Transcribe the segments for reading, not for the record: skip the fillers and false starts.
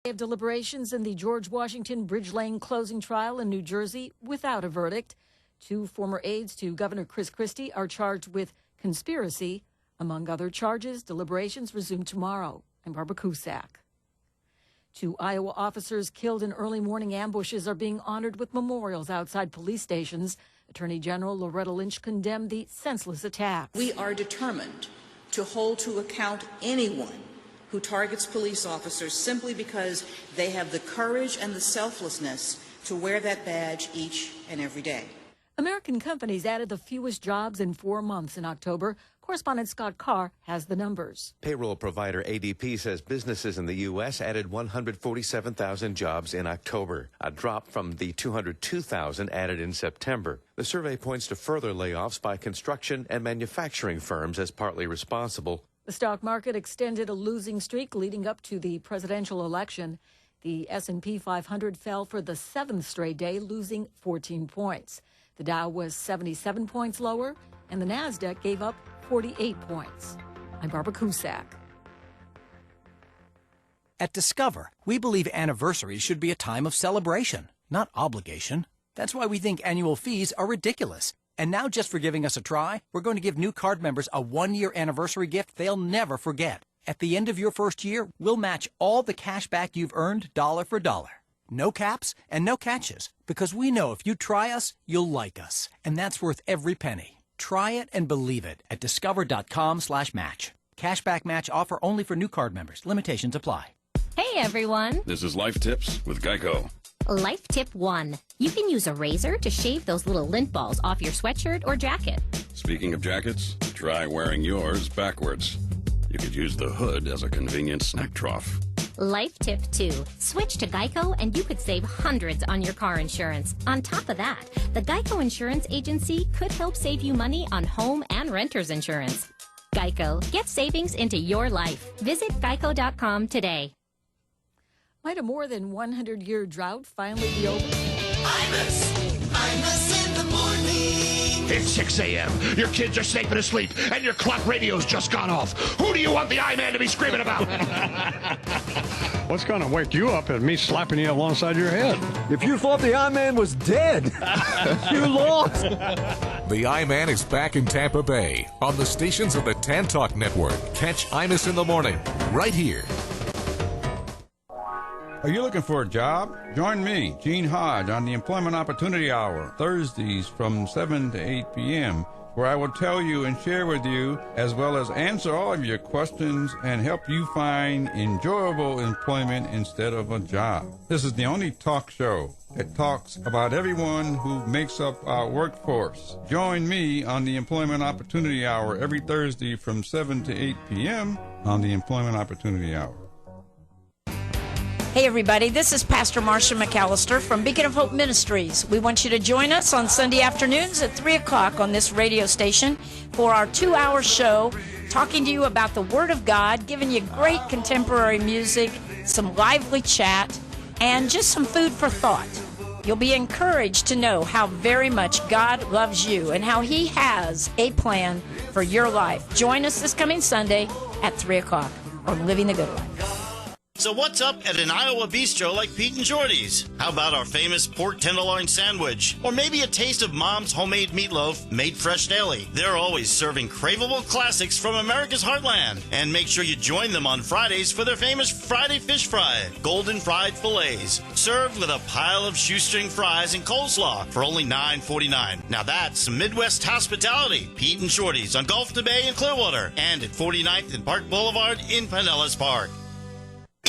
Of deliberations in the George Washington Bridge Lane closing trial in New Jersey without a verdict. 2 former aides to Governor Chris Christie are charged with conspiracy. Among other charges, deliberations resume tomorrow. I'm Barbara Cusack. 2 Iowa officers killed in early morning ambushes are being honored with memorials outside police stations. Attorney General Loretta Lynch condemned the senseless attacks. We are determined to hold to account anyone who targets police officers simply because they have the courage and the selflessness to wear that badge each and every day. American companies added the fewest jobs in 4 months in October. Correspondent Scott Carr has the numbers. Payroll provider ADP says businesses in the U.S. added 147,000 jobs in October, a drop from the 202,000 added in September. The survey points to further layoffs by construction and manufacturing firms as partly responsible. The stock market extended a losing streak leading up to the presidential election. The S&P 500 fell for the 7th straight day, losing 14 points. The Dow was 77 points lower, and the Nasdaq gave up 48 points. I'm Barbara Cusack. At Discover, we believe anniversaries should be a time of celebration, not obligation. That's why we think annual fees are ridiculous. And now, just for giving us a try, we're going to give new card members a 1-year anniversary gift they'll never forget. At the end of your first year, we'll match all the cash back you've earned dollar for dollar. No caps and no catches, because we know if you try us, you'll like us. And that's worth every penny. Try it and believe it at discover.com/match. Cashback match offer only for new card members. Limitations apply. Hey, everyone. This is Life Tips with Geico. Life tip 1. You can use a razor to shave those little lint balls off your sweatshirt or jacket. Speaking of jackets, try wearing yours backwards. You could use the hood as a convenient snack trough. Life tip 2. Switch to Geico and you could save hundreds on your car insurance. On top of that, the Geico Insurance Agency could help save you money on home and renter's insurance. Geico. Get savings into your life. Visit geico.com today. Might a more than 100-year drought finally be over? Imus in the morning. It's 6 a.m. Your kids are safe and asleep, and your clock radio's just gone off. Who do you want the I-Man to be screaming about? What's going to wake you up is me slapping you alongside your head. If you thought the I-Man was dead, you lost. The I-Man is back in Tampa Bay on the stations of the Tan Talk Network. Catch Imus in the morning right here. Are you looking for a job? Join me, Gene Hodge, on the Employment Opportunity Hour, Thursdays from 7 to 8 p.m., where I will tell you and share with you, as well as answer all of your questions and help you find enjoyable employment instead of a job. This is the only talk show that talks about everyone who makes up our workforce. Join me on the Employment Opportunity Hour every Thursday from 7 to 8 p.m. on the Employment Opportunity Hour. Hey everybody, this is Pastor Marcia McAllister from Beacon of Hope Ministries. We want you to join us on Sunday afternoons at 3 o'clock on this radio station for our 2-hour show, talking to you about the Word of God, giving you great contemporary music, some lively chat, and just some food for thought. You'll be encouraged to know how very much God loves you and how He has a plan for your life. Join us this coming Sunday at 3 o'clock on Living the Good Life. So what's up at an Iowa bistro like Pete and Jordy's? How about our famous pork tenderloin sandwich? Or maybe a taste of Mom's homemade meatloaf made fresh daily? They're always serving craveable classics from America's heartland. And make sure you join them on Fridays for their famous Friday fish fry, golden fried fillets, served with a pile of shoestring fries and coleslaw for only $9.49. Now that's Midwest hospitality. Pete and Jordy's on Gulf Bay in Clearwater and at 49th and Park Boulevard in Pinellas Park.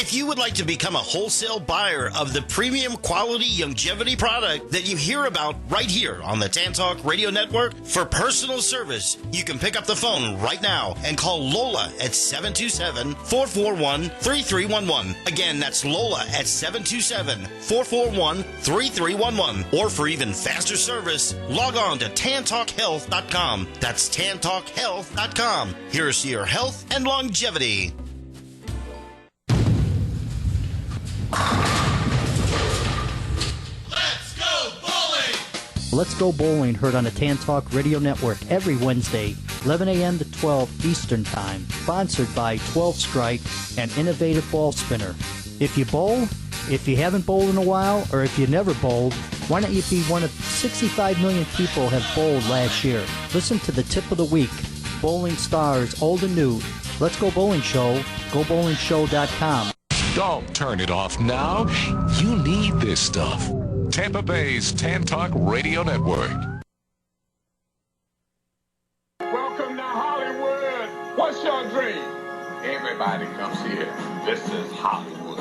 If you would like to become a wholesale buyer of the premium quality longevity product that you hear about right here on the Tan Talk Radio Network for personal service, you can pick up the phone right now and call Lola at 727-441-3311. Again, that's Lola at 727-441-3311. Or for even faster service, log on to tantalkhealth.com. That's tantalkhealth.com. Here's to your health and longevity. Let's Go Bowling, heard on the Tan Talk Radio Network every Wednesday, 11 a.m. to 12 Eastern Time. Sponsored by 12 Strike and Innovative Ball Spinner. If you bowl, if you haven't bowled in a while, or if you never bowled, why don't you be one of 65 million people have bowled last year? Listen to the tip of the week. Bowling stars, old and new. Let's Go Bowling Show. GoBowlingShow.com. Don't turn it off now. You need this stuff. Tampa Bay's Tan Talk Radio Network. Welcome to Hollywood. What's your dream? Everybody comes here. This is Hollywood,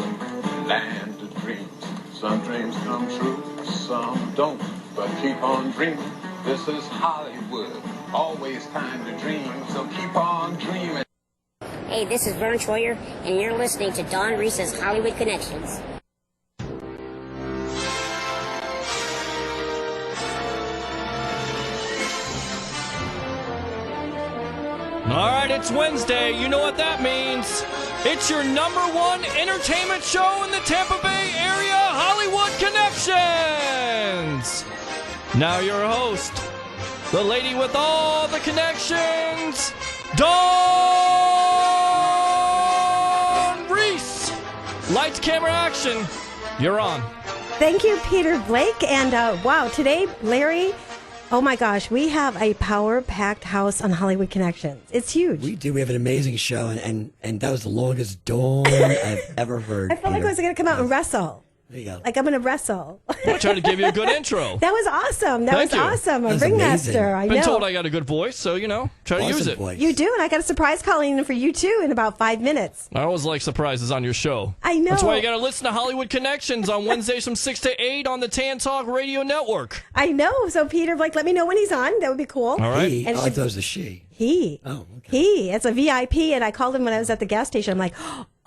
land of dreams. Some dreams come true, some don't. But keep on dreaming. This is Hollywood. Always time to dream, so keep on dreaming. Hey, this is Vern Troyer, and you're listening to Don Reese's Hollywood Connections. All right, it's Wednesday. You know what that means. It's your number one entertainment show in the Tampa Bay area, Hollywood Connections. Now your host, the lady with all the connections, Dawn Reese. Lights, camera, action. You're on. Thank you, Peter Blake. And wow, today, Larry, oh my gosh, we have a power-packed house on Hollywood Connections. It's huge. We do. We have an amazing show, and that was the longest dawn I've ever heard. I felt like I was going to come out and wrestle. There you go. Like I'm going to wrestle. I tried to give you a good intro. That was awesome. Thank you. Awesome. A That was ringmaster. I know. Been told I got a good voice, so, try to use it. Voice. You do, and I got a surprise calling in for you, too, in about 5 minutes. I always like surprises on your show. I know. That's why you got to listen to Hollywood Connections on Wednesdays from 6 to 8 on the Tan Talk Radio Network. I know. So, Peter Blake, let me know when he's on. That would be cool. All right. He, I thought it was a she. He. Oh, okay. He. It's a VIP, and I called him when I was at the gas station. I'm like,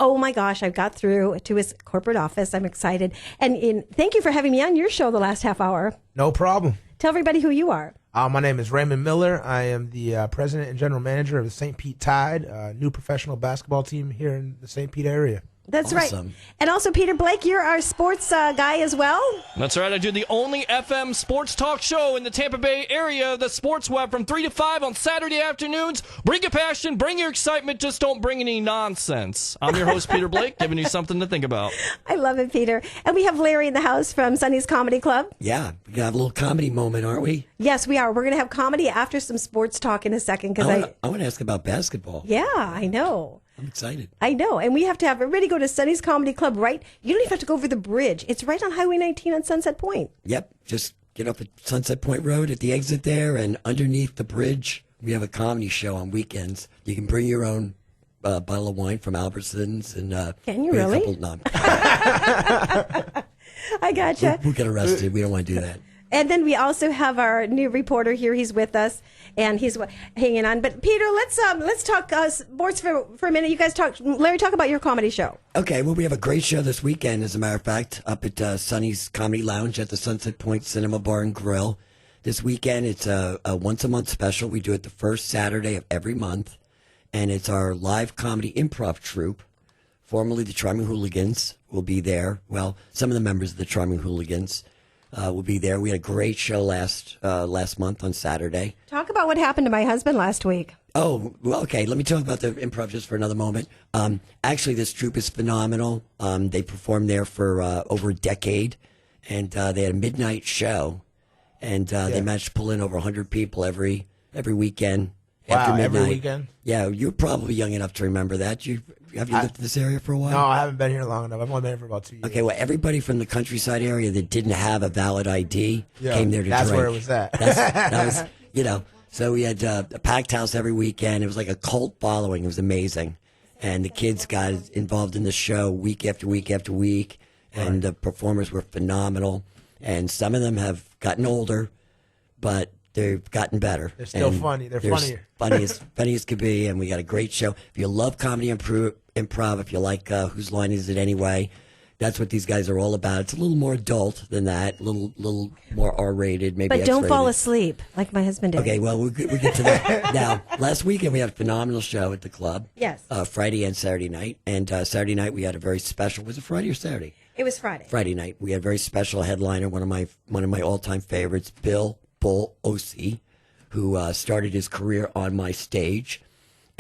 oh my gosh, I got through to his corporate office. I'm excited. And thank you for having me on your show the last half hour. No problem. Tell everybody who you are. My name is Raymond Miller. I am the president and general manager of the St. Pete Tide, a new professional basketball team here in the St. Pete area. That's Awesome. right. And also, Peter Blake, you're our sports guy as well. That's right. I do the only FM sports talk show in the Tampa Bay area, the Sports Web, from 3 to 5 on Saturday afternoons. Bring your passion, bring your excitement, just don't bring any nonsense. I'm your host, Peter Blake, giving you something to think about. I love it, Peter. And we have Larry in the house from Sonny's Comedy Club. Yeah, we got a little comedy moment, aren't we? Yes, we are. We're going to have comedy after some sports talk in a second. I want to ask about basketball. Yeah, I know. I'm excited. I know. And we have to have everybody go to Sonny's Comedy Club, right? You don't even have to go over the bridge. It's right on Highway 19 on Sunset Point. Yep, just get up at Sunset Point Road at the exit there, and underneath the bridge, we have a comedy show on weekends. You can bring your own bottle of wine from Albertsons. And can you really? I gotcha. We'll get arrested. We don't want to do that. And then we also have our new reporter here. He's with us, and he's hanging on. But Peter, let's talk sports for a minute. You guys Larry, talk about your comedy show. Okay, well, we have a great show this weekend, as a matter of fact, up at Sonny's Comedy Lounge at the Sunset Point Cinema Bar and Grill. This weekend, it's a once-a-month special. We do it the first Saturday of every month, and it's our live comedy improv troupe, formerly the Charming Hooligans, will be there. Well, some of the members of the Charming Hooligans will be there. We had a great show last month on Saturday. Talk about what happened to my husband last week. Oh, well, okay. Let me talk about the improv just for another moment. Actually, this troupe is phenomenal. They performed there for over a decade, and they had a midnight show, and they managed to pull in over 100 people every weekend. Wow, after midnight. every weekend? Yeah, you're probably young enough to remember that. Have you lived in this area for a while? No, I haven't been here long enough. I've only been here for about 2 years. Okay, well, everybody from the countryside area that didn't have a valid ID came there to that's drink. where it was at. That was, so we had a packed house every weekend. It was like a cult following. It was amazing. And the kids got involved in the show week after week after week, and the performers were phenomenal. And some of them have gotten older, but they've gotten better. They're still funny. They're funnier. funny as could be, and we got a great show. If you love comedy improv, if you like Whose Line Is It Anyway, that's what these guys are all about. It's a little more adult than that, a little more R-rated, maybe But don't X-rated. fall asleep like my husband did. Okay, well, we'll get to that. Now, last weekend we had a phenomenal show at the club. Yes. Friday and Saturday night. And Saturday night we had a very special, was it Friday or Saturday? It was Friday. Friday night. We had a very special headliner, one of my all-time favorites, Bill Bull Ossie, who started his career on my stage.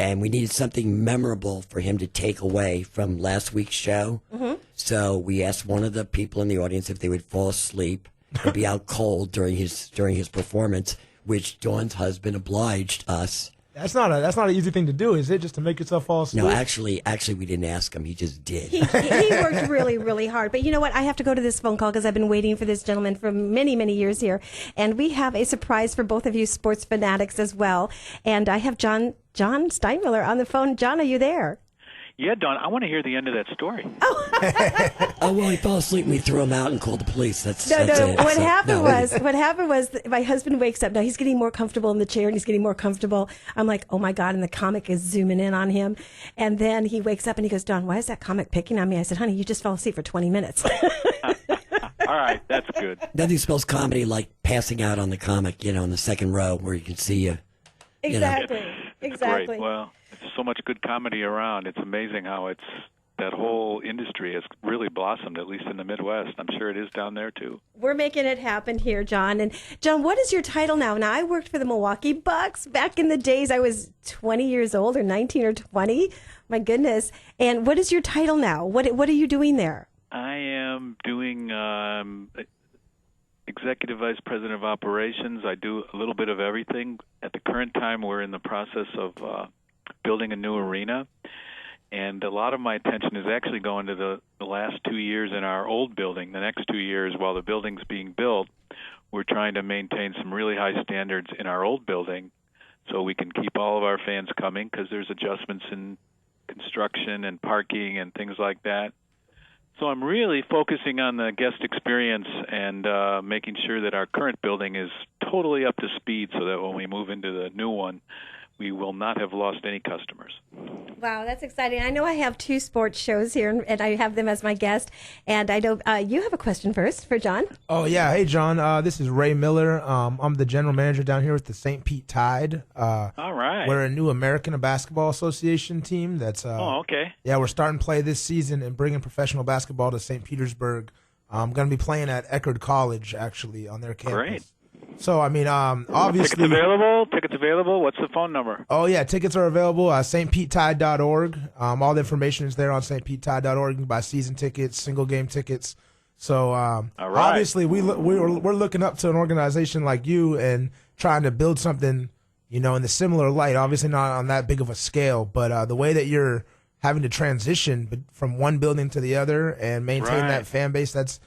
and we needed something memorable for him to take away from last week's show. Mm-hmm. So we asked one of the people in the audience if they would fall asleep and be out cold during his performance, which Dawn's husband obliged us. That's not an easy thing to do, is it? Just to make yourself fall asleep? No, actually, we didn't ask him. He just did. He worked really, really hard. But you know what? I have to go to this phone call because I've been waiting for this gentleman for many, many years here. And we have a surprise for both of you sports fanatics as well. And I have John Steinmiller on the phone. John, are you there? Yeah, Don, I want to hear the end of that story. Oh, well, he fell asleep and we threw him out and called the police. That's No. it. What happened was that my husband wakes up. Now he's getting more comfortable in the chair and he's getting more comfortable. I'm like, oh my God. And the comic is zooming in on him. And then he wakes up and he goes, Don, why is that comic picking on me? I said, honey, you just fell asleep for 20 minutes. All right, that's good. Nothing spells comedy like passing out on the comic, in the second row where you can see you. Exactly. Exactly. Great. Well, there's so much good comedy around. It's amazing how that whole industry has really blossomed, at least in the Midwest. I'm sure it is down there, too. We're making it happen here, John. And, John, what is your title now? Now, I worked for the Milwaukee Bucks back in the days. I was 20 years old or 19 or 20. My goodness. And what is your title now? What are you doing there? I am doing Executive Vice President of Operations. I do a little bit of everything. At the current time, we're in the process of building a new arena. And a lot of my attention is actually going to the last 2 years in our old building. The next 2 years, while the building's being built, we're trying to maintain some really high standards in our old building so we can keep all of our fans coming, because there's adjustments in construction and parking and things like that. So I'm really focusing on the guest experience and making sure that our current building is totally up to speed so that when we move into the new one, we will not have lost any customers. Wow, that's exciting. I know I have 2 sports shows here, and I have them as my guest. And I know you have a question first for John. Oh, yeah. Hey, John. This is Ray Miller. I'm the general manager down here with the St. Pete Tide. All right. We're a new American Basketball Association team. That's okay. Yeah, we're starting play this season and bringing professional basketball to St. Petersburg. I'm going to be playing at Eckerd College, actually, on their campus. Great. So, obviously... Tickets available? What's the phone number? Oh, yeah. Tickets are available at stpetetide.org. All the information is there on stpetetide.org. You can buy season tickets, single game tickets. So, all right. Obviously, we're looking up to an organization like you and trying to build something, in the similar light. Obviously, not on that big of a scale, but the way that you're having to transition from one building to the other and maintain that fan base, that's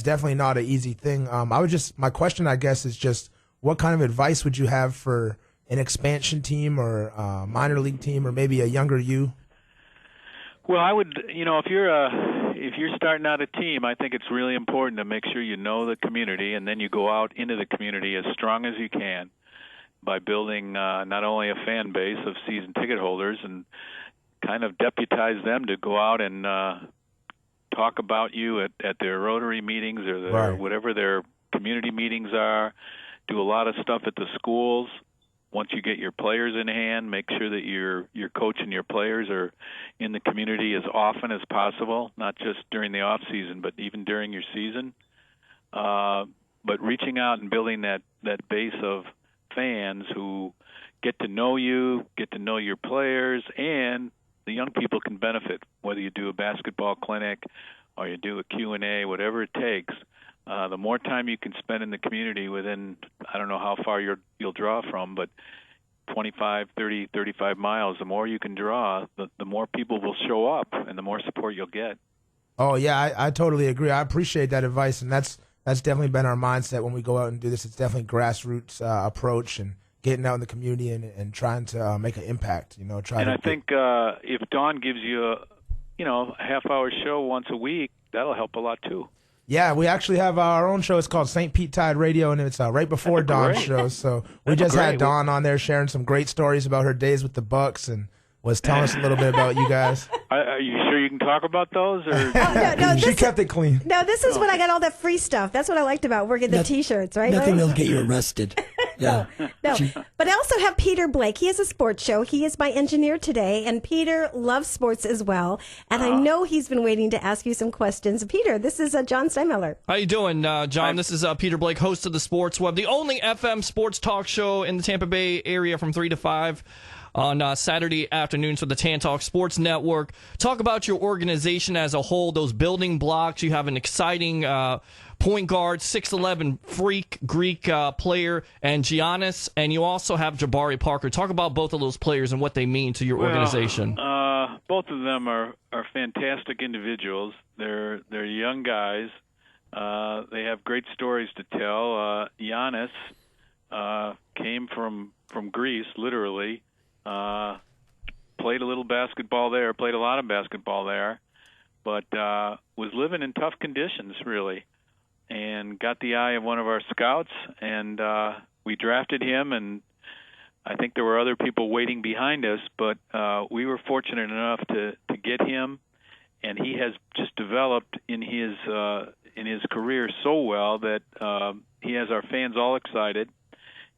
definitely not an easy thing. My question, I guess, is just what kind of advice would you have for an expansion team or a minor league team or maybe a younger you? Well, I would, if you're starting out a team, I think it's really important to make sure you know the community, and then you go out into the community as strong as you can by building not only a fan base of season ticket holders and kind of deputize them to go out and talk about you at their Rotary meetings or whatever their community meetings are. Do a lot of stuff at the schools. Once you get your players in hand, make sure that your coach and your players are in the community as often as possible, not just during the off season, but even during your season. But reaching out and building that base of fans who get to know you, get to know your players, and the young people can benefit, whether you do a basketball clinic or you do a Q&A, whatever it takes. The more time you can spend in the community within, I don't know how far you'll draw from, but 25, 30, 35 miles, the more you can draw, the more people will show up and the more support you'll get. Oh, yeah, I totally agree. I appreciate that advice, and that's definitely been our mindset when we go out and do this. It's definitely grassroots approach and getting out in the community and trying to make an impact. I think if Dawn gives you a half-hour show once a week, that'll help a lot too. Yeah, we actually have our own show. It's called St. Pete Tide Radio, and it's right before Dawn's show. So we just had Dawn on there sharing some great stories about her days with the Bucks and was telling us a little bit about you guys. Are you sure you can talk about those? Or no, she kept it clean. No, this is when I got all that free stuff. That's what I liked about working the T-shirts, right? Nothing that'll get you arrested. Yeah. No. But I also have Peter Blake. He has a sports show. He is my engineer today, and Peter loves sports as well. And I know he's been waiting to ask you some questions. Peter, this is John Steinmiller. How you doing, John? This is Peter Blake, host of the Sports Web, the only FM sports talk show in the Tampa Bay area from 3 to 5. on Saturday afternoons for the Tan Talk Sports Network. Talk about your organization as a whole, those building blocks. You have an exciting point guard, 6'11", freak Greek player, and Giannis, and you also have Jabari Parker. Talk about both of those players and what they mean to your organization. Both of them are fantastic individuals. They're young guys. They have great stories to tell. Giannis came from Greece, literally. Played a little basketball there, played a lot of basketball there, but was living in tough conditions, really, and got the eye of one of our scouts, and we drafted him, and I think there were other people waiting behind us, but we were fortunate enough to get him, and he has just developed in his career so well that he has our fans all excited.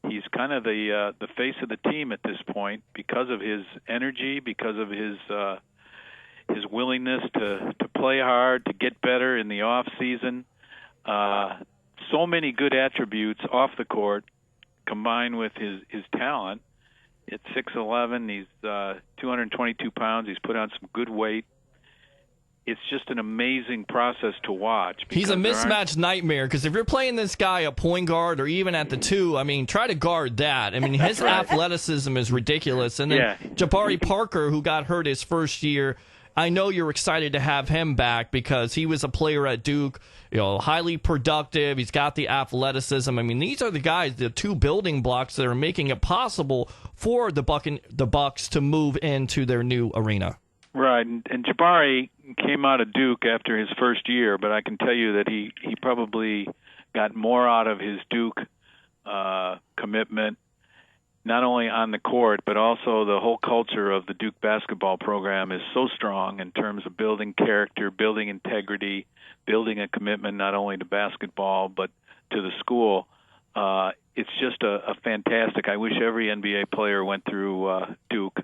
He's kind of the face of the team at this point because of his energy, because of his willingness to play hard, to get better in the off season. So many good attributes off the court, combined with his talent. At 6'11", he's 222 pounds. He's put on some good weight. It's just an amazing process to watch. He's a mismatch nightmare because if you're playing this guy at point guard or even at the 2, I mean, try to guard that. I mean, his athleticism is ridiculous. And then Jabari Parker, who got hurt his first year, I know you're excited to have him back because he was a player at Duke, highly productive. He's got the athleticism. I mean, these are the guys, the two building blocks that are making it possible for the Bucks to move into their new arena. Right, and Jabari came out of Duke after his first year, but I can tell you that he probably got more out of his Duke commitment, not only on the court, but also the whole culture of the Duke basketball program is so strong in terms of building character, building integrity, building a commitment not only to basketball but to the school. It's just a fantastic. I wish every NBA player went through Duke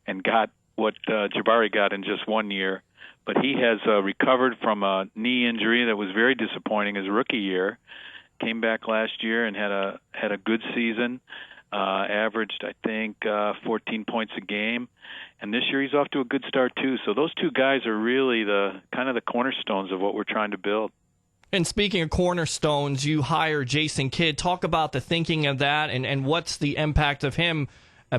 and got what Jabari got in just 1 year. But he has recovered from a knee injury that was very disappointing his rookie year. Came back last year and had a good season. Averaged, I think, 14 points a game. And this year he's off to a good start, too. So those two guys are really the kind of the cornerstones of what we're trying to build. And speaking of cornerstones, you hire Jason Kidd. Talk about the thinking of that and what's the impact of him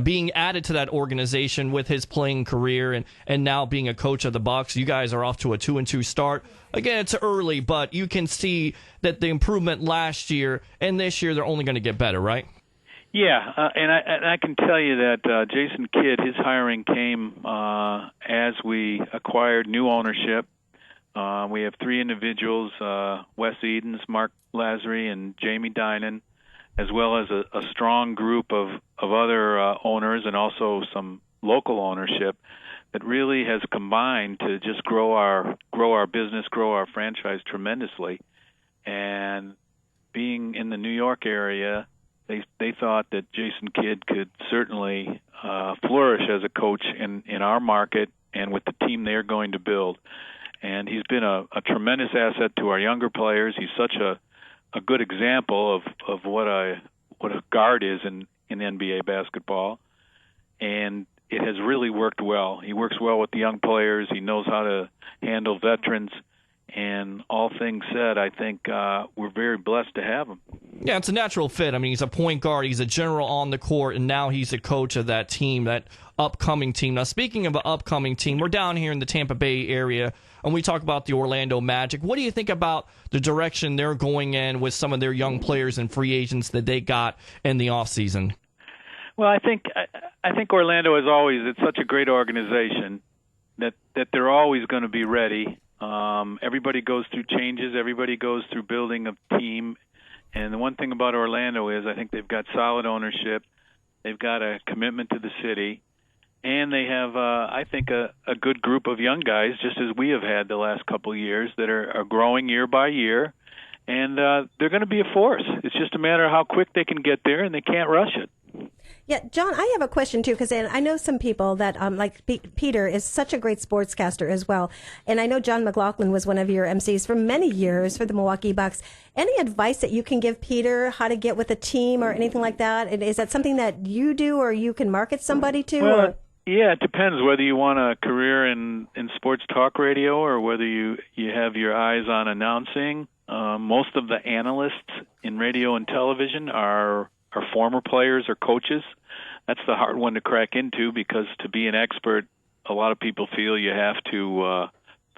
being added to that organization with his playing career and now being a coach of the Bucks. You guys are off to a 2-2 start. Again, it's early, but you can see that the improvement last year and this year they're only going to get better, right? Yeah, and I can tell you that Jason Kidd, his hiring came as we acquired new ownership. We have three individuals, Wes Edens, Mark Lazary, and Jamie Dinan, as well as a strong group of other owners and also some local ownership that really has combined to just grow our business, grow our franchise tremendously. And being in the New York area, they thought that Jason Kidd could certainly flourish as a coach in our market and with the team they're going to build. And he's been a tremendous asset to our younger players. He's such a good example of what a guard is in NBA basketball, and it has really worked well. He works well with the young players. He knows how to handle veterans, and all things said, I think we're very blessed to have him. Yeah, it's a natural fit. I mean, he's a point guard, he's a general on the court, and now he's a coach of that team, that upcoming team. Now, speaking of an upcoming team, we're down here in the Tampa Bay area, and we talk about the Orlando Magic. What do you think about the direction they're going in with some of their young players and free agents that they got in the offseason? Well, I think Orlando is always, it's such a great organization that they're always going to be ready. Everybody goes through changes. Everybody goes through building a team. And the one thing about Orlando is I think they've got solid ownership. They've got a commitment to the city. And they have, I think, a good group of young guys, just as we have had the last couple of years, that are growing year by year. And they're going to be a force. It's just a matter of how quick they can get there, and they can't rush it. Yeah, John, I have a question too, because I know some people that, like Peter, is such a great sportscaster as well. And I know John McLaughlin was one of your MCs for many years for the Milwaukee Bucks. Any advice that you can give Peter how to get with a team or anything like that? And is that something that you do or you can market somebody to? Well, yeah, it depends whether you want a career in sports talk radio or whether you have your eyes on announcing. Most of the analysts in radio and television are former players or coaches. That's the hard one to crack into because to be an expert, a lot of people feel you have to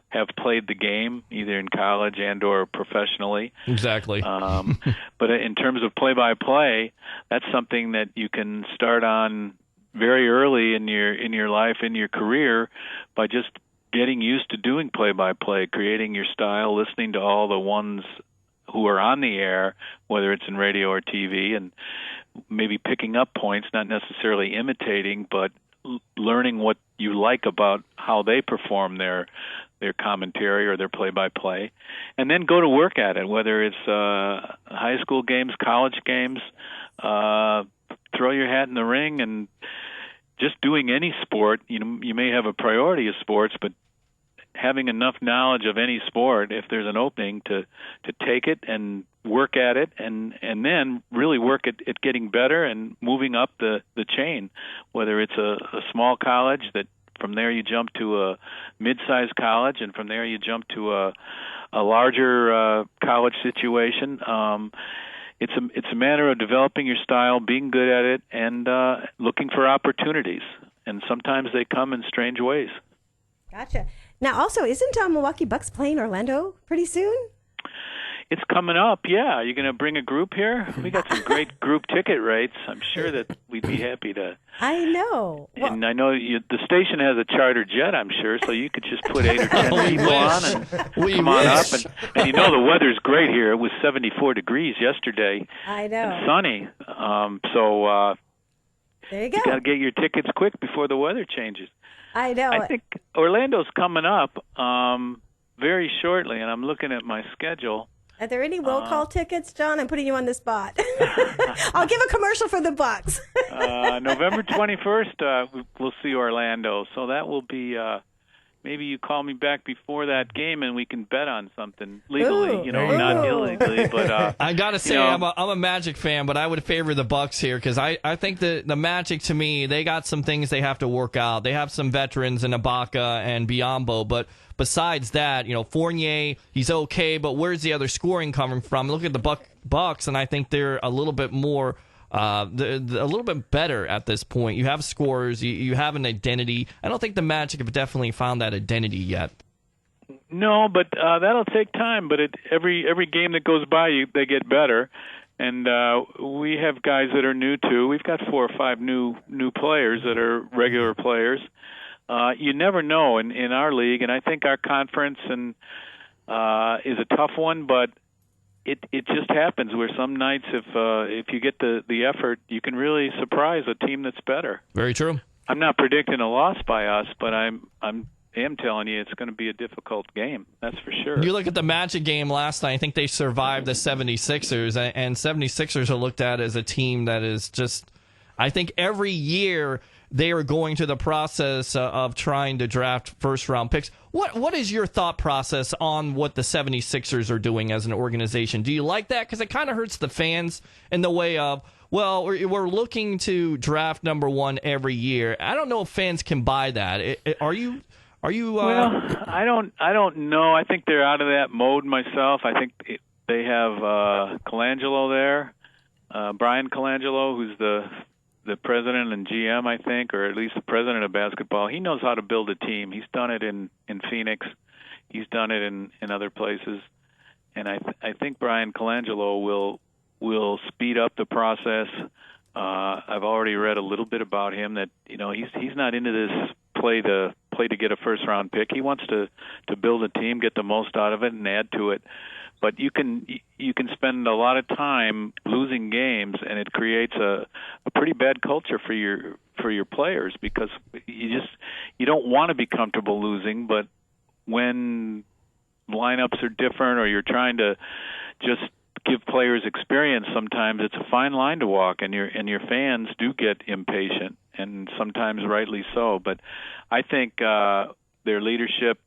have played the game either in college and or professionally. Exactly. But in terms of play-by-play, that's something that you can start on very early in your life, in your career, by just getting used to doing play-by-play, creating your style, listening to all the ones who are on the air, whether it's in radio or TV, and maybe picking up points, not necessarily imitating, but learning what you like about how they perform their commentary or their play-by-play, and then go to work at it, whether it's high school games, college games, throw your hat in the ring, and just doing any sport. You may have a priority of sports, but having enough knowledge of any sport, if there's an opening, to take it and work at it, and then really work at getting better and moving up the chain, whether it's a small college that from there you jump to a mid-sized college, and from there you jump to a larger college situation. It's a matter of developing your style, being good at it, and looking for opportunities. And sometimes they come in strange ways. Gotcha. Now, also, isn't Milwaukee Bucks playing Orlando pretty soon? It's coming up, yeah. Are you going to bring a group here? We got some great group ticket rates. I'm sure that we'd be happy to. I know. And I know the station has a charter jet, I'm sure, so you could just put 8 or 10 people on and come on up. And you know the weather's great here. It was 74 degrees yesterday. I know. And sunny. So there you go. You got to get your tickets quick before the weather changes. I know. I think Orlando's coming up very shortly, and I'm looking at my schedule. Are there any will call tickets, John? I'm putting you on the spot. I'll give a commercial for the Bucks. November 21st, we'll see Orlando. So that will be. Maybe you call me back before that game and we can bet on something legally, not illegally. But I gotta say, I'm a Magic fan, but I would favor the Bucks here because I think the Magic, to me, they got some things they have to work out. They have some veterans in Ibaka and Biyombo, but besides that, Fournier, he's okay, but where's the other scoring coming from? Look at the Bucks, and I think they're a little bit more. A little bit better at this point. You have scorers, you have an identity. I don't think the Magic have definitely found that identity yet. No, but that'll take time. But every game that goes by, they get better. And we have guys that are new too. We've got 4 or 5 new players that are regular players. You never know in our league, and I think our conference is a tough one, but. It just happens where some nights, if you get the effort, you can really surprise a team that's better. Very true. I'm not predicting a loss by us, but I am telling you it's going to be a difficult game. That's for sure. You look at the Magic game last night. I think they survived the 76ers, and 76ers are looked at as a team that is just. I think every year they are going to the process of trying to draft first-round picks. What is your thought process on what the 76ers are doing as an organization? Do you like that? Because it kind of hurts the fans in the way of, well, we're looking to draft number 1 every year. I don't know if fans can buy that. Are you? Well, I don't know. I think they're out of that mode myself. I think they have Colangelo there, Brian Colangelo, who's the president and GM, I think, or at least the president of basketball. He knows how to build a team. He's done it in Phoenix. He's done it in other places. And I think Brian Colangelo will speed up the process. I've already read a little bit about him that he's not into this play to get a first round pick. He wants to build a team, get the most out of it, and add to it. But you can spend a lot of time losing games, and it creates a pretty bad culture for your players because you don't want to be comfortable losing. But when lineups are different, or you're trying to just give players experience, sometimes it's a fine line to walk, and your fans do get impatient, and sometimes rightly so. But I think their leadership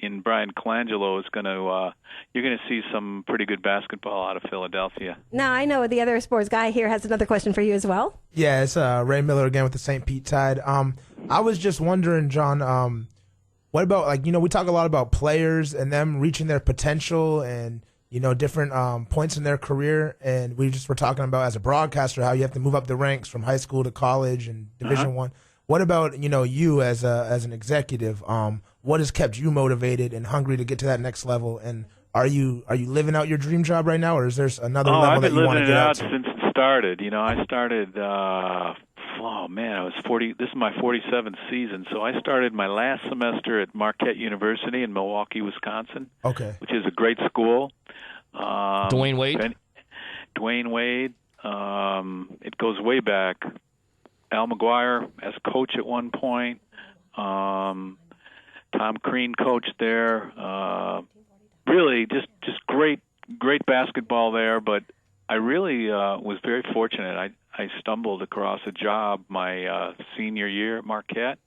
in Brian Colangelo is going to you're going to see some pretty good basketball out of Philadelphia. Now, I know the other sports guy here has another question for you as well. Yeah, it's Ray Miller again with the St. Pete Tide. I was just wondering, John, what about, like, we talk a lot about players and them reaching their potential and, different points in their career. And we just were talking about, as a broadcaster, how you have to move up the ranks from high school to college and Division I. What about, you as an executive? What has kept you motivated and hungry to get to that next level? And are you living out your dream job right now, or is there another level that you want to get out to? I've been living it out since it started. I started, I was 40. This is my 47th season. So I started my last semester at Marquette University in Milwaukee, Wisconsin. Okay. Which is a great school. Dwayne Wade? Dwayne Wade. It goes way back. Al McGuire as coach at one point. Tom Crean coached there. Really, just great basketball there. But I really was very fortunate. I stumbled across a job my senior year at Marquette,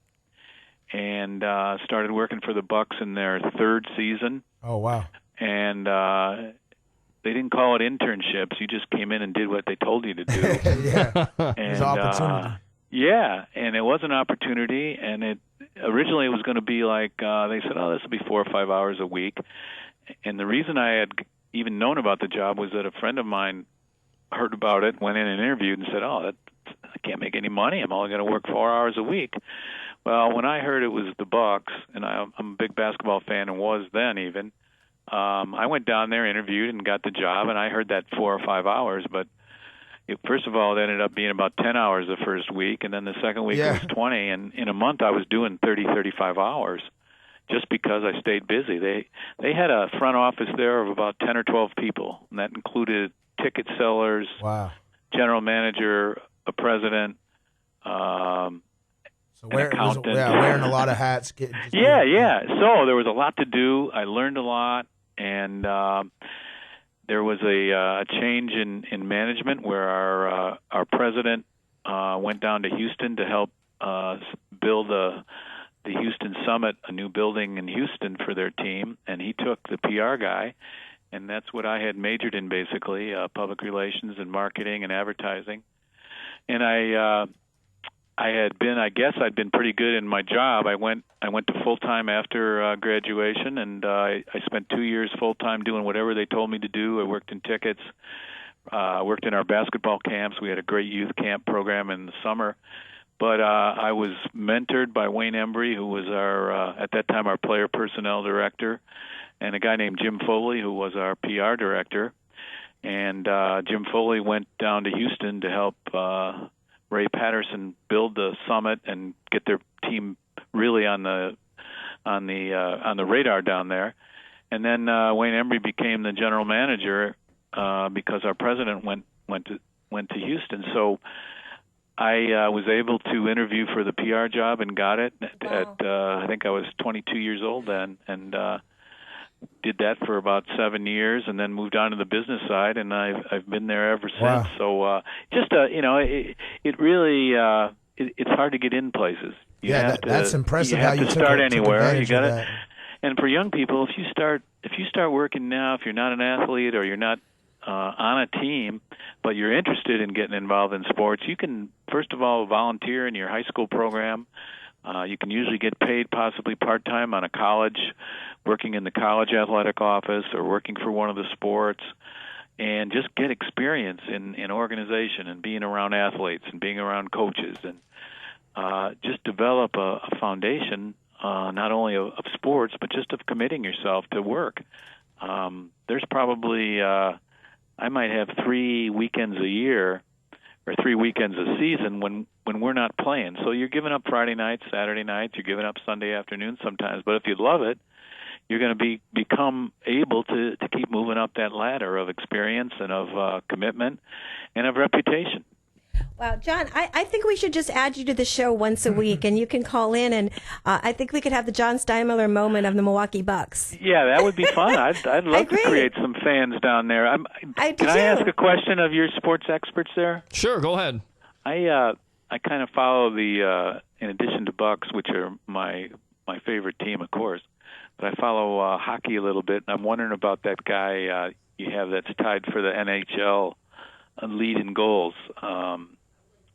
and started working for the Bucks in their third season. Oh, wow! And they didn't call it internships. You just came in and did what they told you to do. Yeah, it was an opportunity. Yeah, and it was an opportunity, and originally it was going to be like, they said, this will be 4 or 5 hours a week. And the reason I had even known about the job was that a friend of mine heard about it, went in and interviewed, and said, I can't make any money. I'm only going to work 4 hours a week. Well, when I heard it was the Bucks, and I'm a big basketball fan and was then even, I went down there, interviewed, and got the job, and I heard that 4 or 5 hours, but first of all, it ended up being about 10 hours the first week, and then the second week it was 20, and in a month I was doing 30, 35 hours just because I stayed busy. They had a front office there of about 10 or 12 people, and that included ticket sellers, general manager, a president, an accountant. Wearing a lot of hats. So there was a lot to do. I learned a lot, and there was a change in management where our president went down to Houston to help build the Houston Summit, a new building in Houston for their team, and he took the PR guy, and that's what I had majored in, basically, public relations and marketing and advertising. And I'd been pretty good in my job. I went to full-time after graduation, and I spent 2 years full-time doing whatever they told me to do. I worked in tickets, worked in our basketball camps. We had a great youth camp program in the summer. But I was mentored by Wayne Embry, who was at that time our player personnel director, and a guy named Jim Foley, who was our PR director. And Jim Foley went down to Houston to help Ray Patterson build the summit and get their team really on the radar down there. And then Wayne Embry became the general manager because our president went to Houston. So I was able to interview for the PR job and got it at I think I was 22 years old then, and did that for about 7 years, and then moved on to the business side, and I've been there ever since. Wow. So it really it's hard to get in places. That's impressive. You have how you to start anywhere. You got to. it. And for young people, if you start working now, if you're not an athlete or you're not on a team, but you're interested in getting involved in sports, you can first of all volunteer in your high school program. You can usually get paid possibly part-time on a college, working in the college athletic office or working for one of the sports, and just get experience in organization and being around athletes and being around coaches, and just develop a foundation not only of sports but just of committing yourself to work. There's probably I might have 3 weekends a year or 3 weekends a season when we're not playing. So you're giving up Friday nights, Saturday nights, you're giving up Sunday afternoons sometimes. But if you love it, you're going to become able to keep moving up that ladder of experience and of commitment and of reputation. Wow, John, I think we should just add you to the show once a week, and you can call in, and I think we could have the John Steinmiller moment of the Milwaukee Bucks. Yeah, that would be fun. I'd love to create some fans down there. Can I ask a question of your sports experts there? Sure, go ahead. I kind of follow the, in addition to Bucks, which are my favorite team, of course, but I follow hockey a little bit, and I'm wondering about that guy you have that's tied for the NHL lead in goals.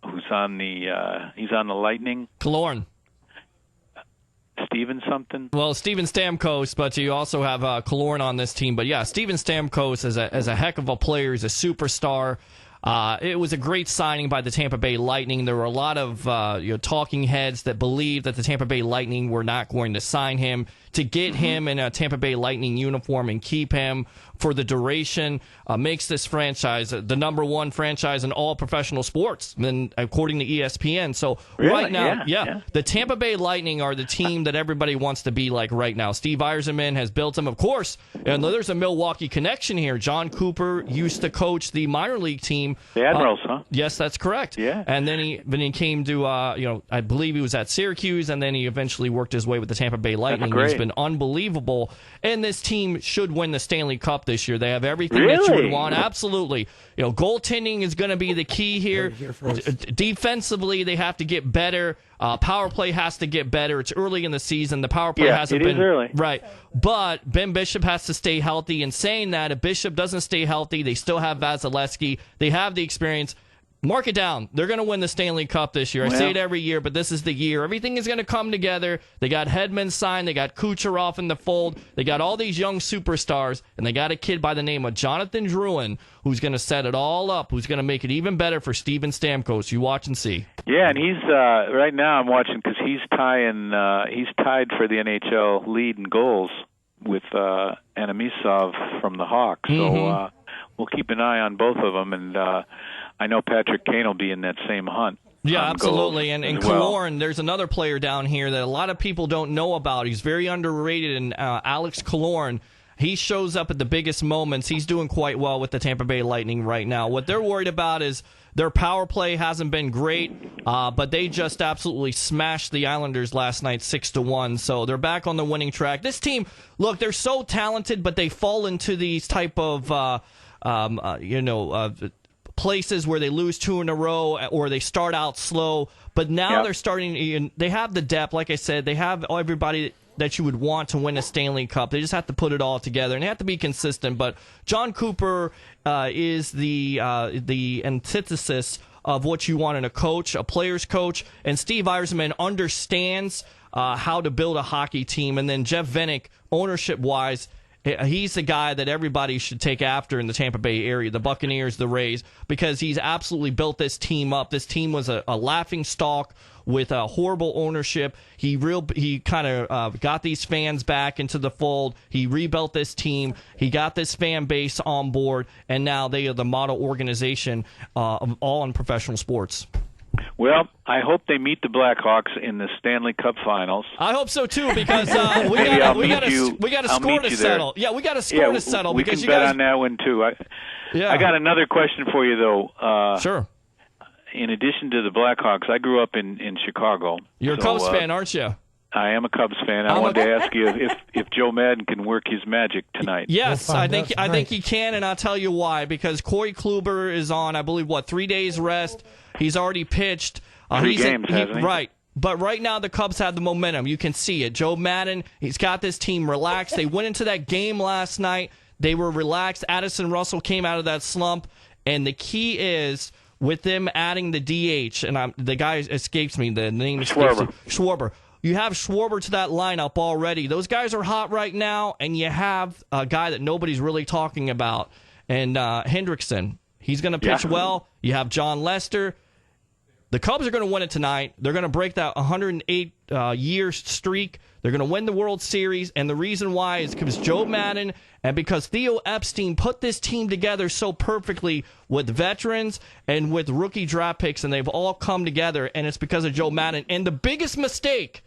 Who's on the he's on the Lightning? Killorn. Steven something? Well, Steven Stamkos, but you also have Killorn on this team. But yeah, Steven Stamkos is a heck of a player. He's a superstar. It was a great signing by the Tampa Bay Lightning. There were a lot of talking heads that believed that the Tampa Bay Lightning were not going to sign him. To get him in a Tampa Bay Lightning uniform and keep him for the duration makes this franchise the number one franchise in all professional sports, and according to ESPN. So really? Right now, yeah, the Tampa Bay Lightning are the team that everybody wants to be like right now. Steve Yzerman has built them, of course, and there's a Milwaukee connection here. John Cooper used to coach the minor league team. The Admirals, huh? Yes, that's correct. Yeah. And then he came to, I believe he was at Syracuse, and then he eventually worked his way with the Tampa Bay Lightning. That's great. He's been unbelievable. And this team should win the Stanley Cup this year. They have everything really? that you would want. Absolutely. Goaltending is going to be the key here. Defensively, they have to get better. Power play has to get better. It's early in the season. The power play hasn't been early. Right. But Ben Bishop has to stay healthy. And saying that, if Bishop doesn't stay healthy, they still have Vasilevsky. They have the experience. Mark it down. They're going to win the Stanley Cup this year. I say it every year, but this is the year. Everything is going to come together. They got Hedman signed. They got Kucherov in the fold. They got all these young superstars, and they got a kid by the name of Jonathan Drouin who's going to set it all up, who's going to make it even better for Steven Stamkos. You watch and see. Yeah, and he's right now I'm watching because he's tied for the NHL lead in goals with Anamisov from the Hawks. So we'll keep an eye on both of them, and I know Patrick Kane will be in that same hunt. Yeah, absolutely. And Killorn, there's another player down here that a lot of people don't know about. He's very underrated, and Alex Killorn, he shows up at the biggest moments. He's doing quite well with the Tampa Bay Lightning right now. What they're worried about is their power play hasn't been great, but they just absolutely smashed the Islanders last night 6-1. So they're back on the winning track. This team, look, they're so talented, but they fall into these type of places where they lose 2 in a row or they start out slow, but now they're starting. They have the depth, like I said. They have everybody that you would want to win a Stanley Cup. They just have to put it all together, and they have to be consistent. But John Cooper is the antithesis of what you want in a coach, a player's coach, and Steve Yzerman understands how to build a hockey team. And then Jeff Vinik, ownership-wise, he's the guy that everybody should take after in the Tampa Bay area, the Buccaneers, the Rays, because he's absolutely built this team up. This team was a laughing stock with a horrible ownership. He kind of got these fans back into the fold. He rebuilt this team. He got this fan base on board, and now they are the model organization of all in professional sports. Well, I hope they meet the Blackhawks in the Stanley Cup Finals. I hope so too, because we got a score to settle. Yeah, we got a score to settle. We because can you bet guys... on that one too. I got another question for you though. Sure. In addition to the Blackhawks, I grew up in Chicago. You're a Cubs fan, aren't you? I am a Cubs fan. I wanted to ask you if Joe Madden can work his magic tonight. Yes, I think he can, and I'll tell you why. Because Corey Kluber is on, I believe, 3 days rest. He's already pitched. 3 games, hasn't he? Right. But right now, the Cubs have the momentum. You can see it. Joe Madden, he's got this team relaxed. They went into that game last night. They were relaxed. Addison Russell came out of that slump. And the key is, with them adding the DH, and the guy escapes me, the name escapes me. Schwarber. You have Schwarber to that lineup already. Those guys are hot right now, and you have a guy that nobody's really talking about, and Hendrickson. He's going to pitch well. You have John Lester. The Cubs are going to win it tonight. They're going to break that 108-year streak. They're going to win the World Series, and the reason why is because Joe Madden and because Theo Epstein put this team together so perfectly with veterans and with rookie draft picks, and they've all come together, and it's because of Joe Madden. And the biggest mistake,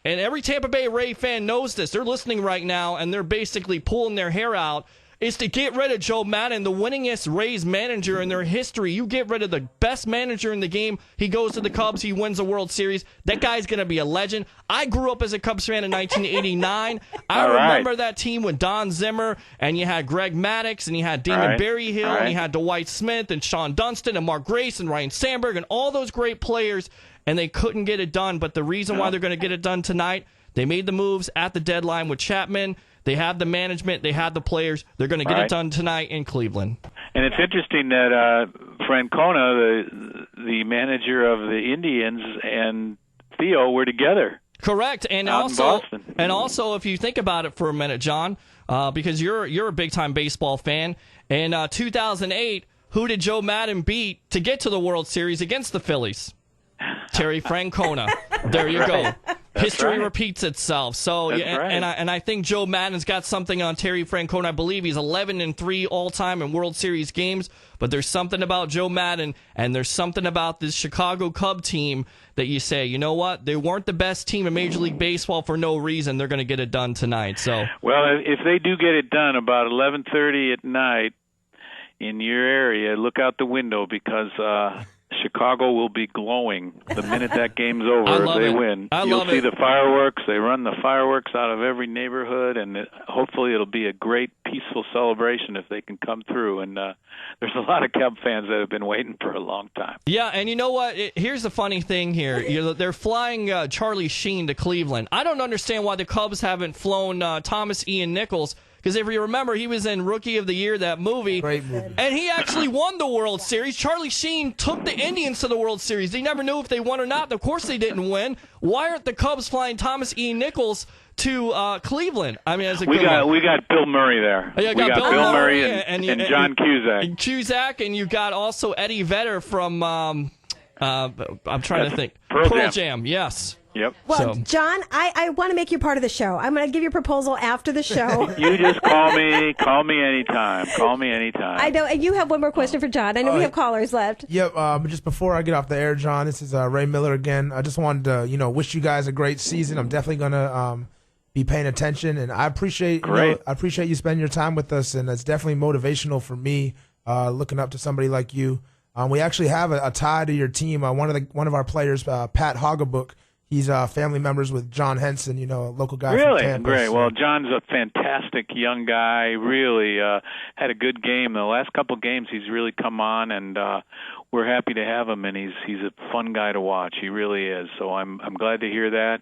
and every Tampa Bay Ray fan knows this, they're listening right now, and they're basically pulling their hair out, is to get rid of Joe Madden, the winningest Rays manager in their history. You get rid of the best manager in the game. He goes to the Cubs. He wins the World Series. That guy's going to be a legend. I grew up as a Cubs fan in 1989. I remember that team with Don Zimmer, and you had Greg Maddux, and you had Damon Berryhill, and you had Dwight Smith, and Sean Dunston, and Mark Grace, and Ryan Sandberg, and all those great players, and they couldn't get it done. But the reason why they're going to get it done tonight, they made the moves at the deadline with Chapman. They have the management. They have the players. They're going to get it done tonight in Cleveland. And it's interesting that Francona, the manager of the Indians, and Theo were together. Correct. And also, if you think about it for a minute, John, because you're a big-time baseball fan, in 2008, who did Joe Madden beat to get to the World Series against the Phillies? Terry Francona. There you go. History repeats itself. So, and I think Joe Madden's got something on Terry Francona. I believe he's 11-3 all-time in World Series games. But there's something about Joe Madden, and there's something about this Chicago Cub team that you say, you know what? They weren't the best team in Major League Baseball for no reason. They're going to get it done tonight. So, well, if they do get it done about 11:30 at night in your area, look out the window because Chicago will be glowing the minute that game's over if they win. You'll see the fireworks. They run the fireworks out of every neighborhood, and hopefully it'll be a great, peaceful celebration if they can come through. And there's a lot of Cub fans that have been waiting for a long time. Yeah, and you know what? Here's the funny thing here. They're flying Charlie Sheen to Cleveland. I don't understand why the Cubs haven't flown Thomas Ian Nichols. Because if you remember, he was in Rookie of the Year, that movie. Great movie. And he actually won the World Series. Charlie Sheen took the Indians to the World Series. They never knew if they won or not. Of course they didn't win. Why aren't the Cubs flying Thomas Ian Nichols to Cleveland? I mean, we got Bill Murray there. Yeah, we got Bill Murray and John Cusack. And Cusack, and you got also Eddie Vedder from, I'm trying to think. Pearl Jam, yes. Yep. Well, John, I want to make you part of the show. I'm going to give you a proposal after the show. You just call me. Call me anytime. I know. And you have one more question for John. I know we have callers left. Yep. Just before I get off the air, John, this is Ray Miller again. I just wanted to, wish you guys a great season. I'm definitely going to be paying attention, and I appreciate you spending your time with us, and it's definitely motivational for me looking up to somebody like you. We actually have a tie to your team. One of our players, Pat Hoggabook. He's family members with John Henson, a local guy from Tampa. Great. So. Well, John's a fantastic young guy. Really had a good game. The last couple games, he's really come on, and we're happy to have him. And he's a fun guy to watch. He really is. So I'm glad to hear that.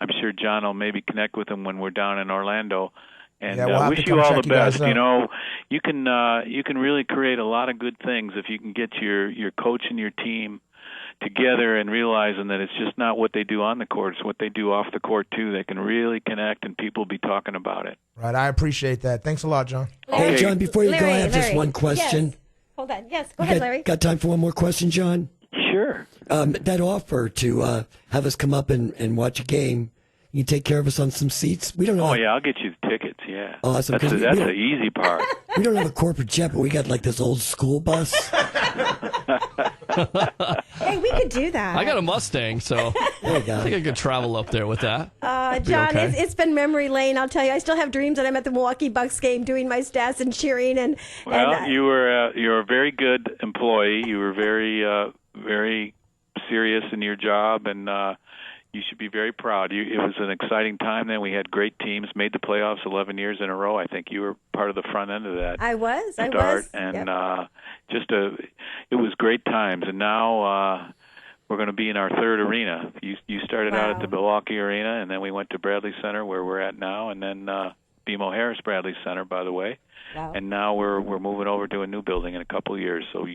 I'm sure John will maybe connect with him when we're down in Orlando. And we'll wish you all the best. You can really create a lot of good things if you can get your coach and your team together and realizing that it's just not what they do on the court, it's what they do off the court too. They can really connect and people be talking about it. Right, I appreciate that. Thanks a lot, John. Hey, John, before you go, I have just one question. Yes. Hold on. Yes, go ahead, Larry. Got time for one more question, John? Sure. That offer to have us come up and watch a game, you take care of us on some seats? We don't know. Oh, yeah, I'll get you the tickets, yeah. Awesome. That's the easy part. We don't have a corporate jet, but we got like this old school bus. Hey, we could do that. I got a Mustang, so I think I could travel up there with that. John, okay. it's been memory lane. I'll tell you, I still have dreams that I'm at the Milwaukee Bucks game doing my stats and cheering. You're a very good employee. You were very serious in your job, and you should be very proud. It was an exciting time then. We had great teams, made the playoffs 11 years in a row. I think you were part of the front end of that. I was. And it was great times. And now we're going to be in our third arena. You started out at the Milwaukee Arena, and then we went to Bradley Center, where we're at now, and then BMO Harris Bradley Center, by the way. Wow. And now we're moving over to a new building in a couple of years. So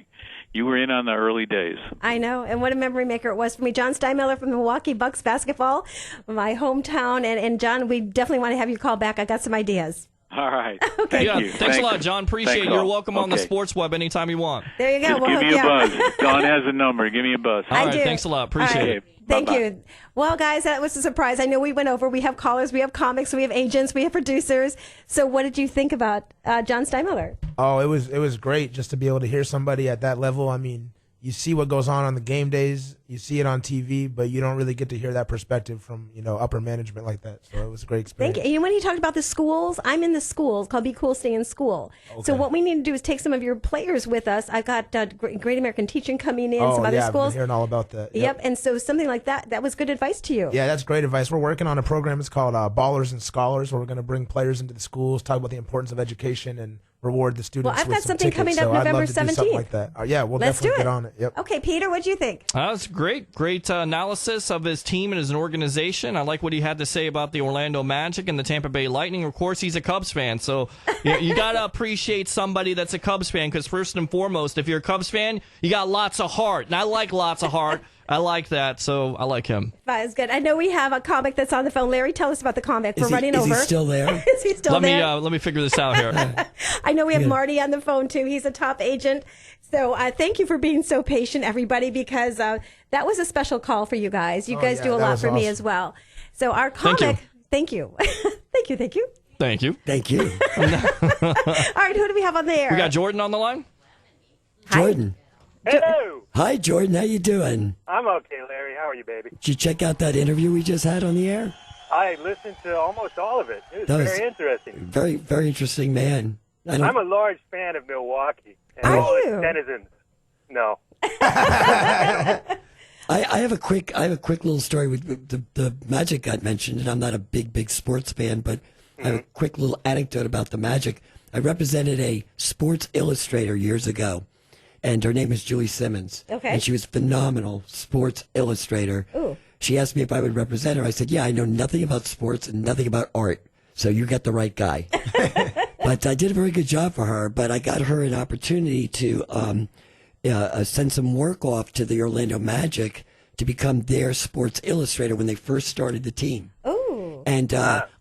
you were in on the early days. I know, and what a memory maker it was for me. John Steinmiller from the Milwaukee Bucks basketball, my hometown. And John, we definitely want to have you call back. I got some ideas. All right. Okay. Thank you. Thanks a lot, John. Appreciate it. You're welcome on the Sports Web anytime you want. There you go. Just give me a buzz. Dawn has a number. Give me a buzz. All right. Thanks a lot. Appreciate it. Thank you. Well, guys, that was a surprise. I know we went over. We have callers, we have comics, we have agents, we have producers. So what did you think about John Steinmiller? Oh, it was great just to be able to hear somebody at that level. I mean, you see what goes on the game days, you see it on TV, but you don't really get to hear that perspective from, upper management like that. So it was a great experience. Thank you. And when he talked about the schools, I'm in the schools called Be Cool, Stay in School. Okay. So what we need to do is take some of your players with us. I've got Great American Teaching coming in, some other schools. I've been hearing all about that. Yep. And so something like that was good advice to you. Yeah, that's great advice. We're working on a program. It's called Ballers and Scholars, where we're going to bring players into the schools, talk about the importance of education, and reward the students. Well, I've with got some something tickets, coming up so I'd November love to do 17th. something like that. We'll Let's definitely do it. get on it. Yep. Okay, Peter, what do you think? That's great analysis of his team and his organization. I like what he had to say about the Orlando Magic and the Tampa Bay Lightning. Of course, he's a Cubs fan, so you got to appreciate somebody that's a Cubs fan, because first and foremost, if you're a Cubs fan, you got lots of heart, and I like lots of heart. I like that, so I like him. That is good. I know we have a comic that's on the phone. Larry, tell us about the comic. We're running over. Is he still there? Is he still there? Let me figure this out here. I know we have Marty on the phone, too. He's a top agent. So thank you for being so patient, everybody, because that was a special call for you guys. You guys do a lot for me as well. So our comic, thank you. Thank you. Thank you. Thank you. All right, who do we have on the air? We got Jordan on the line. Jordan. Hello. Hi, Jordan. How you doing? I'm okay, Larry. How are you, baby? Did you check out that interview we just had on the air? I listened to almost all of it. It was very interesting. Very, very interesting man. I'm a large fan of Milwaukee and Are all you? its denizens. No. I have a quick little story with the Magic got mentioned, and I'm not a big sports fan, but I have a quick little anecdote about the Magic. I represented a Sports Illustrator years ago, and her name is Julie Simmons. Okay. And she was phenomenal Sports Illustrator. Ooh. She asked me if I would represent her. I said, yeah, I know nothing about sports and nothing about art, so you got the right guy. But I did a very good job for her, but I got her an opportunity to send some work off to the Orlando Magic to become their Sports Illustrator when they first started the team. Oh. And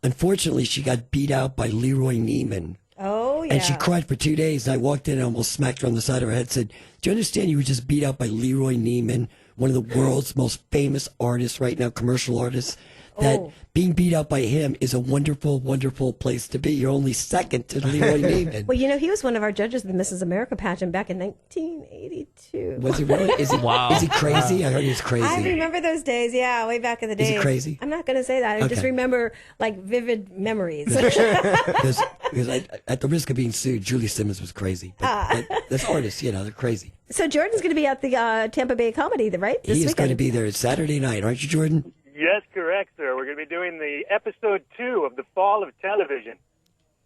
unfortunately, she got beat out by Leroy Neiman. Oh, yeah. And she cried for 2 days, and I walked in and almost smacked her on the side of her head and said, do you understand you were just beat out by Leroy Neiman, one of the world's most famous artists right now, commercial artists, that being beat out by him is a wonderful, wonderful place to be. You're only second to Leroy Neiman. Well, he was one of our judges of the Mrs. America pageant back in 1982. Was he really? Is he, Is he crazy? I heard he was crazy. I remember those days, way back in the days. Is he crazy? I'm not going to say that. I just remember, vivid memories. Because at the risk of being sued, Julie Simmons was crazy. But that's artists, they're crazy. So Jordan's going to be at the Tampa Bay Comedy, right? He is going to be there Saturday night, aren't you, Jordan? Yes, correct, sir. We're going to be doing the episode 2 of The Fall of Television.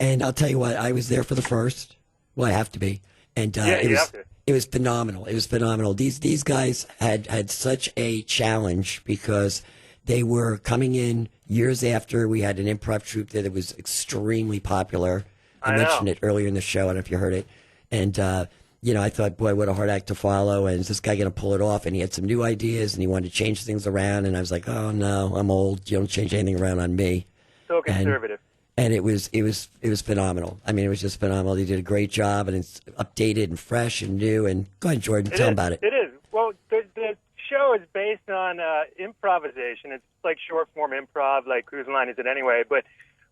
And I'll tell you what, I was there for the first. Well, I have to be. And it was phenomenal. It was phenomenal. These guys had such a challenge because they were coming in years after we had an improv troupe there that was extremely popular. I mentioned it earlier in the show. I don't know if you heard it. And, I thought, boy, what a hard act to follow. And is this guy going to pull it off? And he had some new ideas and he wanted to change things around. And I was like, oh, no, I'm old. You don't change anything around on me. So conservative. And it was phenomenal. I mean, it was just phenomenal. They did a great job, and it's updated and fresh and new. And go ahead, Jordan, tell them about it. It is. Well, the show is based on improvisation. It's like short form improv, like Whose Line Is It Anyway? But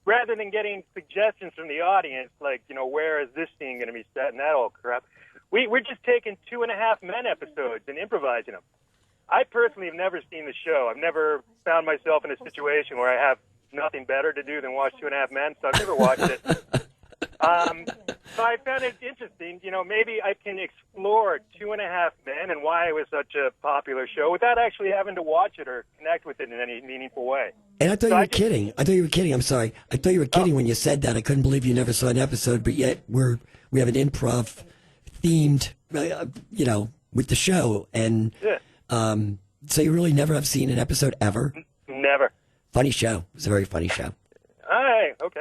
rather than getting suggestions from the audience, like, where is this scene going to be set and that old crap, we're just taking 2.5 Men episodes and improvising them. I personally have never seen the show. I've never found myself in a situation where I have nothing better to do than watch 2.5 Men, so I've never watched it. So I found it interesting. Maybe I can explore 2.5 Men and why it was such a popular show without actually having to watch it or connect with it in any meaningful way. And I thought you were kidding. I thought you were kidding. I'm sorry. I thought you were kidding when you said that. I couldn't believe you never saw an episode, but yet we have an improv themed, with the show. And so you really never have seen an episode ever? Never. Funny show. It was a very funny show. All right. Okay.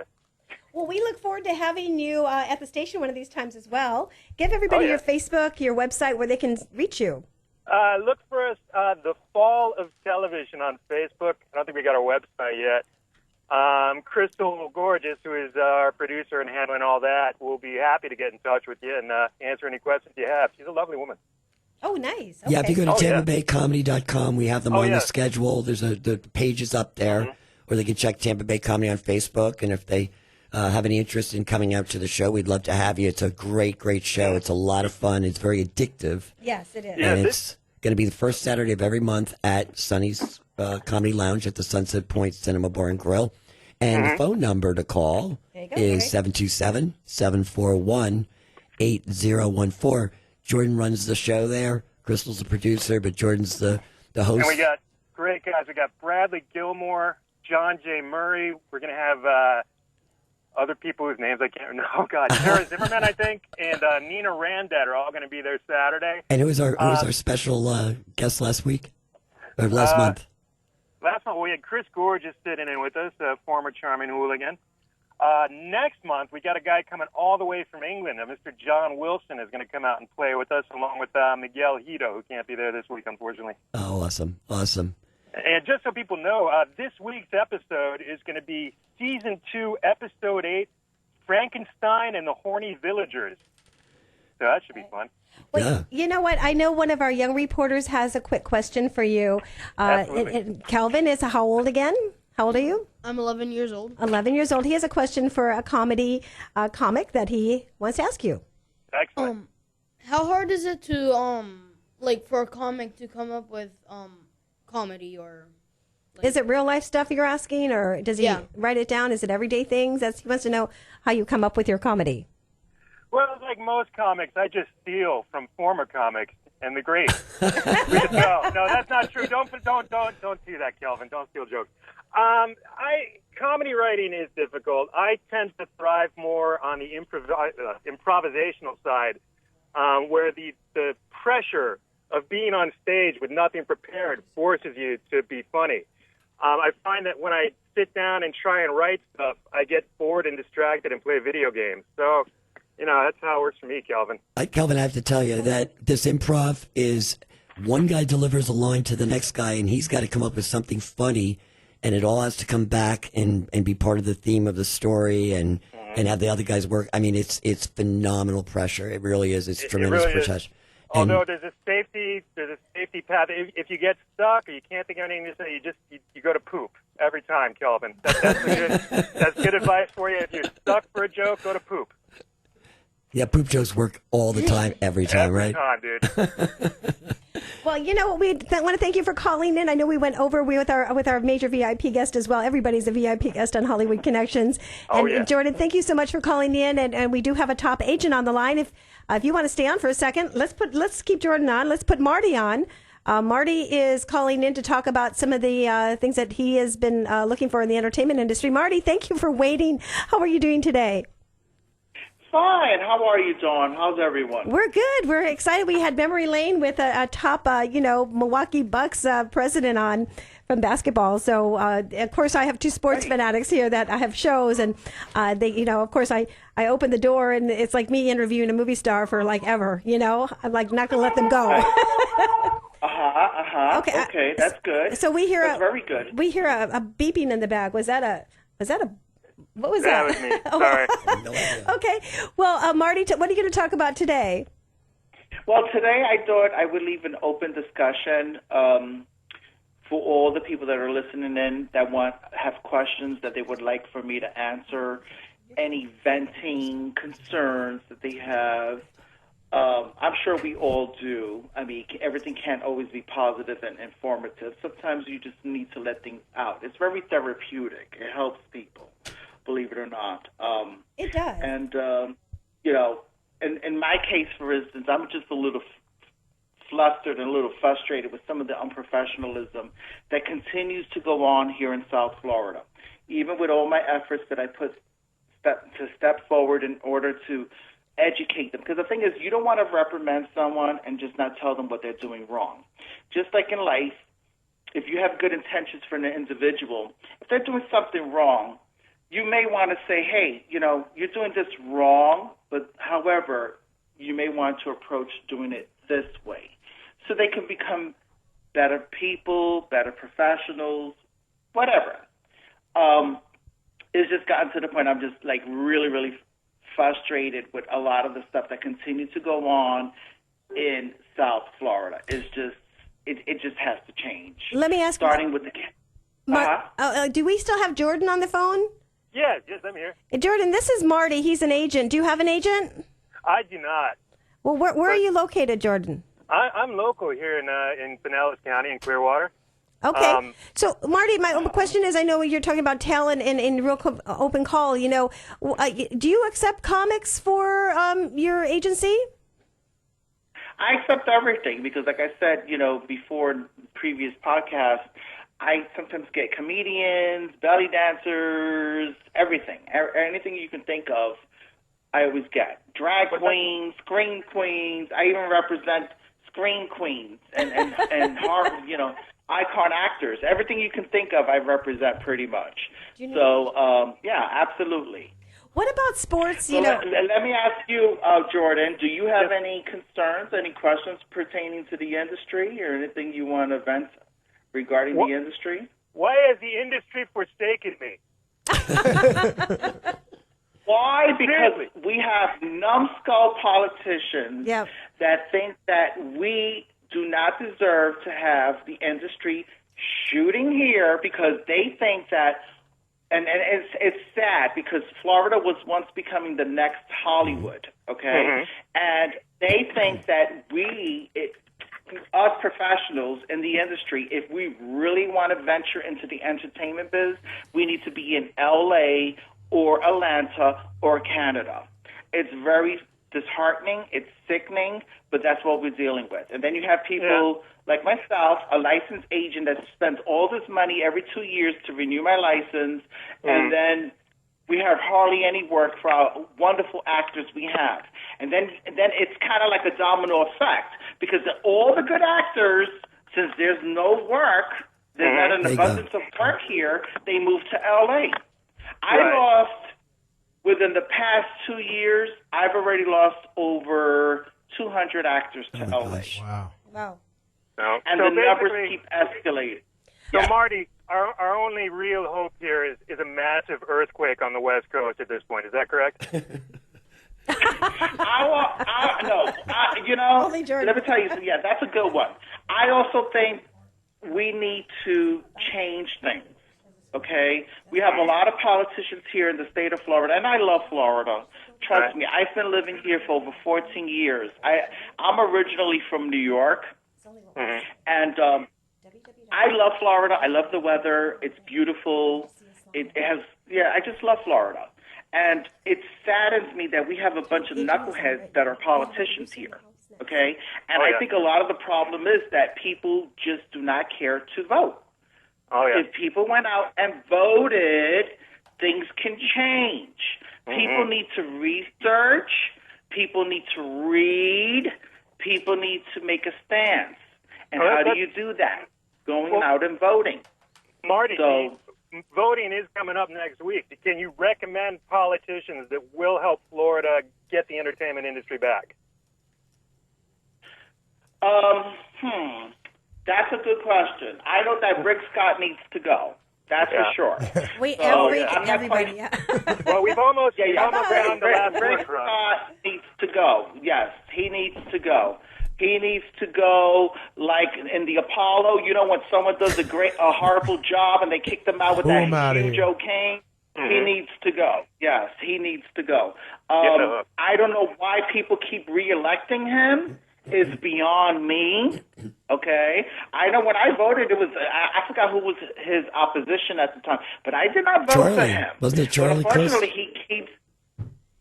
Well, we look forward to having you at the station one of these times as well. Give everybody your Facebook, your website, where they can reach you. Look for us, The Fall of Television on Facebook. I don't think we got our website yet. Crystal Gorgeous, who is our producer and handling all that, will be happy to get in touch with you and answer any questions you have. She's a lovely woman. Oh, nice. Okay. Yeah, if you go to TampaBayComedy.com, we have them on the schedule. There's the pages up there, or they can check Tampa Bay Comedy on Facebook. And if they have any interest in coming out to the show, we'd love to have you. It's a great, great show. It's a lot of fun. It's very addictive. Yes, it is. And it's going to be the first Saturday of every month at Sonny's Comedy Lounge at the Sunset Point Cinema Bar and Grill. And the phone number to call is 727-741-8014. Jordan runs the show there. Crystal's the producer, but Jordan's the host. And we got great guys. We got Bradley Gilmore, John J. Murray. We're going to have other people whose names I can't remember. Oh, God. Sarah Zimmerman, I think, and Nina Randat are all going to be there Saturday. And who was our special guest last week? Or last month? Last month, we had Chris Gorgeous sitting in with us, a former charming hooligan. Next month, we got a guy coming all the way from England. Mr. John Wilson is going to come out and play with us, along with Miguel Hito, who can't be there this week, unfortunately. Oh, awesome. Awesome. And just so people know, this week's episode is going to be Season 2, Episode 8, Frankenstein and the Horny Villagers. So that should be fun. Well, you know what? I know one of our young reporters has a quick question for you. Kelvin is how old again? How old are you? I'm 11 years old. 11 years old. He has a question for a comedy comic that he wants to ask you. Excellent. How hard is it to like for a comic to come up with comedy or? Is it real life stuff you're asking, or does he write it down? Is it everyday things? He wants to know how you come up with your comedy. Well, like most comics, I just steal from former comics and the great. No, that's not true. Don't do that, Kelvin. Don't steal jokes. Comedy writing is difficult. I tend to thrive more on the improvisational side, where the pressure of being on stage with nothing prepared forces you to be funny. I find that when I sit down and try and write stuff, I get bored and distracted and play video games. So, that's how it works for me, Kelvin. Kelvin, I have to tell you that this improv is one guy delivers a line to the next guy, and he's got to come up with something funny, and it all has to come back and be part of the theme of the story and have the other guys work. I mean, it's phenomenal pressure. It really is. It's tremendous pressure. Although there's a safety path. If you get stuck or you can't think of anything to say, you go to poop every time, Kelvin. That's good advice for you. If you're stuck for a joke, go to poop. Yeah, poop jokes work all the time, every time, right? Every time, dude. Well, we want to thank you for calling in. I know we went over with our major VIP guest as well. Everybody's a VIP guest on Hollywood Connections. And Jordan, thank you so much for calling in. And we do have a top agent on the line. If you want to stay on for a second, let's keep Jordan on. Let's put Marty on. Marty is calling in to talk about some of the things that he has been looking for in the entertainment industry. Marty, thank you for waiting. How are you doing today? Fine. How are you, Dawn? How's everyone? We're good. We're excited. We had Memory Lane with a top, Milwaukee Bucks president on from basketball. So, of course, I have two sports fanatics here that I have shows, and they, of course, I open the door, and it's like me interviewing a movie star for like ever. I'm like not going to let them go. Okay, that's good. So we hear that's very good. We hear a beeping in the back. Was that a? What was that? That was me. Sorry. Okay. Well, Marty, what are you going to talk about today? Well, today I thought I would leave an open discussion for all the people that are listening in that have questions that they would like for me to answer, any venting concerns that they have. I'm sure we all do. I mean, everything can't always be positive and informative. Sometimes you just need to let things out. It's very therapeutic. It helps people, believe it or not. It does. And, in my case, for instance, I'm just a little flustered and a little frustrated with some of the unprofessionalism that continues to go on here in South Florida. Even with all my efforts that I put to step forward in order to educate them. Because the thing is, you don't want to reprimand someone and just not tell them what they're doing wrong. Just like in life, if you have good intentions for an individual, if they're doing something wrong, you may want to say, hey, you're doing this wrong, but however, you may want to approach doing it this way. So they can become better people, better professionals, whatever. It's just gotten to the point I'm just like really, really frustrated with a lot of the stuff that continues to go on in South Florida. It's just, it just has to change. Let me ask starting with the do we still have Jordan on the phone? Yes, I'm here. Jordan, this is Marty. He's an agent. Do you have an agent? I do not. Well, where are you located, Jordan? I'm local here in Pinellas County in Clearwater. Okay. So, Marty, my question is, I know you're talking about talent in real open call. You know, do you accept comics for your agency? I accept everything because, like I said, before previous podcasts, I sometimes get comedians, belly dancers, everything. Anything you can think of, I always get. Drag queens, screen queens. I even represent screen queens and hard, icon actors. Everything you can think of, I represent pretty much. So, yeah, absolutely. What about sports? Let me ask you, Jordan, do you have any concerns, any questions pertaining to the industry or anything you want to vent regarding the industry? Why has the industry forsaken me? Why? Because we have numbskull politicians that think that we do not deserve to have the industry shooting here because they think that, and it's sad because Florida was once becoming the next Hollywood, okay? Mm-hmm. And they think that us professionals in the industry, if we really want to venture into the entertainment biz, we need to be in L.A. or Atlanta or Canada. It's very disheartening, it's sickening, but that's what we're dealing with. And then you have people like myself, a licensed agent that spends all this money every 2 years to renew my license, and then we have hardly any work for our wonderful actors we have. And then it's kind of like a domino effect, because all the good actors, since there's no work, there's not an abundance of work here, they move to L.A. I lost, within the past 2 years, I've already lost over 200 actors to L.A. Wow. And the numbers keep escalating. So, Marty, our only real hope here is a massive earthquake on the West Coast at this point. Is that correct? Let me tell you, that's a good one. I also think we need to change things, okay? We have a lot of politicians here in the state of Florida, and I love Florida. Trust me, I've been living here for over 14 years. I'm originally from New York, and I love Florida. I love the weather. It's beautiful. I just love Florida. And it saddens me that we have a bunch of knuckleheads that are politicians here, okay? And I think a lot of the problem is that people just do not care to vote. If people went out and voted, things can change. People need to research. People need to read. People need to make a stance. And how do you do that? Going out and voting. Marty, voting is coming up next week. Can you recommend politicians that will help Florida get the entertainment industry back? That's a good question. I know that Rick Scott needs to go. That's for sure. Everybody. Well, we've almost found the last Rick Scott needs to go. Yes, he needs to go. He needs to go, like in the Apollo, when someone does a horrible job and they kick them out with that huge cocaine. He needs to go. Yes, he needs to go. I don't know why people keep reelecting him. Is beyond me. Okay, I know when I voted, it was I forgot who was his opposition at the time, but I did not vote for him. Wasn't it Charlie? But unfortunately, he keeps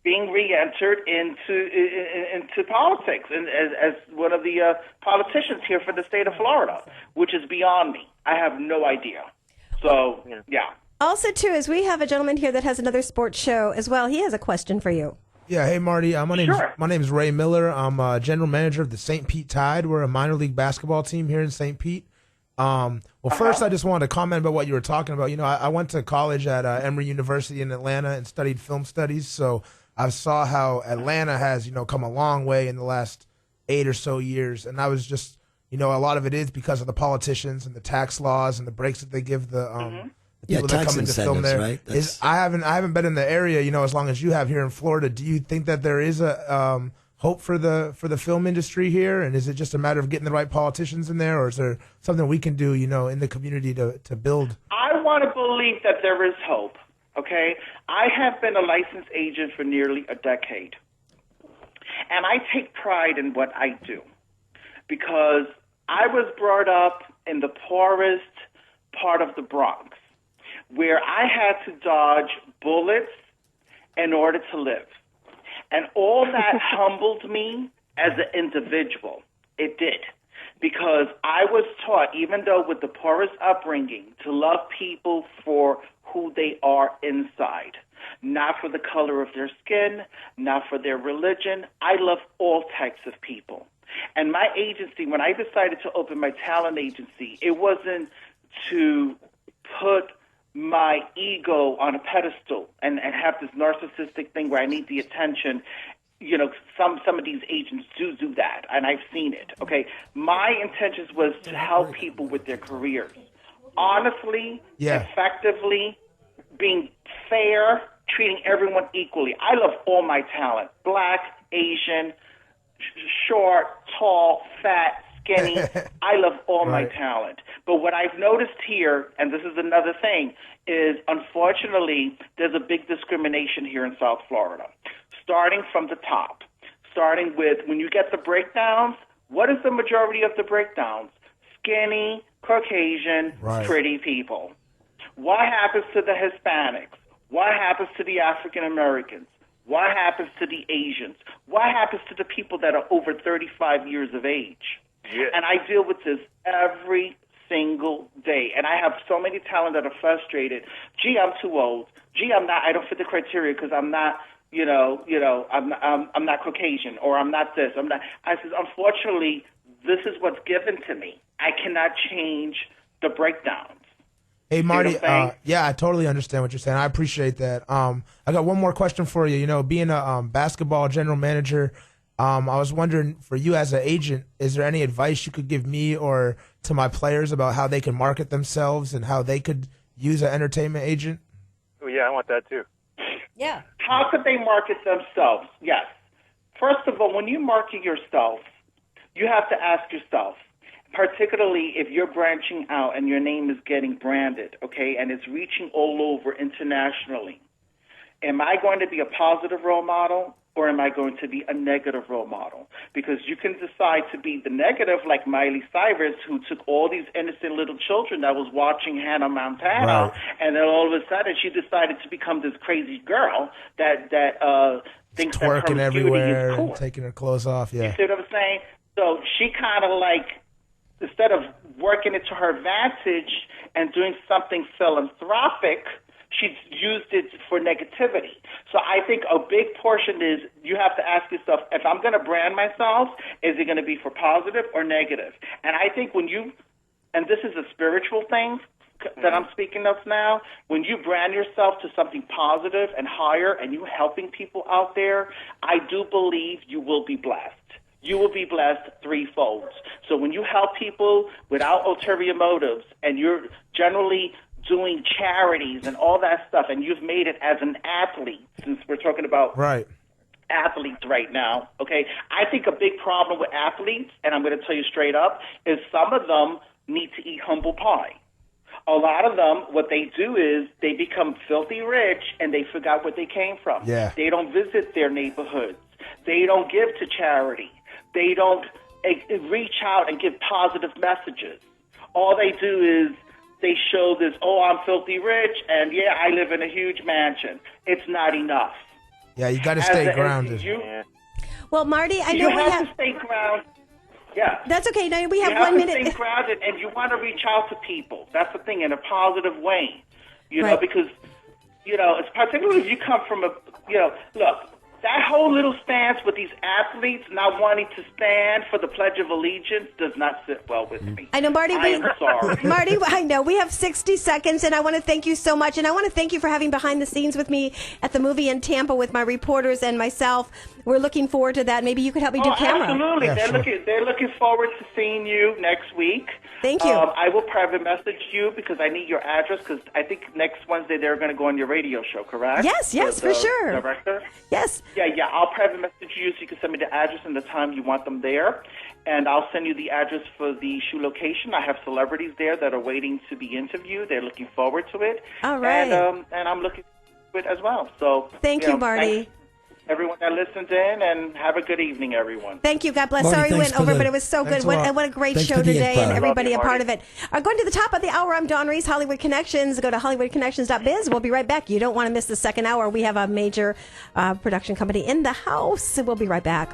being re-entered into politics and as one of the politicians here for the state of Florida, which is beyond me. I have no idea. So yeah. Also, too, is we have a gentleman here that has another sports show as well. He has a question for you. Yeah, hey Marty, my name's Ray Miller. I'm general manager of the St. Pete Tide. We're a minor league basketball team here in St. Pete. First I just wanted to comment about what you were talking about. I went to college at Emory University in Atlanta and studied film studies, so I saw how Atlanta has come a long way in the last 8 or so years, and I was just a lot of it is because of the politicians and the tax laws and the breaks that they give the people that come into film there. Right? I haven't been in the area, as long as you have here in Florida. Do you think that there is a hope for the film industry here, and is it just a matter of getting the right politicians in there, or is there something we can do, in the community to build? I want to believe that there is hope. okay? I have been a licensed agent for nearly a decade. And I take pride in what I do because I was brought up in the poorest part of the Bronx where I had to dodge bullets in order to live. And all that humbled me as an individual. It did. Because I was taught, even though with the poorest upbringing, to love people for who they are inside. Not for the color of their skin, not for their religion. I love all types of people. And my agency, when I decided to open my talent agency, it wasn't to put my ego on a pedestal and have this narcissistic thing where I need the attention. You know, some of these agents do that, and I've seen it, okay? My intentions was to help people with their careers. Honestly, effectively, being fair, treating everyone equally. I love all my talent, black, Asian, short, tall, fat, skinny. I love all my talent. But what I've noticed here, and this is another thing, is unfortunately there's a big discrimination here in South Florida, starting from the top, starting with when you get the breakdowns, what is the majority of the breakdowns? Skinny, Caucasian, pretty people. What happens to the Hispanics? What happens to the African Americans? What happens to the Asians? What happens to the people that are over 35 years of age? Yeah. And I deal with this every single day. And I have so many talent that are frustrated. Gee, I'm too old. Gee, I don't fit the criteria because I'm not, I'm not Caucasian, or I'm not this. I said, unfortunately, this is what's given to me. I cannot change the breakdowns. Hey, Marty, I totally understand what you're saying. I appreciate that. I got one more question for you. You know, being a basketball general manager, I was wondering, for you as an agent, is there any advice you could give me or to my players about how they can market themselves and how they could use an entertainment agent? Oh, yeah, I want that too. Yeah. How could they market themselves? Yes. First of all, when you market yourself, you have to ask yourself, particularly if you're branching out and your name is getting branded, okay, and it's reaching all over internationally, am I going to be a positive role model or am I going to be a negative role model? Because you can decide to be the negative, like Miley Cyrus, who took all these innocent little children that was watching Hannah Montana, and then all of a sudden she decided to become this crazy girl that thinks that twerking everywhere is cool. and taking her clothes off. Yeah. You see what I'm saying? So she kind of like, instead of working it to her advantage and doing something philanthropic, she's used it for negativity. So I think a big portion is you have to ask yourself, if I'm going to brand myself, is it going to be for positive or negative? And I think when you, and this is a spiritual thing that I'm speaking of now, when you brand yourself to something positive and higher and you helping people out there, I do believe you will be blessed. You will be blessed threefold. So when you help people without ulterior motives and you're generally doing charities and all that stuff, and you've made it as an athlete, since we're talking about athletes right now, okay? I think a big problem with athletes, and I'm going to tell you straight up, is some of them need to eat humble pie. A lot of them, what they do is they become filthy rich and they forgot where they came from. Yeah. They don't visit their neighborhoods. They don't give to charity. They don't reach out and give positive messages. All they do is they show this, oh, I'm filthy rich, and yeah, I live in a huge mansion. It's not enough. Yeah, you got to stay grounded. Well, Marty, I know you have to stay grounded. Yeah. That's okay. Now we have 1 You minute. have to stay grounded, and you want to reach out to people. That's the thing, in a positive way. You know, because, it's particularly if you come from a, look, that whole little stance with these athletes not wanting to stand for the Pledge of Allegiance does not sit well with me. I know, Marty. I am sorry. Marty, I know. We have 60 seconds, and I want to thank you so much. And I want to thank you for having behind the scenes with me at the movie in Tampa with my reporters and myself. We're looking forward to that. Maybe you could help me do camera. Absolutely. Yeah, they're looking forward to seeing you next week. Thank you. I will private message you because I need your address because I think next Wednesday they're going to go on your radio show, correct? Yes, for sure. Director? Yes. Yeah, I'll private message you so you can send me the address and the time you want them there. And I'll send you the address for the shoe location. I have celebrities there that are waiting to be interviewed. They're looking forward to it. All right. And I'm looking with as well. So Thank you, Marty. Everyone that listens in, and have a good evening, everyone. Thank you. God bless. Marty, Sorry we thanks went over, for but the- it was so thanks good. a lot. What a great Thanks show for the today, info. and everybody Love a you, part of it. Going to the top of the hour, I'm Dawn Reese, Hollywood Connections. Go to HollywoodConnections.biz. We'll be right back. You don't want to miss the second hour. We have a major production company in the house. We'll be right back.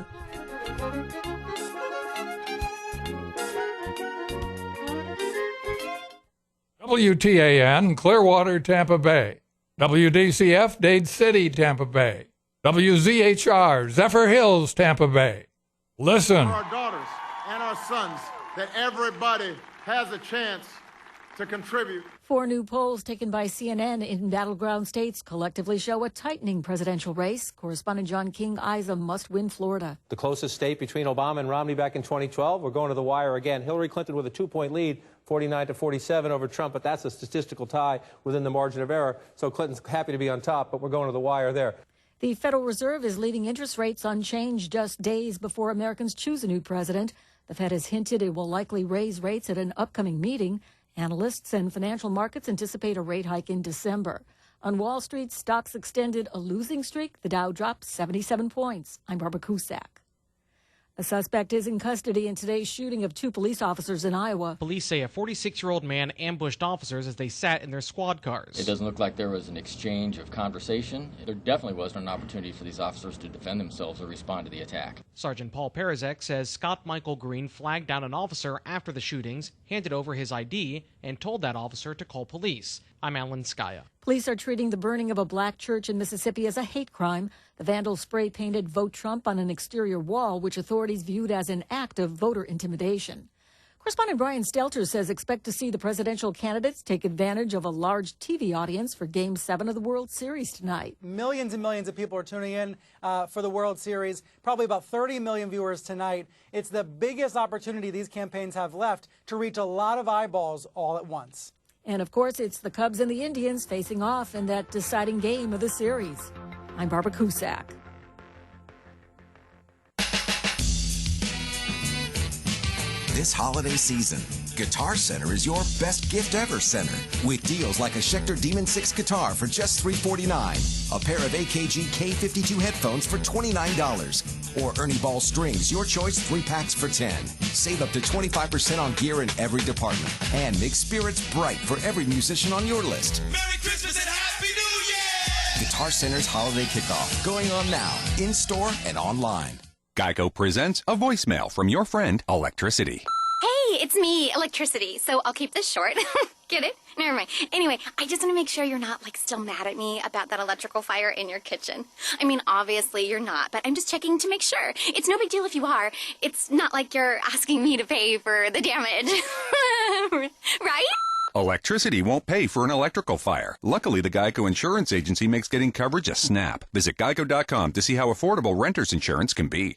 WTAN, Clearwater, Tampa Bay. WDCF, Dade City, Tampa Bay. WZHR, Zephyr Hills, Tampa Bay. Listen. For our daughters and our sons, that everybody has a chance to contribute. 4 new polls taken by CNN in battleground states collectively show a tightening presidential race. Correspondent John King eyes a must-win Florida. The closest state between Obama and Romney back in 2012. We're going to the wire again. Hillary Clinton with a 2-point lead, 49-47 over Trump, but that's a statistical tie within the margin of error. So Clinton's happy to be on top, but we're going to the wire there. The Federal Reserve is leaving interest rates unchanged just days before Americans choose a new president. The Fed has hinted it will likely raise rates at an upcoming meeting. Analysts and financial markets anticipate a rate hike in December. On Wall Street, stocks extended a losing streak. The Dow dropped 77 points. I'm Barbara Cusack. A suspect is in custody in today's shooting of 2 police officers in Iowa. Police say a 46-year-old man ambushed officers as they sat in their squad cars. It doesn't look like there was an exchange of conversation. There definitely wasn't an opportunity for these officers to defend themselves or respond to the attack. Sergeant Paul Perizek says Scott Michael Green flagged down an officer after the shootings, handed over his ID, and told that officer to call police. I'm Alan Skaya. Police are treating the burning of a black church in Mississippi as a hate crime. The vandals spray-painted "Vote Trump" on an exterior wall, which authorities viewed as an act of voter intimidation. Correspondent Brian Stelter says expect to see the presidential candidates take advantage of a large TV audience for Game 7 of the World Series tonight. Millions and millions of people are tuning in for the World Series, probably about 30 million viewers tonight. It's the biggest opportunity these campaigns have left to reach a lot of eyeballs all at once. And, of course, it's the Cubs and the Indians facing off in that deciding game of the series. I'm Barbara Cusack. This holiday season, Guitar Center is your best gift ever center. With deals like a Schecter Demon 6 guitar for just $349, a pair of AKG K52 headphones for $29, or Ernie Ball strings, your choice, 3 packs for $10. Save up to 25% on gear in every department. And make spirits bright for every musician on your list. Merry Christmas and Happy New Year! Guitar Center's Holiday Kickoff, going on now, in-store and online. Geico presents a voicemail from your friend, Electricity. Hey, it's me, Electricity, so I'll keep this short. Get it? Never mind. Anyway, I just want to make sure you're not, still mad at me about that electrical fire in your kitchen. I mean, obviously you're not, but I'm just checking to make sure. It's no big deal if you are. It's not like you're asking me to pay for the damage. Right? Electricity won't pay for an electrical fire. Luckily, the Geico Insurance Agency makes getting coverage a snap. Visit geico.com to see how affordable renter's insurance can be.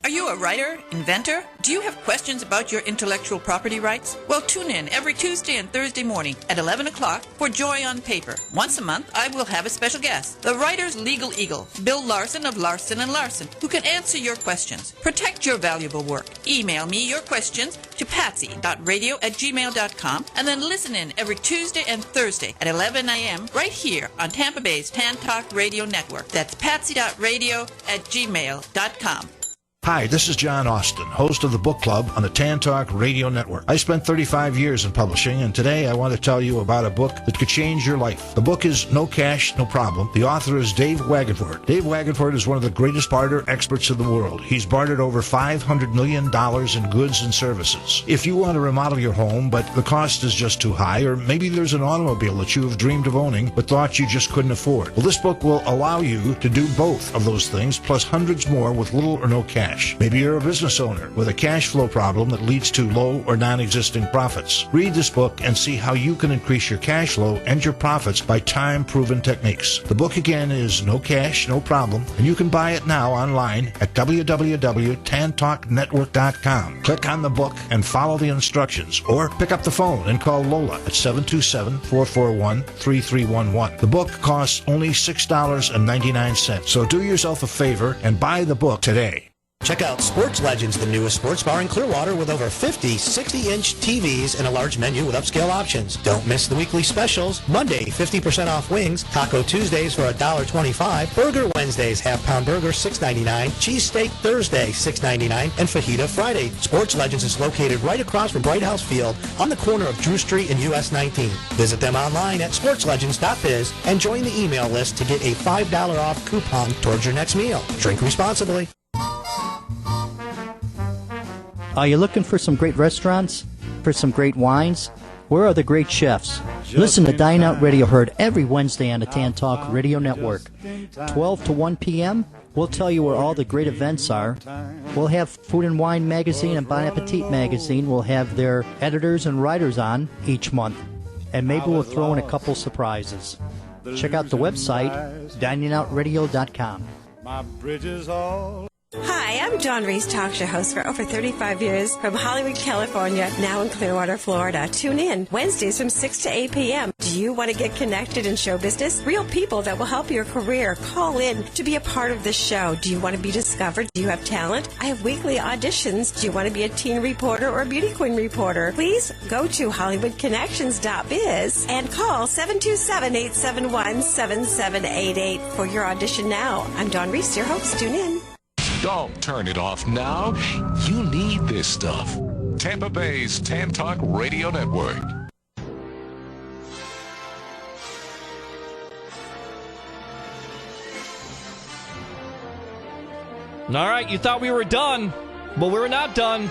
Are you a writer, inventor? Do you have questions about your intellectual property rights? Well, tune in every Tuesday and Thursday morning at 11 o'clock for Joy on Paper. Once a month, I will have a special guest, the writer's legal eagle, Bill Larson of Larson & Larson, who can answer your questions. Protect your valuable work. Email me your questions to patsy.radio@gmail.com and then listen in every Tuesday and Thursday at 11 a.m. right here on Tampa Bay's Tan Talk Radio Network. That's patsy.radio@gmail.com. Hi, this is John Austin, host of the Book Club on the Tan Talk Radio Network. I spent 35 years in publishing, and today I want to tell you about a book that could change your life. The book is No Cash, No Problem. The author is Dave Wagenford. Dave Wagenford is one of the greatest barter experts in the world. He's bartered over $500 million in goods and services. If you want to remodel your home, but the cost is just too high, or maybe there's an automobile that you have dreamed of owning, but thought you just couldn't afford, well, this book will allow you to do both of those things, plus hundreds more with little or no cash. Maybe you're a business owner with a cash flow problem that leads to low or non-existing profits. Read this book and see how you can increase your cash flow and your profits by time-proven techniques. The book again is No Cash, No Problem, and you can buy it now online at www.tantalknetwork.com. Click on the book and follow the instructions, or pick up the phone and call Lola at 727-441-3311. The book costs only $6.99, so do yourself a favor and buy the book today. Check out Sports Legends, the newest sports bar in Clearwater with over 50 60-inch TVs and a large menu with upscale options. Don't miss the weekly specials. Monday, 50% off wings. Taco Tuesdays for $1.25. Burger Wednesdays, half-pound burger, $6.99. Cheesesteak Thursday, $6.99. And Fajita Friday. Sports Legends is located right across from Bright House Field on the corner of Drew Street and US 19. Visit them online at sportslegends.biz and join the email list to get a $5 off coupon towards your next meal. Drink responsibly. Are you looking for some great restaurants? For some great wines? Where are the great chefs? Listen to Dine Out Radio, heard every Wednesday on the Tan Talk Radio Network. 12 to 1 p.m., we'll tell you where all the great events are. We'll have Food and Wine Magazine and Bon Appetit Magazine. We'll have their editors and writers on each month. And maybe we'll throw in a couple surprises. Check out the website, diningoutradio.com. My bridges all... Hi, I'm Dawn Reese, talk show host for over 35 years from Hollywood, California, now in Clearwater, Florida. Tune in Wednesdays from 6 to 8 p.m. Do you want to get connected in show business? Real people that will help your career. Call in to be a part of the show. Do you want to be discovered? Do you have talent? I have weekly auditions. Do you want to be a teen reporter or a beauty queen reporter? Please go to HollywoodConnections.biz and call 727-871-7788 for your audition now. I'm Dawn Reese, your host. Tune in. Don't turn it off now. You need this stuff. Tampa Bay's Tan Talk Radio Network. All right, you thought we were done, but we're not done.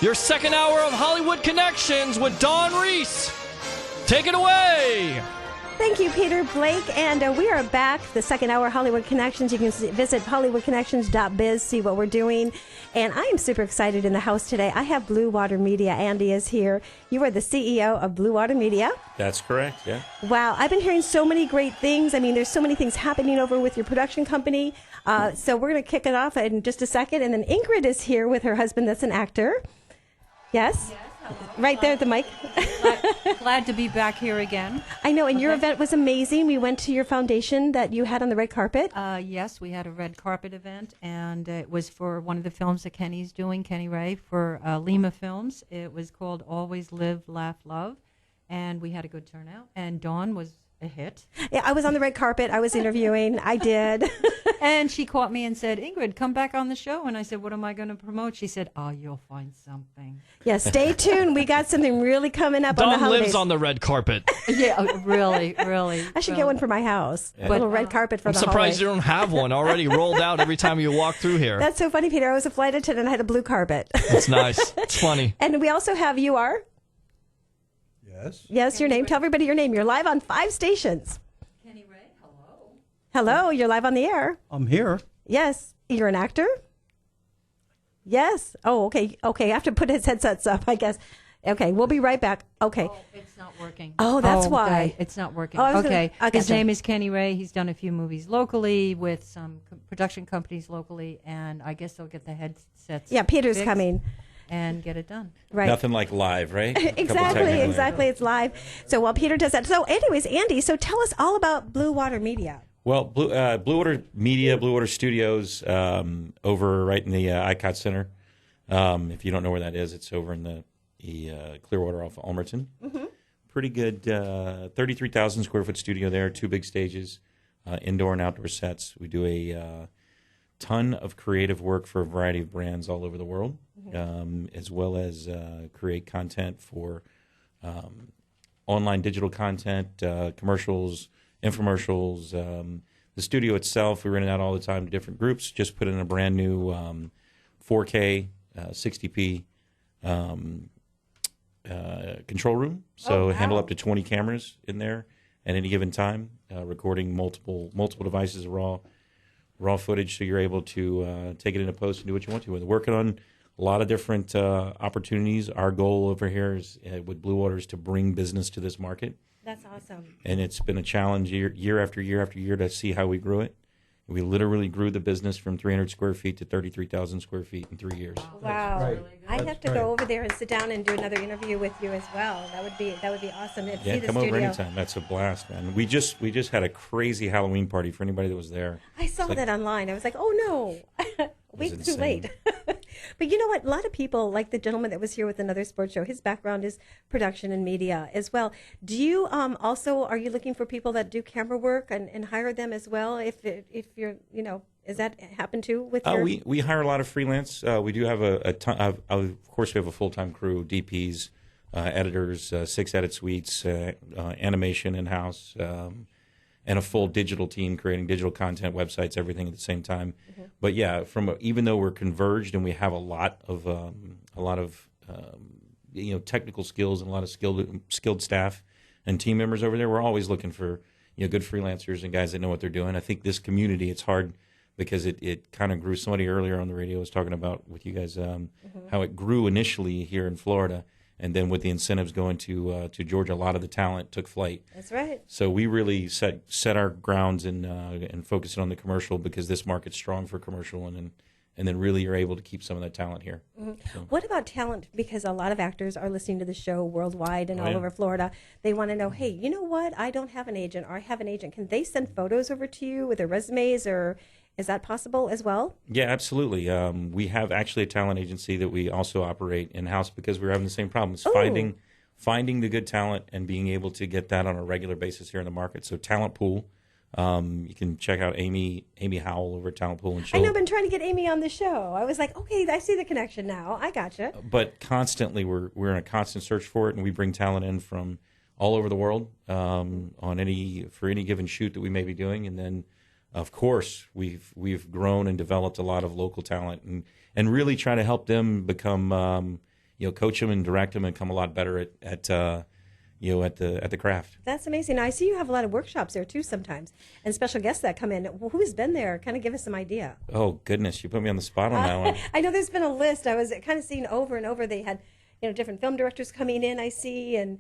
Your second hour of Hollywood Connections with Dawn Reese. Take it away. Thank you, Peter Blake, and we are back. The second hour, Hollywood Connections. You can visit HollywoodConnections.biz, see what we're doing. And I am super excited in the house today. I have Blue Water Media. Andy is here. You are the CEO of Blue Water Media. That's correct, yeah. Wow, I've been hearing so many great things. I mean, there's so many things happening over with your production company. So we're going to kick it off in just a second. And then Ingrid is here with her husband that's an actor. Yes? Right there at the mic. Glad to be back here again. I know, and your event was amazing. We went to your foundation that you had on the red carpet. Yes, we had a red carpet event, and it was for one of the films that Kenny's doing, Kenny Ray, for Lima Films. It was called Always Live, Laugh, Love, and we had a good turnout, and Dawn was a hit. Yeah, I was on the red carpet. I was interviewing. I did. And she caught me and said, Ingrid, come back on the show. And I said, what am I going to promote? She said, oh, you'll find something. Yeah, stay tuned. We got something really coming up on the Dawn holidays. lives on the red carpet. Yeah, really, really. I should get one for my house. Yeah. A little red carpet for I'm the surprised holiday. you don't have one already rolled out every time you walk through here. That's so funny, Peter. I was a flight attendant. I had a blue carpet. It's nice. It's funny. And we also have you are? Yes. Yes, your name. Tell everybody your name. You're live on 5 stations. Kenny Ray, hello. Hello, you're live on the air. I'm here. Yes. You're an actor? Yes. Oh, okay. Okay, I have to put his headsets up, I guess. Okay, we'll be right back. Okay. Oh, it's not working. Oh, that's why. Okay, it's not working. Oh, I was okay. gonna- I His gotcha. name is Kenny Ray. He's done a few movies locally with some production companies locally, and I guess they'll get the headsets. Yeah, Peter's fixed coming. And get it done. Right. Nothing like live, right? Exactly. It's live. So while Peter does that. So anyways, Andy, so tell us all about Blue Water Media. Well, Blue Water Media, Blue Water Studios, over right in the ICOT Center. If you don't know where that is, it's over in the Clearwater off of Ulmerton. Mm-hmm. Pretty good 33,000 square foot studio there, 2 big stages, indoor and outdoor sets. We do a ton of creative work for a variety of brands all over the world, as well as create content for online digital content, commercials, infomercials. The studio itself, we rent it out all the time to different groups. Just put in a brand new 4K 60p control room, so handle up to 20 cameras in there at any given time, recording multiple devices of raw footage, so you're able to take it into post and do what you want to. We're working on a lot of different opportunities. Our goal over here is with Blue Water is to bring business to this market. That's awesome. And it's been a challenge year after year after year to see how we grew it. We literally grew the business from 300 square feet to 33,000 square feet in 3 years. Wow. I have to go over there and sit down and do another interview with you as well. That would be awesome. And Yeah, see the come studio. over anytime. That's a blast, man. We just had a crazy Halloween party for anybody that was there. I saw that online. I was like, oh no. way too late. But you know what? A lot of people, like the gentleman that was here with another sports show, his background is production and media as well. Do you are you looking for people that do camera work and hire them as well? If you're, does that happen too with your... We hire a lot of freelance. We do have a ton of course, we have a full-time crew, DPs, editors, 6 edit suites, animation in-house, and a full digital team creating digital content, websites, everything at the same time. Mm-hmm. But yeah, even though we're converged and we have a lot of technical skills and a lot of skilled staff and team members over there, we're always looking for good freelancers and guys that know what they're doing. I think this community, it's hard because it kind of grew. Somebody earlier on the radio was talking about with you guys how it grew initially here in Florida. And then with the incentives going to Georgia, a lot of the talent took flight. That's right. So we really set our grounds and focused on the commercial because this market's strong for commercial, and then really you're able to keep some of that talent here. Mm-hmm. So. What about talent? Because a lot of actors are listening to the show worldwide and all over Florida. They want to know, hey, you know what? I don't have an agent, or I have an agent. Can they send photos over to you with their resumes, or is that possible as well? Yeah, absolutely. We have actually a talent agency that we also operate in-house because we're having the same problems, finding the good talent and being able to get that on a regular basis here in the market. So Talent Pool, you can check out Amy Howell over at Talent Pool. And I know, I've been trying to get Amy on the show. I was like, okay, I see the connection now. I gotcha. But constantly, we're in a constant search for it, and we bring talent in from all over the world for any given shoot that we may be doing, and then. Of course, we've grown and developed a lot of local talent and really try to help them become, coach them and direct them and become a lot better at the craft. That's amazing. Now, I see you have a lot of workshops there too sometimes, and special guests that come in. Well, who's been there? Kind of give us some idea. Oh goodness, you put me on the spot on that one. I know there's been a list. I was kind of seeing over and over. They had different film directors coming in. I see and.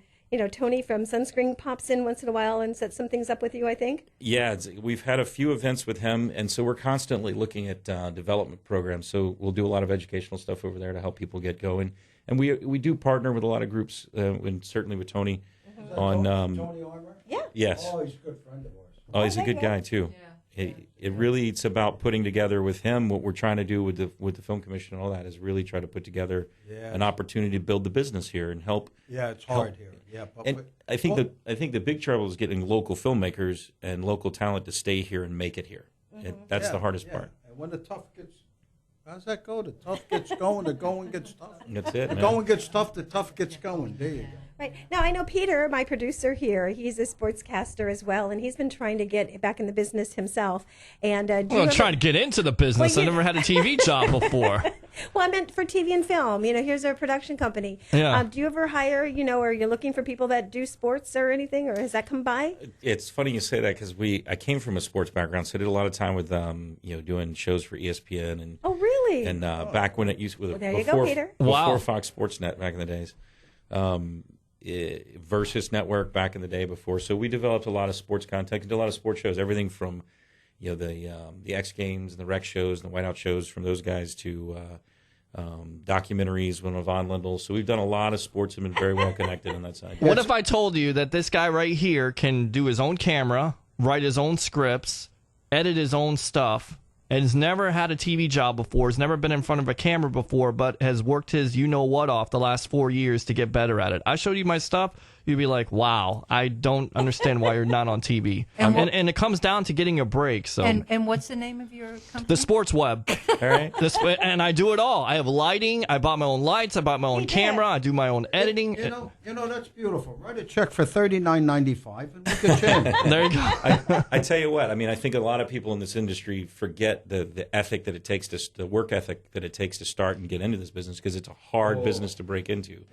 Tony from Sunscreen pops in once in a while and sets some things up with you, I think. Yeah, we've had a few events with him, and so we're constantly looking at development programs. So we'll do a lot of educational stuff over there to help people get going. And we do partner with a lot of groups, and certainly with Tony on... Tony Armour? Yeah. Yes. Oh, he's a good friend of ours. Oh, he's a good guy, too. Yeah. It's about putting together with him what we're trying to do with the Film Commission and all that is really try to put together an opportunity to build the business here and help. Yeah, it's hard here. Yeah, but I think the big trouble is getting local filmmakers and local talent to stay here and make it here. Mm-hmm. That's the hardest part. And when the tough gets, how's that go? The tough gets going, the going gets tough. That's it. The going gets tough, the tough gets going. There you go. Right. Now, I know Peter, my producer here, he's a sportscaster as well, and he's been trying to get back in the business himself. And I'm trying to get into the business. I never had a TV job before. Well, I meant for TV and film. Here's our production company. Yeah. Do you ever hire, are you looking for people that do sports or anything, or has that come by? It's funny you say that because I came from a sports background, so I did a lot of time with, doing shows for ESPN. And oh, really? And back when it used to, there you go, Peter. Before Fox Sports Net back in the days. Versus Network back in the day before. So we developed a lot of sports content, did a lot of sports shows, everything from the X Games and the rec shows and the Whiteout shows from those guys to documentaries with Von Lindell. So we've done a lot of sports and been very well connected on that side. What if I told you that this guy right here can do his own camera, write his own scripts, edit his own stuff, and has never had a TV job before, has never been in front of a camera before, but has worked his you-know-what off the last 4 years to get better at it. I showed you my stuff, you'd be like, wow, I don't understand why you're not on TV. And it comes down to getting a break. So. And what's the name of your company? The Sports Web. All right. And I do it all. I have lighting. I bought my own lights. I bought my own camera. I do my own editing. You know that's beautiful. Write a check for $39.95 and we can change. There you go. I tell you what. I mean, I think a lot of people in this industry forget the ethic that it takes the work ethic that it takes to start and get into this business because it's a hard business to break into.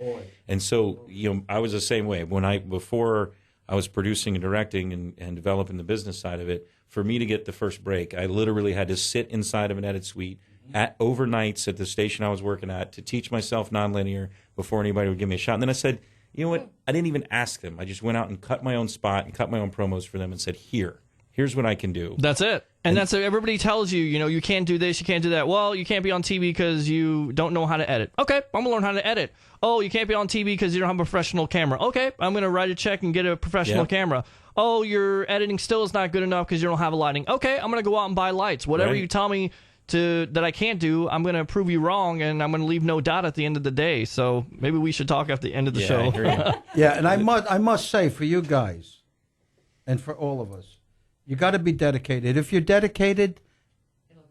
And so, I was the same way. Before I was producing and directing and developing the business side of it, for me to get the first break, I literally had to sit inside of an edit suite at overnights at the station I was working at to teach myself nonlinear before anybody would give me a shot. And then I said, you know what? I didn't even ask them. I just went out and cut my own spot and cut my own promos for them and said, here's what I can do. That's it. And that's it. Everybody tells you, you can't do this, you can't do that. Well, you can't be on TV because you don't know how to edit. Okay, I'm going to learn how to edit. Oh, you can't be on TV because you don't have a professional camera. Okay, I'm going to write a check and get a professional camera. Oh, your editing still is not good enough because you don't have a lighting. Okay, I'm going to go out and buy lights. Whatever you tell me that I can't do, I'm going to prove you wrong, and I'm going to leave no doubt at the end of the day. So maybe we should talk at the end of the show. Yeah, and I must say, for you guys and for all of us, you got to be dedicated. If you're dedicated,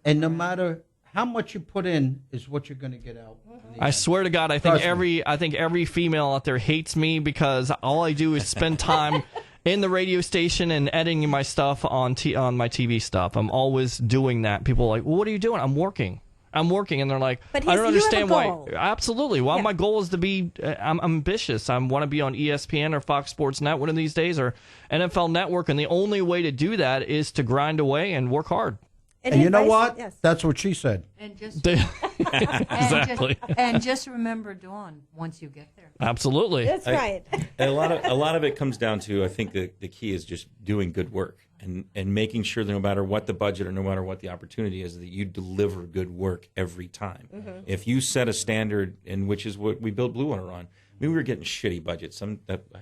and no matter how much you put in is what you're going to get out. I swear to God, I think every female out there hates me because all I do is spend time in the radio station and editing my stuff on my TV stuff. I'm always doing that. People are like, well, what are you doing? I'm working. And they're like, But I don't understand you have a goal. why. Absolutely. Well, my goal is to be, I'm ambitious. I want to be on ESPN or Fox Sports Net one of these days or NFL Network. And the only way to do that is to grind away and work hard. And you know what? Yes. That's what she said. And just Exactly. And just remember Dawn once you get there. Absolutely. That's right. A lot of it comes down to, I think the key is just doing good work and making sure that no matter what the budget or no matter what the opportunity is, that you deliver good work every time. Mm-hmm. If you set a standard, and which is what we built Blue Water on. I mean, we were getting shitty budgets. I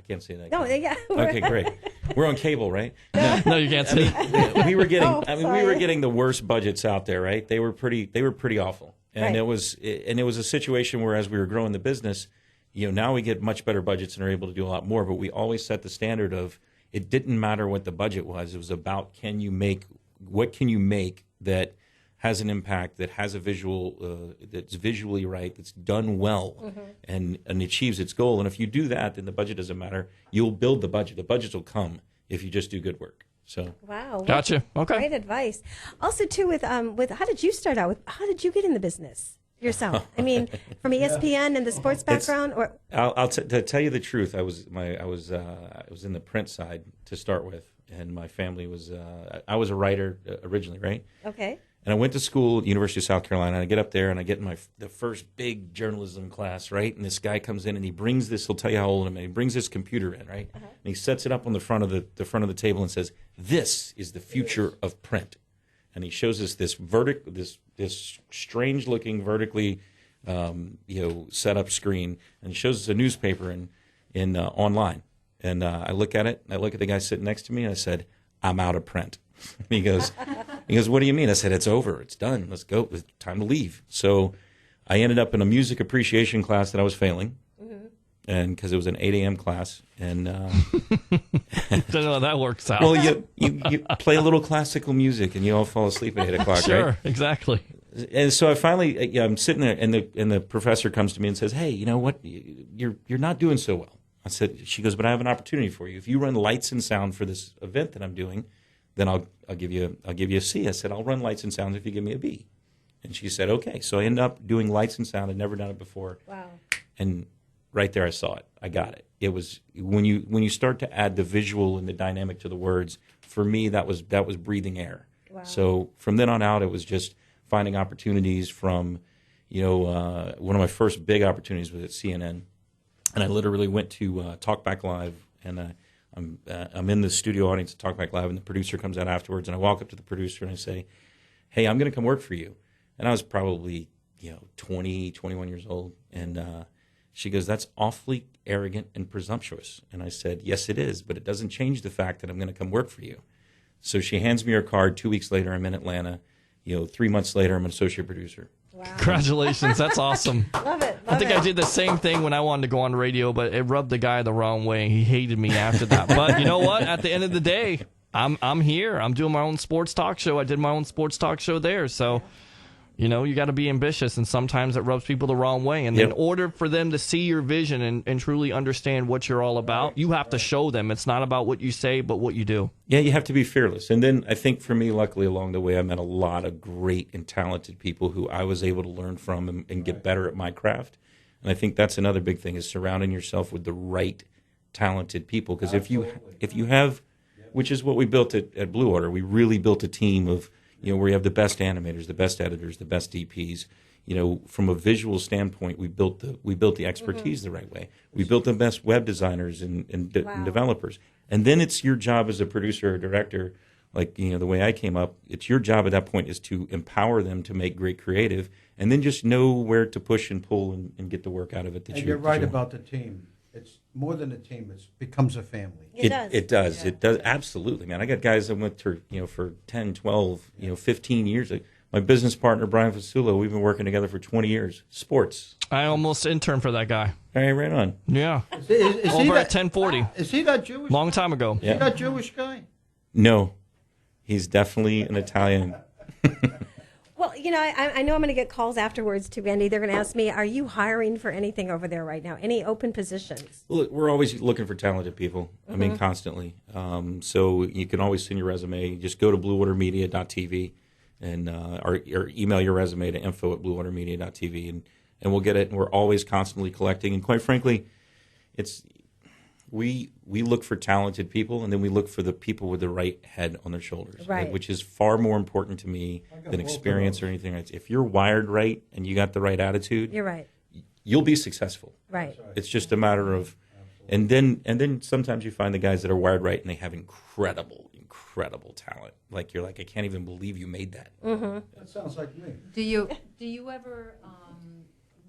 can't say that. No, yeah. Okay, great. We're on cable, right? No, you can't say. We were getting. We were getting the worst budgets out there, right? They were pretty awful, and it was a situation where as we were growing the business, now we get much better budgets and are able to do a lot more. But we always set the standard of it didn't matter what the budget was. It was about what can you make that has an impact, that has a visual, that's visually right, that's done well, and achieves its goal. And if you do that, then the budget doesn't matter. You'll build the budget. The budgets will come if you just do good work. So wow, gotcha. Okay, great advice. Also, too, with how did you start out? How did you get in the business yourself? I mean, from ESPN and the sports background, or I'll to tell you the truth. I was in the print side to start with, and my family was. I was a writer originally, right? Okay. And I went to school at the University of South Carolina, and I get up there, and I get in the first big journalism class, right? And this guy comes in, and he brings this, he'll tell you how old I am, and he brings this computer in, right? And he sets it up on the front of the table and says, "This is the future of print." And he shows us this this strange-looking, vertically set up screen, and he shows us a newspaper in online. And I look at it, and I look at the guy sitting next to me, and I said, "I'm out of print." And he goes, "What do you mean?" I said, "It's over. It's done. Let's go. It's time to leave." So I ended up in a music appreciation class that I was failing, and because it was an 8 a.m. class, and don't know how that works out. Well, you play a little classical music, and you all fall asleep at 8 o'clock, sure, right? Exactly. And so I finally, I'm sitting there, and the professor comes to me and says, "Hey, you know what? You're not doing so well." I said, she goes, "But I have an opportunity for you. If you run lights and sound for this event that I'm doing, then I'll give you a C." I said, "I'll run lights and sound if you give me a B." And she said, "Okay." So I ended up doing lights and sound. I'd never done it before. Wow. And right there I saw it. I got it. It was when you start to add the visual and the dynamic to the words, for me that was breathing air. Wow. So from then on out, it was just finding opportunities from, one of my first big opportunities was at CNN. And I literally went to Talk Back Live, and I'm in the studio audience at Talk Back Live, and the producer comes out afterwards, and I walk up to the producer and I say, "Hey, I'm going to come work for you." And I was probably 20, 21 years old, and she goes, "That's awfully arrogant and presumptuous." And I said, "Yes, it is, but it doesn't change the fact that I'm going to come work for you." So she hands me her card. 2 weeks later, I'm in Atlanta. 3 months later, I'm an associate producer. Wow. Congratulations. That's awesome. Love it. I think I did the same thing when I wanted to go on the radio, but it rubbed the guy the wrong way. He hated me after that. But you know what? At the end of the day, I'm here. I'm doing my own sports talk show. I did my own sports talk show there. So, you got to be ambitious, and sometimes it rubs people the wrong way. And in order for them to see your vision and truly understand what you're all about, you have to show them. It's not about what you say, but what you do. Yeah, you have to be fearless. And then I think for me, luckily, along the way, I met a lot of great and talented people who I was able to learn from and get better at my craft. And I think that's another big thing, is surrounding yourself with the right talented people. Because if you have, which is what we built at Blue Water, we really built a team of, where you have the best animators, the best editors, the best DPs. From a visual standpoint, we built the expertise the right way. We built the best web designers and developers. And then it's your job as a producer or director, like the way I came up. It's your job at that point is to empower them to make great creative, and then just know where to push and pull and get the work out of it. And you're right about the team. It's more than a team. It becomes a family. It does. It does. Absolutely, man. I got guys that went through, for 10, 12, 15 years. My business partner, Brian Fasulo, we've been working together for 20 years. Sports. I almost interned for that guy. Hey, right on. Yeah. Is he Over that, at 1040. Is he that Jewish? Long time ago. Is he that Jewish guy? No, he's definitely an Italian. Well, I know I'm going to get calls afterwards too, Andy. They're going to ask me, are you hiring for anything over there right now? Any open positions? Look, we're always looking for talented people. I mean, Mhm. constantly. So you can always send your resume. Just go to bluewatermedia.tv and or email your resume to info@bluewatermedia.tv, and we'll get it. And we're always constantly collecting. And quite frankly, we look for talented people, and then we look for the people with the right head on their shoulders, Right. which is far more important to me than experience or anything. If you're wired right and you got the right attitude, You're right. you'll be successful. Right. It's just a matter of, and then sometimes you find the guys that are wired right and they have incredible talent. Like you're like, I can't even believe you made that. Mm-hmm. That sounds like me. Do you ever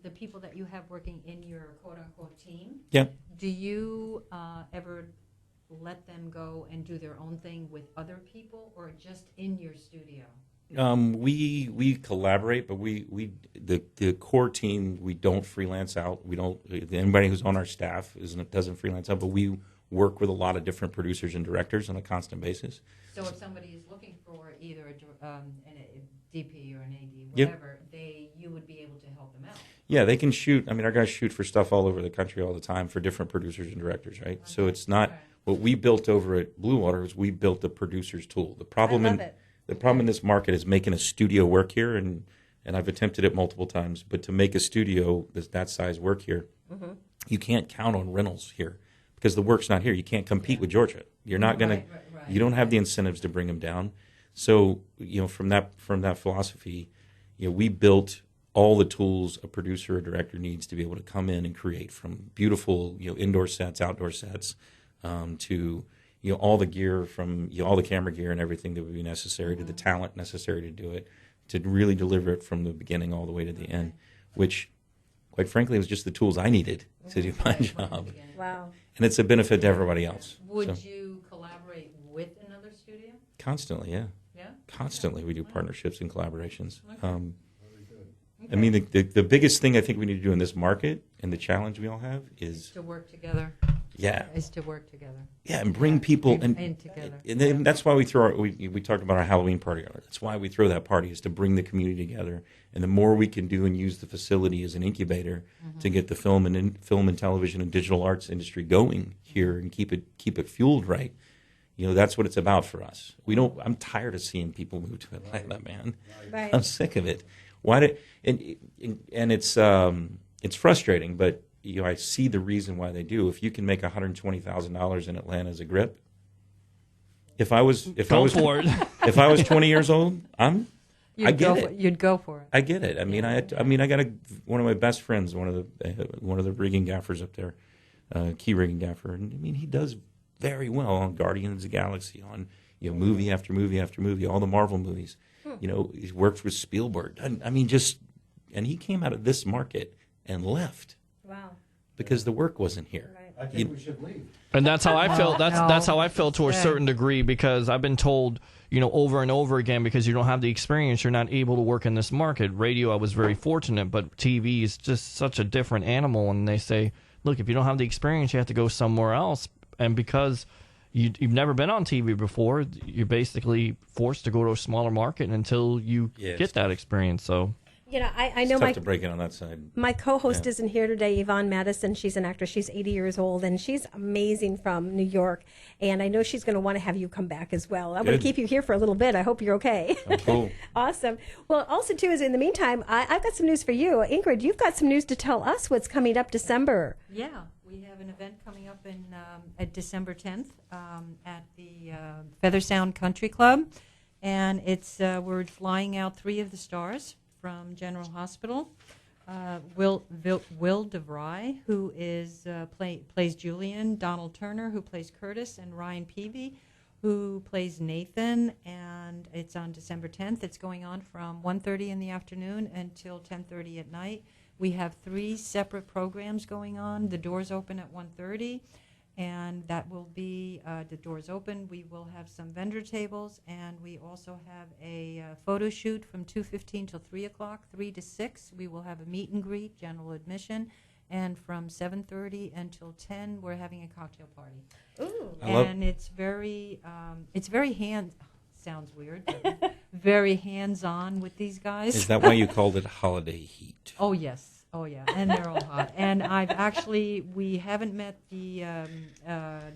the people that you have working in your quote unquote team? Yeah. Do you ever let them go and do their own thing with other people, or just in your studio? We collaborate, but the core team, we don't freelance out. We don't, anybody who's on our staff doesn't freelance out, but we work with a lot of different producers and directors on a constant basis. So if somebody is looking for either a DP or an AD, Yep. whatever, you would be able to help them out. Yeah, they can shoot. I mean, our guys shoot for stuff all over the country all the time for different producers and directors, right? So it's not what we built over at Blue Water is we built the producer's tool. The problem in this market is making a studio work here, and I've attempted it multiple times. But to make a studio that size work here, Mhm. you can't count on rentals here because the work's not here. You can't compete with Georgia. You're not going to. You don't have the incentives to bring them down. So from that philosophy, we built all the tools a producer or director needs to be able to come in and create, from beautiful indoor sets, outdoor sets, to all the gear, from all the camera gear and everything that would be necessary, to the talent necessary to do it, to really deliver it from the beginning all the way to the end, which quite frankly was just the tools I needed to do my job. Wow. And it's a benefit to everybody else. Would So, you collaborate with another studio? constantly, yeah. Yeah? Constantly we do partnerships and collaborations. I mean, the biggest thing I think we need to do in this market, and the challenge we all have, is To work together. Yeah. Is to work together. Yeah, and bring people And together. And then that's why we we talked about our Halloween party. That's why we throw that party, is to bring the community together. And the more we can do and use the facility as an incubator to get the film and television and digital arts industry going here and keep it fueled right, that's what it's about for us. I'm tired of seeing people move to Atlanta, man. Right. I'm sick of it. And it's frustrating, but I see the reason why they do. If you can make $120,000 in Atlanta as a grip, if I was 20 years old, I get it. You'd go for it. I get it. I mean, I got one of my best friends, one of the rigging gaffers up there, key rigging gaffer, and I mean, he does very well on Guardians of the Galaxy, on movie after movie after movie, all the Marvel movies. He's worked with Spielberg. I mean, and he came out of this market and left. Wow. Because the work wasn't here. I think we should leave. And that's how I felt. That's how I felt to a certain degree, because I've been told, over and over again, because you don't have the experience, you're not able to work in this market. Radio, I was very fortunate, but TV is just such a different animal. And they say, look, if you don't have the experience, you have to go somewhere else. And because you've never been on TV before, you're basically forced to go to a smaller market until you get that experience. So. I know it's tough to break it on that side. My co-host isn't here today, Yvonne Madison. She's an actress. She's 80 years old, and she's amazing from New York. And I know she's going to want to have you come back as well. I'm going to keep you here for a little bit. I hope you're okay. Oh, cool. Awesome. Well, also, too, is in the meantime, I've got some news for you. Ingrid, you've got some news to tell us what's coming up December. Yeah, we have an event coming up at December 10th at the Feather Sound Country Club. And we're flying out 3 of the stars from General Hospital. Will DeVry, who plays Julian, Donald Turner, who plays Curtis, and Ryan Peavy, who plays Nathan. And it's on December 10th. It's going on from 1:30 in the afternoon until 10:30 at night. We have 3 separate programs going on. The doors open at 1:30. and that will be the doors open. We will have some vendor tables, and we also have a photo shoot from 2:15 till 3 o'clock, 3 to 6. We will have a meet and greet, general admission, and from 7:30 until 10, we're having a cocktail party. Ooh. And it's very sounds weird, but very hands-on with these guys. Is that why you called it Holiday Heat? Oh, yes. Oh, yeah. And they're all hot. And we haven't met the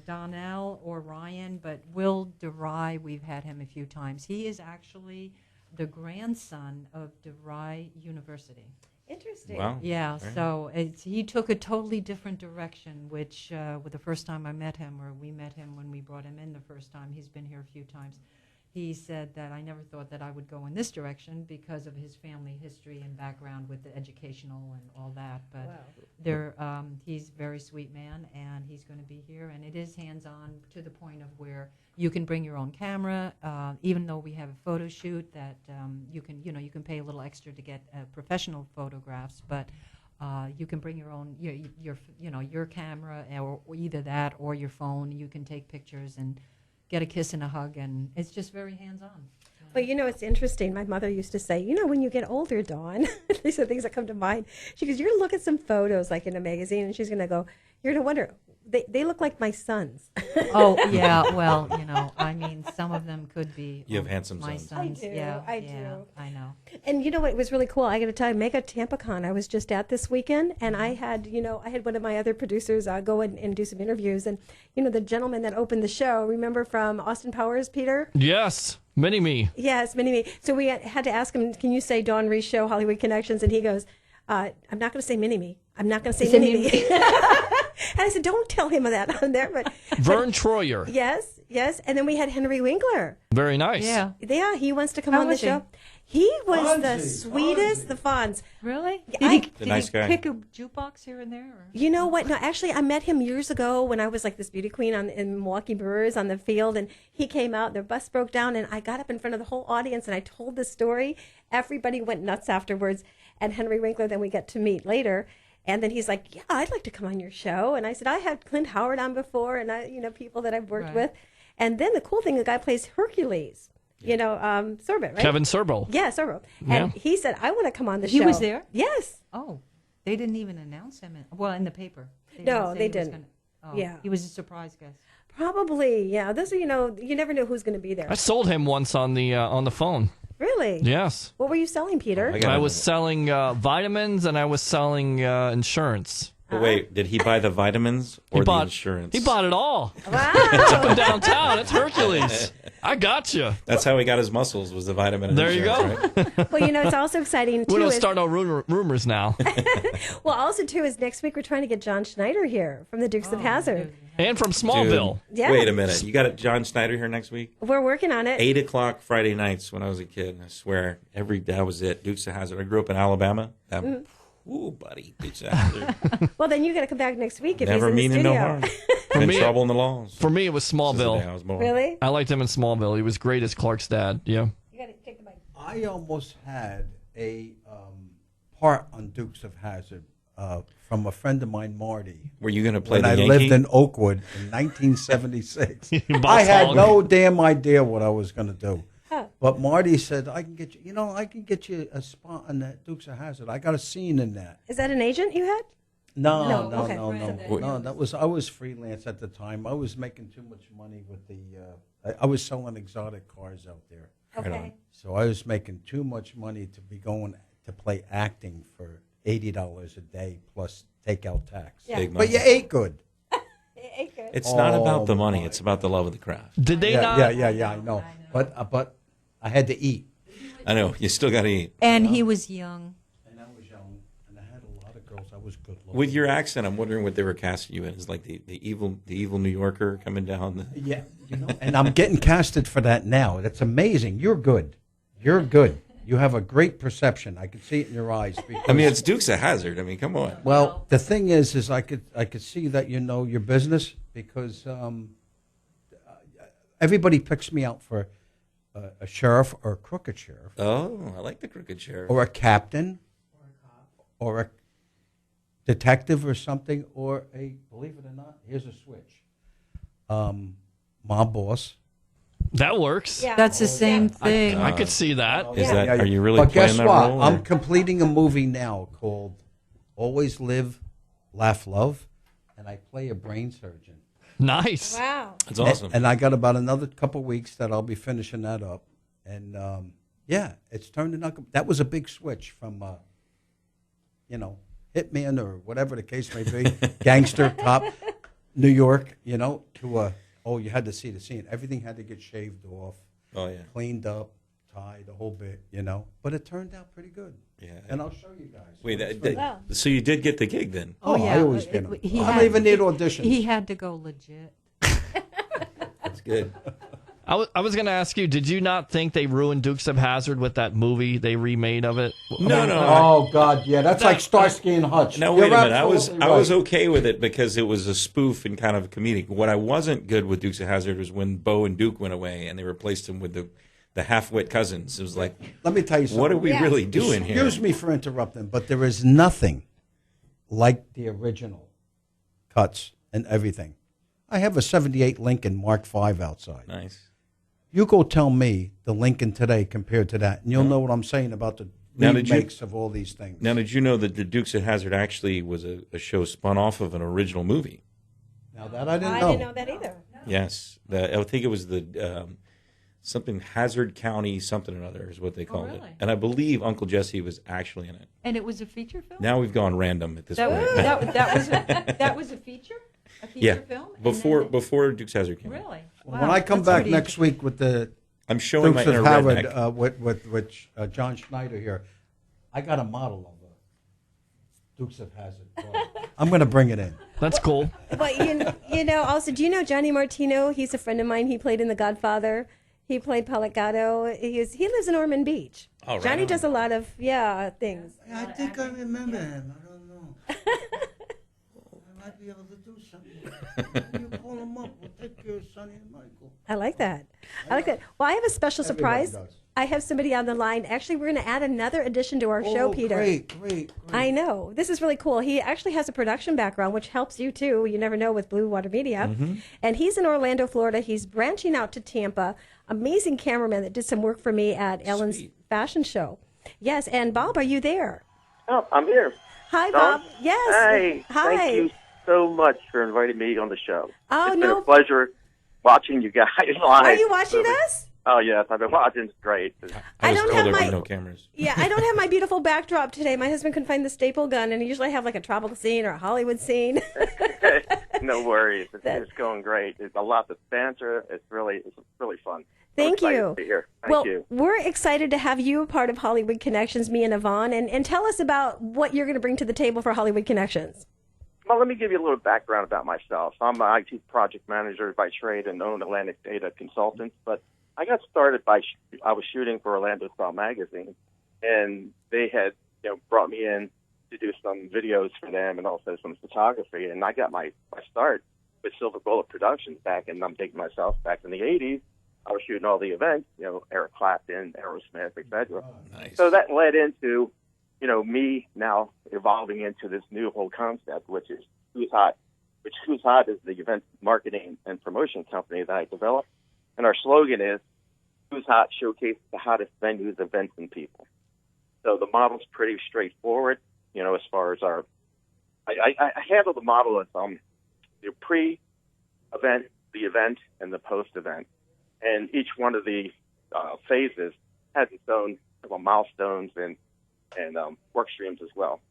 Donnell or Ryan, but Will DeRye, we've had him a few times. He is actually the grandson of DeRye University. Interesting. Wow. Yeah, Right. so he took a totally different direction, which with the first time I met him, or we met him when we brought him in the first time, he's been here a few times. He said that I never thought that I would go in this direction because of his family history and background with the educational and all that. But he's a very sweet man, and he's going to be here. And it is hands-on to the point of where you can bring your own camera, even though we have a photo shoot that you can pay a little extra to get professional photographs, but you can bring your own your camera, or either that or your phone. You can take pictures and get a kiss and a hug, and it's just very hands-on. But it's interesting. My mother used to say, when you get older, Dawn, these are things that come to mind. She goes, you're going to look at some photos like in a magazine, and she's going to go, you're going to wonder, they look like my sons. Oh, yeah, well, I mean, some of them could be You have handsome my sons. sons. I do. I know. And what was really cool, I got to tell you, Mega TampaCon, I was just at this weekend, and I had one of my other producers go and do some interviews, and the gentleman that opened the show, remember from Austin Powers, Peter? Yes, Mini-Me. Yes, Mini-Me. So we had to ask him, can you say Dawn Reese Show, Hollywood Connections? And he goes, I'm not going to say Mini-Me. I'm not going to say Mini-Me. And I said, don't tell him that on there. But Vern Troyer. Yes. And then we had Henry Winkler. Very nice. Yeah, he wants to come How on the was he? show. He was the sweetest, the Fonz. Really? Did nice guy. Pick a jukebox here and there? Or? You know what? No, actually, I met him years ago when I was like this beauty queen in Milwaukee Brewers on the field, and he came out, their bus broke down, and I got up in front of the whole audience, and I told the story. Everybody went nuts afterwards, and Henry Winkler, then we got to meet later. And then he's like, yeah, I'd like to come on your show. And I said, I had Clint Howard on before, and people that I've worked with. And then the cool thing, the guy plays Hercules, Sorbo, right? Kevin Sorbo. Yeah, Sorbo. Yeah. And he said, I want to come on the show. He was there? Yes. Oh, they didn't even announce him. In the paper. No, they say he was didn't. Yeah. He was a surprise guest. Probably, yeah. Those are, you never know who's going to be there. I sold him once on the phone. Really? Yes. What were you selling, Peter? I was selling vitamins, and I was selling insurance. But wait, did he buy the vitamins or the insurance? He bought it all. Wow. It's up in downtown. It's Hercules. I got you. That's how he got his muscles, was the vitamin and There you insurance, go. right? Well, it's also exciting, too. We don't start no rumors now. Well, also, too, is next week we're trying to get John Schneider here from the Dukes of Hazzard. And from Smallville. Dude, Yeah. Wait a minute. You got John Schneider here next week? We're working on it. 8 o'clock Friday nights when I was a kid. I swear, that was it. Dukes of Hazzard. I grew up in Alabama. Ooh, buddy. Dukes of Hazzard. Well, then you got to come back next week if Never he's in the meaning studio. no harm. I'm in trouble in the laws. For me, it was This is the day I Smallville. was born. Really? I liked him in Smallville. He was great as Clark's dad. Yeah. You got to take the mic. I almost had a part on Dukes of Hazzard from a friend of mine, Marty. Were you going to play when the I Yankee? lived in Oakwood in 1976. Boss I had hog. no damn idea what I was going to do. Huh. But Marty said, I can get you a spot on that Dukes of Hazzard. I got a scene in that. Is that an agent you had? No. Okay. No, I was freelance at the time. I was making too much money with I was selling exotic cars out there. Okay. So I was making too much money to be going to play acting for $80 a day plus take out tax. Yeah. Big But you money. ate good. It's not about the money. my It's about the love of the craft. Did they not? Yeah, I know. But I had to eat. I know. You still got to eat. And he was young. And I was young, and I had a lot of girls. I was good looking. With your accent, I'm wondering what they were casting you in. Is like the evil New Yorker coming down. Yeah, and I'm getting casted for that now. That's amazing. You're good. You have a great perception. I can see it in your eyes. Because, I mean, it's Dukes of Hazzard. I mean, come on. well, the thing is I could see that you know your business because everybody picks me out for a sheriff or a crooked sheriff. Oh, I like the crooked sheriff. Or a captain. Or a detective or something. Or believe it or not, here's a switch. Mob Boss. That works. Yeah. That's the same thing. I could see that. Are you really But playing guess that what? role? I'm completing a movie now called Always Live, Laugh, Love, and I play a brain surgeon. Nice. Wow. That's awesome. And I got about another couple weeks that I'll be finishing that up. And, it's turned out. That was a big switch from, hitman or whatever the case may be, gangster, cop, New York, to you had to see the scene. Everything had to get shaved off. Oh, yeah. Cleaned up, tied, the whole bit, But it turned out pretty good. Yeah. And I'll show you guys. Wait, so you did get the gig then? Oh, yeah. I always get them. I don't even need auditions. He had to go legit. That's good. I was going to ask you, did you not think they ruined Dukes of Hazzard with that movie they remade of it? No. Oh, God, yeah. That's like Starsky and Hutch. Now, wait a minute. I was right. okay with it because it was a spoof and kind of comedic. What I wasn't good with Dukes of Hazzard was when Bo and Duke went away and they replaced him with the half-wit cousins. It was like, let me tell you something. What are we really doing here? Excuse me for interrupting, but there is nothing like the original cuts and everything. I have a 78 Lincoln Mark V outside. Nice. You go tell me the Lincoln today compared to that, and you'll know what I'm saying about the remakes of all these things. Now, did you know that the Dukes of Hazzard actually was a show spun off of an original movie? Now that I didn't know. I didn't know that either. Yes. I think it was the something Hazard County something or other is what they called it. And I believe Uncle Jesse was actually in it. And it was a feature film? Now we've gone random at this point. That was a feature? A feature film? Before Dukes of Hazzard came out. Really? Wow, when I come back next week with the I'm showing Dukes my of inner Hazzard redneck. with John Schneider here, I got a model of Dukes of Hazzard. I'm going to bring it in. That's cool. But also, do you know Johnny Martino? He's a friend of mine. He played in The Godfather. He played Pellicado. He lives in Ormond Beach. Oh, right Johnny on. does a lot of things. I think I remember him. I don't know. I might be able to do something. You call him up. We'll take care of Sonny and Michael. I like that. Well, I have a special Everybody surprise. does. I have somebody on the line. Actually, we're going to add another addition to our show, Peter. Great. I know. This is really cool. He actually has a production background, which helps you, too. You never know with Blue Water Media. Mm-hmm. And he's in Orlando, Florida. He's branching out to Tampa. Amazing cameraman that did some work for me at Ellen's fashion show. Yes, and Bob, are you there? Oh, I'm here. Hi, Dawn? Bob. Yes. Hey, Hi. thank you so much for inviting me on the show. Oh, it's no. been a pleasure watching you guys live. Are you watching us? Oh, yes, I've been watching. It's great. I don't have my no cameras. Yeah, I don't have my beautiful backdrop today. My husband couldn't find the staple gun, and usually I have like a tropical scene or a Hollywood scene. No worries. It's going great. It's a lot to banter. It's really fun. Thank I'm excited you. to be here. Thank you. We're excited to have you a part of Hollywood Connections, me and Yvonne, and tell us about what you're going to bring to the table for Hollywood Connections. Well, let me give you a little background about myself. I'm an IT project manager by trade and own Atlantic Data Consultants, but I got started I was shooting for Orlando Style Magazine, and they had brought me in to do some videos for them and also some photography, and I got my start with Silver Bullet Productions back, and I'm taking myself back in the 80s. I was shooting all the events, Eric Clapton, Aerosmith, etc. Nice. So that led into, me now evolving into this new whole concept, which is Who's Hot. Who's Hot is the event marketing and promotion company that I developed. And our slogan is, Who's Hot showcases the hottest venues, events, and people. So the model's pretty straightforward, as far as I handle the model as the pre-event, the event, and the post-event. And each one of the phases has its own milestones and work streams as well.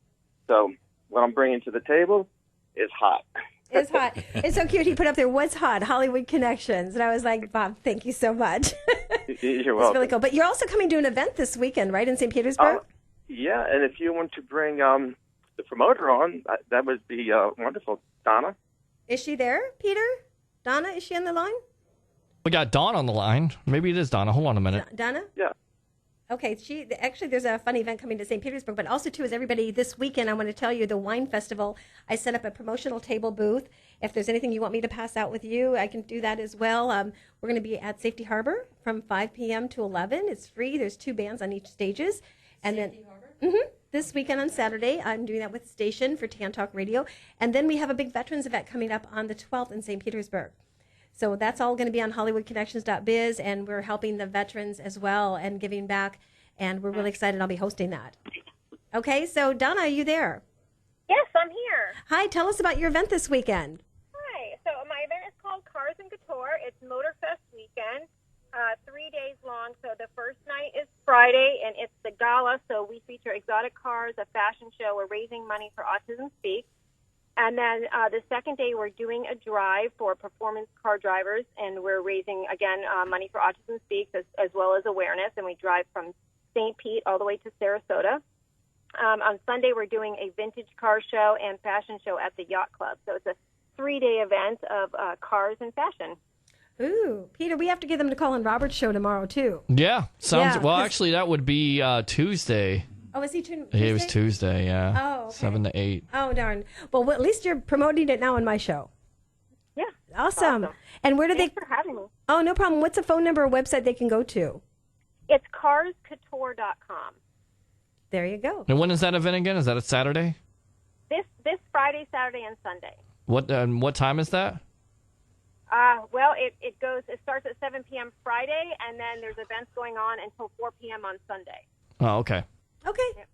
So what I'm bringing to the table is hot. It's hot. It's so cute. He put up there, what's hot? Hollywood Connections. And I was like, Bob, thank you so much. You're welcome. It's really cool. But you're also coming to an event this weekend, right, in St. Petersburg? Yeah, and if you want to bring the promoter on, that would be wonderful. Donna? Is she there, Peter? Donna, is she on the line? We got Dawn on the line. Maybe it is Donna. Hold on a minute. Donna? Yeah. Okay, there's a fun event coming to St. Petersburg, but also, too, is everybody this weekend, I want to tell you, the Wine Festival, I set up a promotional table booth. If there's anything you want me to pass out with you, I can do that as well. We're going to be at Safety Harbor from 5 p.m. to 11. It's free. There's 2 bands on each stages. And Safety Harbor? This weekend on Saturday, I'm doing that with Station for Tan Talk Radio. And then we have a big veterans event coming up on the 12th in St. Petersburg. So that's all going to be on HollywoodConnections.biz, and we're helping the veterans as well and giving back, and we're really excited. I'll be hosting that. Okay, so Donna, are you there? Yes, I'm here. Hi, tell us about your event this weekend. Hi. So my event is called Cars and Couture. It's Motorfest weekend, 3 days long. So the first night is Friday, and it's the gala. So we feature exotic cars, a fashion show. We're raising money for Autism Speaks. And then the second day, we're doing a drive for performance car drivers, and we're raising, again, money for Autism Speaks as well as awareness. And we drive from St. Pete all the way to Sarasota. On Sunday, we're doing a vintage car show and fashion show at the Yacht Club. So it's a 3-day event of cars and fashion. Ooh, Peter, we have to get them to call on Robert's show tomorrow, too. Yeah. Sounds. Yeah, well, actually, that would be Tuesday. Oh, is he Tuesday? It was Tuesday, yeah. Oh, okay. 7 to 8. Oh, darn. Well, at least you're promoting it now on my show. Yeah. Awesome. And where do Thanks for having me. Oh, no problem. What's a phone number or website they can go to? It's carscouture.com. There you go. And when is that event again? Is that a Saturday? This Friday, Saturday, and Sunday. What time is that? Well, it starts at 7 p.m. Friday, and then there's events going on until 4 p.m. on Sunday. Oh, okay. Okay. Yep.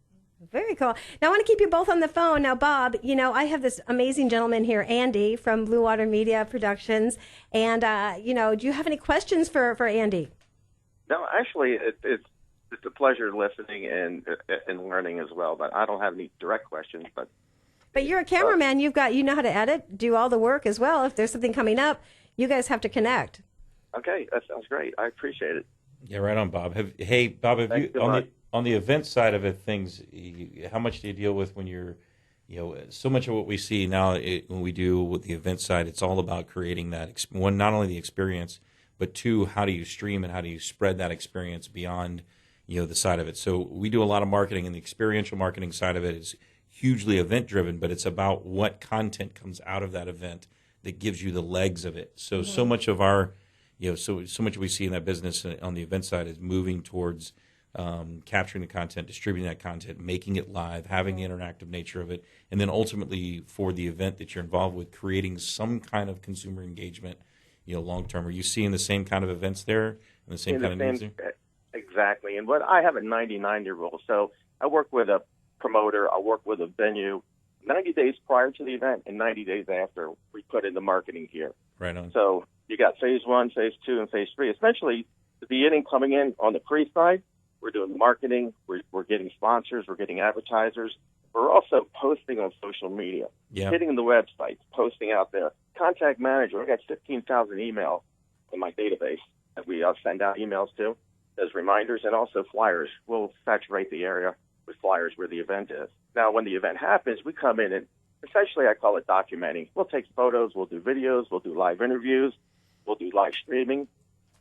Very cool. Now, I want to keep you both on the phone. Now, Bob, I have this amazing gentleman here, Andy, from Blue Water Media Productions. And, do you have any questions for Andy? No, actually, it's a pleasure listening and learning as well. But I don't have any direct questions. But you're a cameraman. You know how to edit, do all the work as well. If there's something coming up, you guys have to connect. Okay, that sounds great. I appreciate it. Yeah, right on, Bob. Bob, have you on the event side of it, how much do you deal with when you're, so much of what we see now when we do with the event side, it's all about creating that one, not only the experience, but two, how do you stream and how do you spread that experience beyond, the side of it. So we do a lot of marketing, and the experiential marketing side of it is hugely event driven, but it's about what content comes out of that event that gives you the legs of it. So so much of our, so much we see in that business on the event side is moving towards capturing the content, distributing that content, making it live, having the interactive nature of it, and then ultimately for the event that you're involved with, creating some kind of consumer engagement, long term. Are you seeing the same kind of events there and the same kind of needs there? Exactly. And I have a 90-90 rule. So I work with a promoter, I work with a venue 90 days prior to the event and 90 days after we put in the marketing gear. Right on. So you got phase 1, phase 2, and phase 3. Essentially, the beginning coming in on the pre-side, we're doing marketing, we're getting sponsors, we're getting advertisers. We're also posting on social media, hitting the websites, posting out there. Contact manager, I got 15,000 emails in my database that we send out emails to as reminders, and also flyers. We'll saturate the area with flyers where the event is. Now, when the event happens, we come in and essentially I call it documenting. We'll take photos, we'll do videos, we'll do live interviews, we'll do live streaming.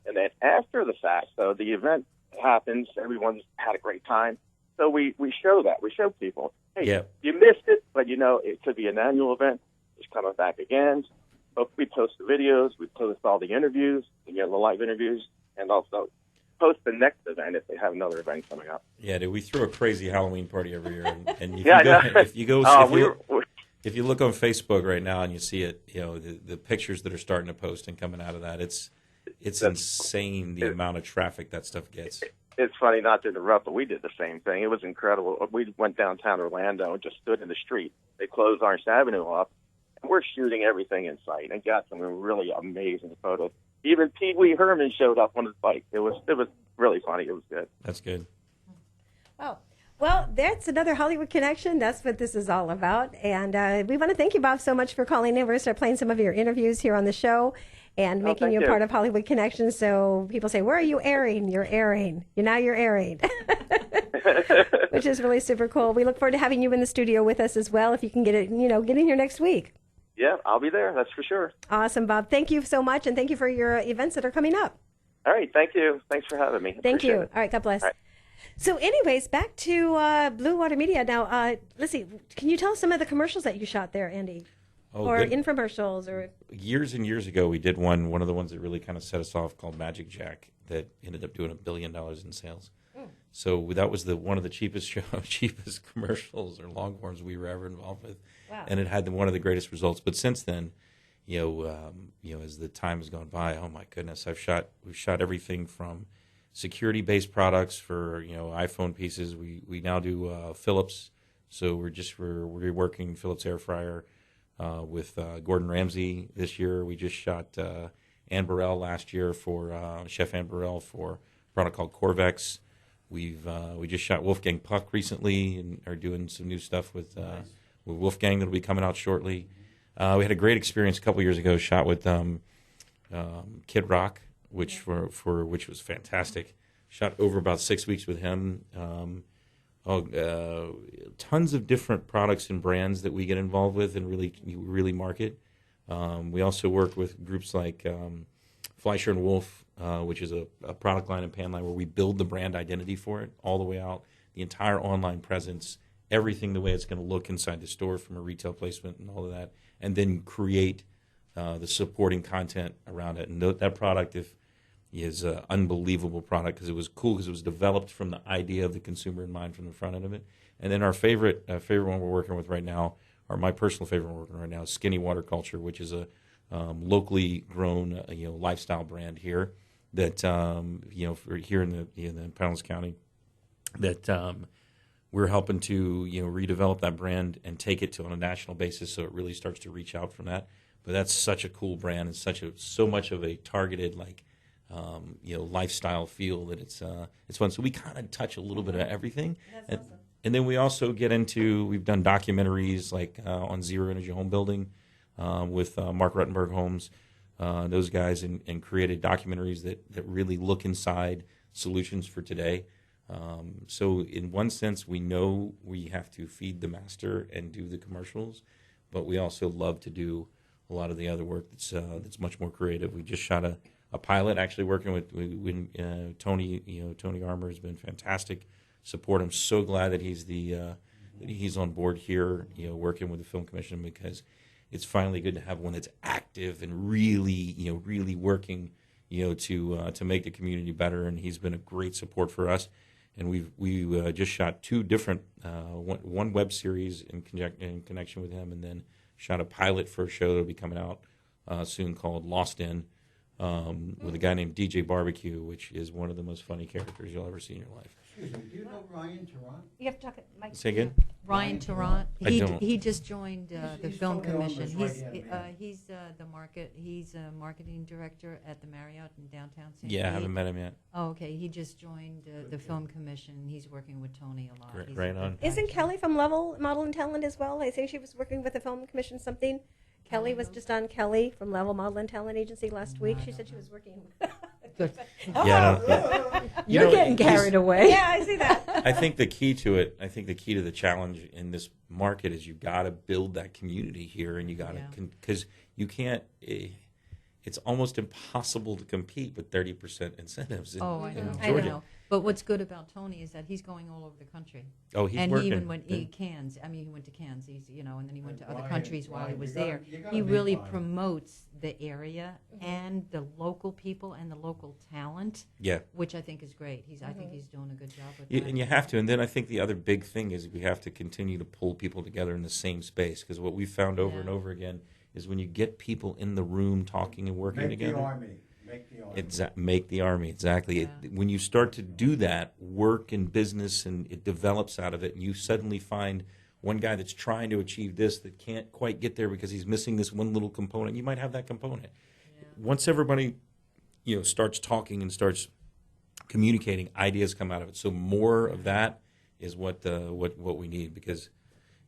And then after the fact, so the event happens, everyone's had a great time. So we show that. We show people, hey, you missed it, but it could be an annual event. It's coming back again. But we post the videos, we post all the interviews, the live interviews, and also post the next event if they have another event coming up. Yeah, dude, we throw a crazy Halloween party every year, and if you look on Facebook right now and you see it, the pictures that are starting to post and coming out of that, it's insane the amount of traffic that stuff gets. It's funny, not to interrupt, but we did the same thing. It was incredible. We went downtown Orlando and just stood in the street. They closed Orange Avenue off, and we're shooting everything in sight and got some really amazing photos. Even Pee Wee Herman showed up on his bike. It was really funny. It was good. That's good. Oh, well, that's another Hollywood Connection. That's what this is all about. And we want to thank you, Bob, so much for calling in. We're going to start playing some of your interviews here on the show and making you a part of Hollywood Connection. So people say, where are you airing? You're airing. You're airing. Which is really super cool. We look forward to having you in the studio with us as well. If you can get in here next week. Yeah, I'll be there. That's for sure. Awesome, Bob. Thank you so much, and thank you for your events that are coming up. All right. Thank you. Thanks for having me. Thank you. It. All right. God bless. All right. So anyways, back to Blue Water Media. Now, let's see. Can you tell us some of the commercials that you shot there, Andy? Or good. Infomercials? Or Years and years ago, we did one of the ones that really kind of set us off called Magic Jack that ended up doing $1 billion in sales. So that was one of the cheapest commercials or long forms we were ever involved with. Wow. And it had one of the greatest results. But since then, as the time has gone by, oh my goodness, we've shot everything from security-based products for iPhone pieces. We now do Philips, so we're reworking Philips air fryer with Gordon Ramsay this year. We just shot Anne Burrell last year for Chef Anne Burrell for a product called Corvex. We just shot Wolfgang Puck recently and are doing some new stuff with Wolfgang that'll be coming out shortly. We had a great experience a couple years ago. Shot with Kid Rock, which was fantastic. Shot over about 6 weeks with him. Tons of different products and brands that we get involved with and really market. We also work with groups like Fleischer and Wolf, which is a product line and pan line where we build the brand identity for it all the way out, the entire online presence, everything the way it's going to look inside the store from a retail placement and all of that, and then create the supporting content around it. And that product is an unbelievable product because it was cool because it was developed from the idea of the consumer in mind from the front end of it. And then our favorite one we're working with right now, or my personal favorite we're working right now, is Skinny Water Culture, which is a locally grown lifestyle brand here that for here in the Pinellas County that we're helping to redevelop that brand and take it to on a national basis so it really starts to reach out from that. But that's such a cool brand and so much of a targeted lifestyle feel that it's fun. So we kind of touch a little bit of everything. That's awesome. And then we also get into, we've done documentaries like on zero energy home building with Mark Ruttenberg Homes, those guys, and created documentaries that really look inside solutions for today. So in one sense, we know we have to feed the master and do the commercials, but we also love to do a lot of the other work that's much more creative. We just shot a pilot, actually working with Tony. Tony Armour has been fantastic. Support. I'm so glad that he's on board here, working with the Film Commission, because it's finally good to have one that's active and really working, to make the community better. And he's been a great support for us. And we just shot two different one web series in connection with him, and then shot a pilot for a show that'll be coming out soon called Lost In. With a guy named DJ Barbecue, which is one of the most funny characters you'll ever see in your life. Excuse me, do you know Ryan Tarrant? You have to talk at Mike. Say again? Ryan Tarrant. I don't. He just joined the Film Commission. He's He's a marketing director at the Marriott in downtown St. Yeah, I haven't met him yet. Oh, okay. He just joined the Film Commission. He's working with Tony a lot. Great, right on. Isn't Kelly from Level Model and Talent as well? I think she was working with the Film Commission something. Kelly was just on Kelly from Level Model and Talent Agency last week. She said she was working. You're getting carried away. Yeah, I see that. I think the key to the challenge in this market is you got to build that community here, and you got to, because you can't. It's almost impossible to compete with 30% incentives in Georgia. I know. But what's good about Tony is that he's going all over the country. Oh, he's and working. he even went Cairns. I mean, he went to Cairns. He's and then he went to other countries while he was there. He really promotes the area and the local people and the local talent. Yeah. Which I think is great. I think he's doing a good job with that. And you have to. And then I think the other big thing is we have to continue to pull people together in the same space, because what we've found over and over again is when you get people in the room talking and working together. Make the army. Make the army, exactly. Yeah. When you start to do that, work and business, and it develops out of it, and you suddenly find one guy that's trying to achieve this that can't quite get there because he's missing this one little component. You might have that component. Yeah. Once everybody, starts talking and starts communicating, ideas come out of it. So more of that is what we need, because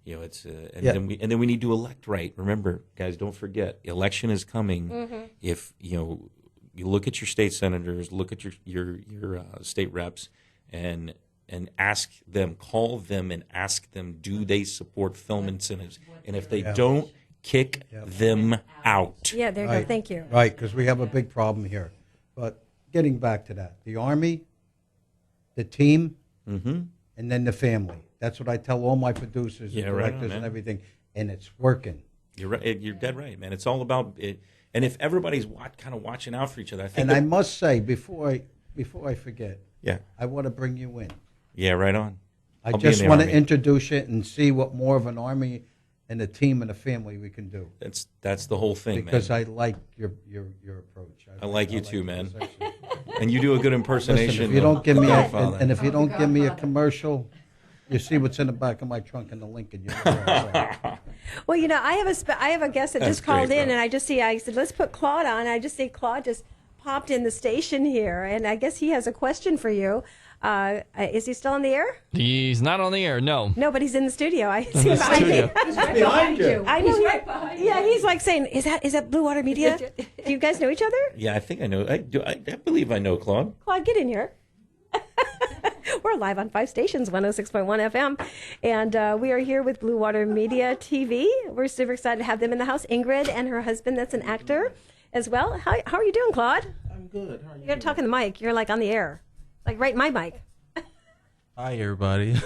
it's then we need to elect right. Remember, guys, don't forget, election is coming. Mm-hmm. If you look at your state senators, look at your state reps, and call them and ask them, do they support film incentives? And if they don't, kick them out. Yeah, there you go. Thank you. Right, because we have a big problem here. But getting back to that, the Army, the team, and then the family. That's what I tell all my producers and directors and everything, and it's working. You're right. You're dead right, man. It's all about it. And if everybody's kind of watching out for each other, I think. And I must say, before I forget, I want to bring you in. Yeah, right on. I just want to introduce you and see what more of an Army and a team and a family we can do. That's the whole thing, because man. I like your approach. I like you too, man. And you do a good impersonation. Listen, if you don't give me Godfather. and if you don't give me a commercial, you see what's in the back of my trunk in the Lincoln. You know. Well, I have a guest that just called in, and I said, let's put Claude on. And I just see Claude just popped in the station here, and I guess he has a question for you. Is he still on the air? He's not on the air, no. No, but he's in the studio. I In see the behind studio. you. He's right behind you. I know. He's right behind you. Yeah, he's like saying, "Is that Blue Water Media? Do you guys know each other?" Yeah, I think I know. I believe I know Claude. Claude, get in here. We're live on 5 stations, 106.1 FM, and we are here with Blue Water Media TV. We're super excited to have them in the house. Ingrid and her husband, that's an actor as well. How are you doing, Claude? I'm good. How are you? You got to talk in the mic. You're like on the air, like right in my mic. Hi, everybody.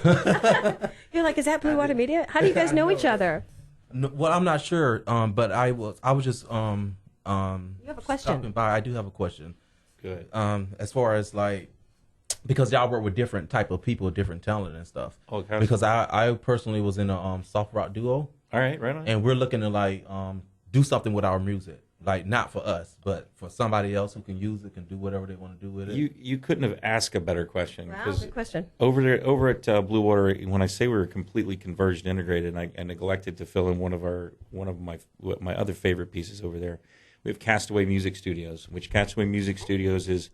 You're like, is that Blue Water Media? How do you guys know each other? No, well, I'm not sure, but I was just You have a question. stopping by. I do have a question. Good. As far as like, because y'all work with different type of people, different talent and stuff. Okay. Because I personally was in a soft rock duo. All right, right on. And we're looking to like do something with our music. Like not for us, but for somebody else who can use it, can do whatever they want to do with it. You couldn't have asked a better question. Wow, good question. Over at Blue Water, when I say we were completely converged, integrated, and I neglected to fill in one of my other favorite pieces over there. We have Castaway Music Studios, which Castaway Music Studios is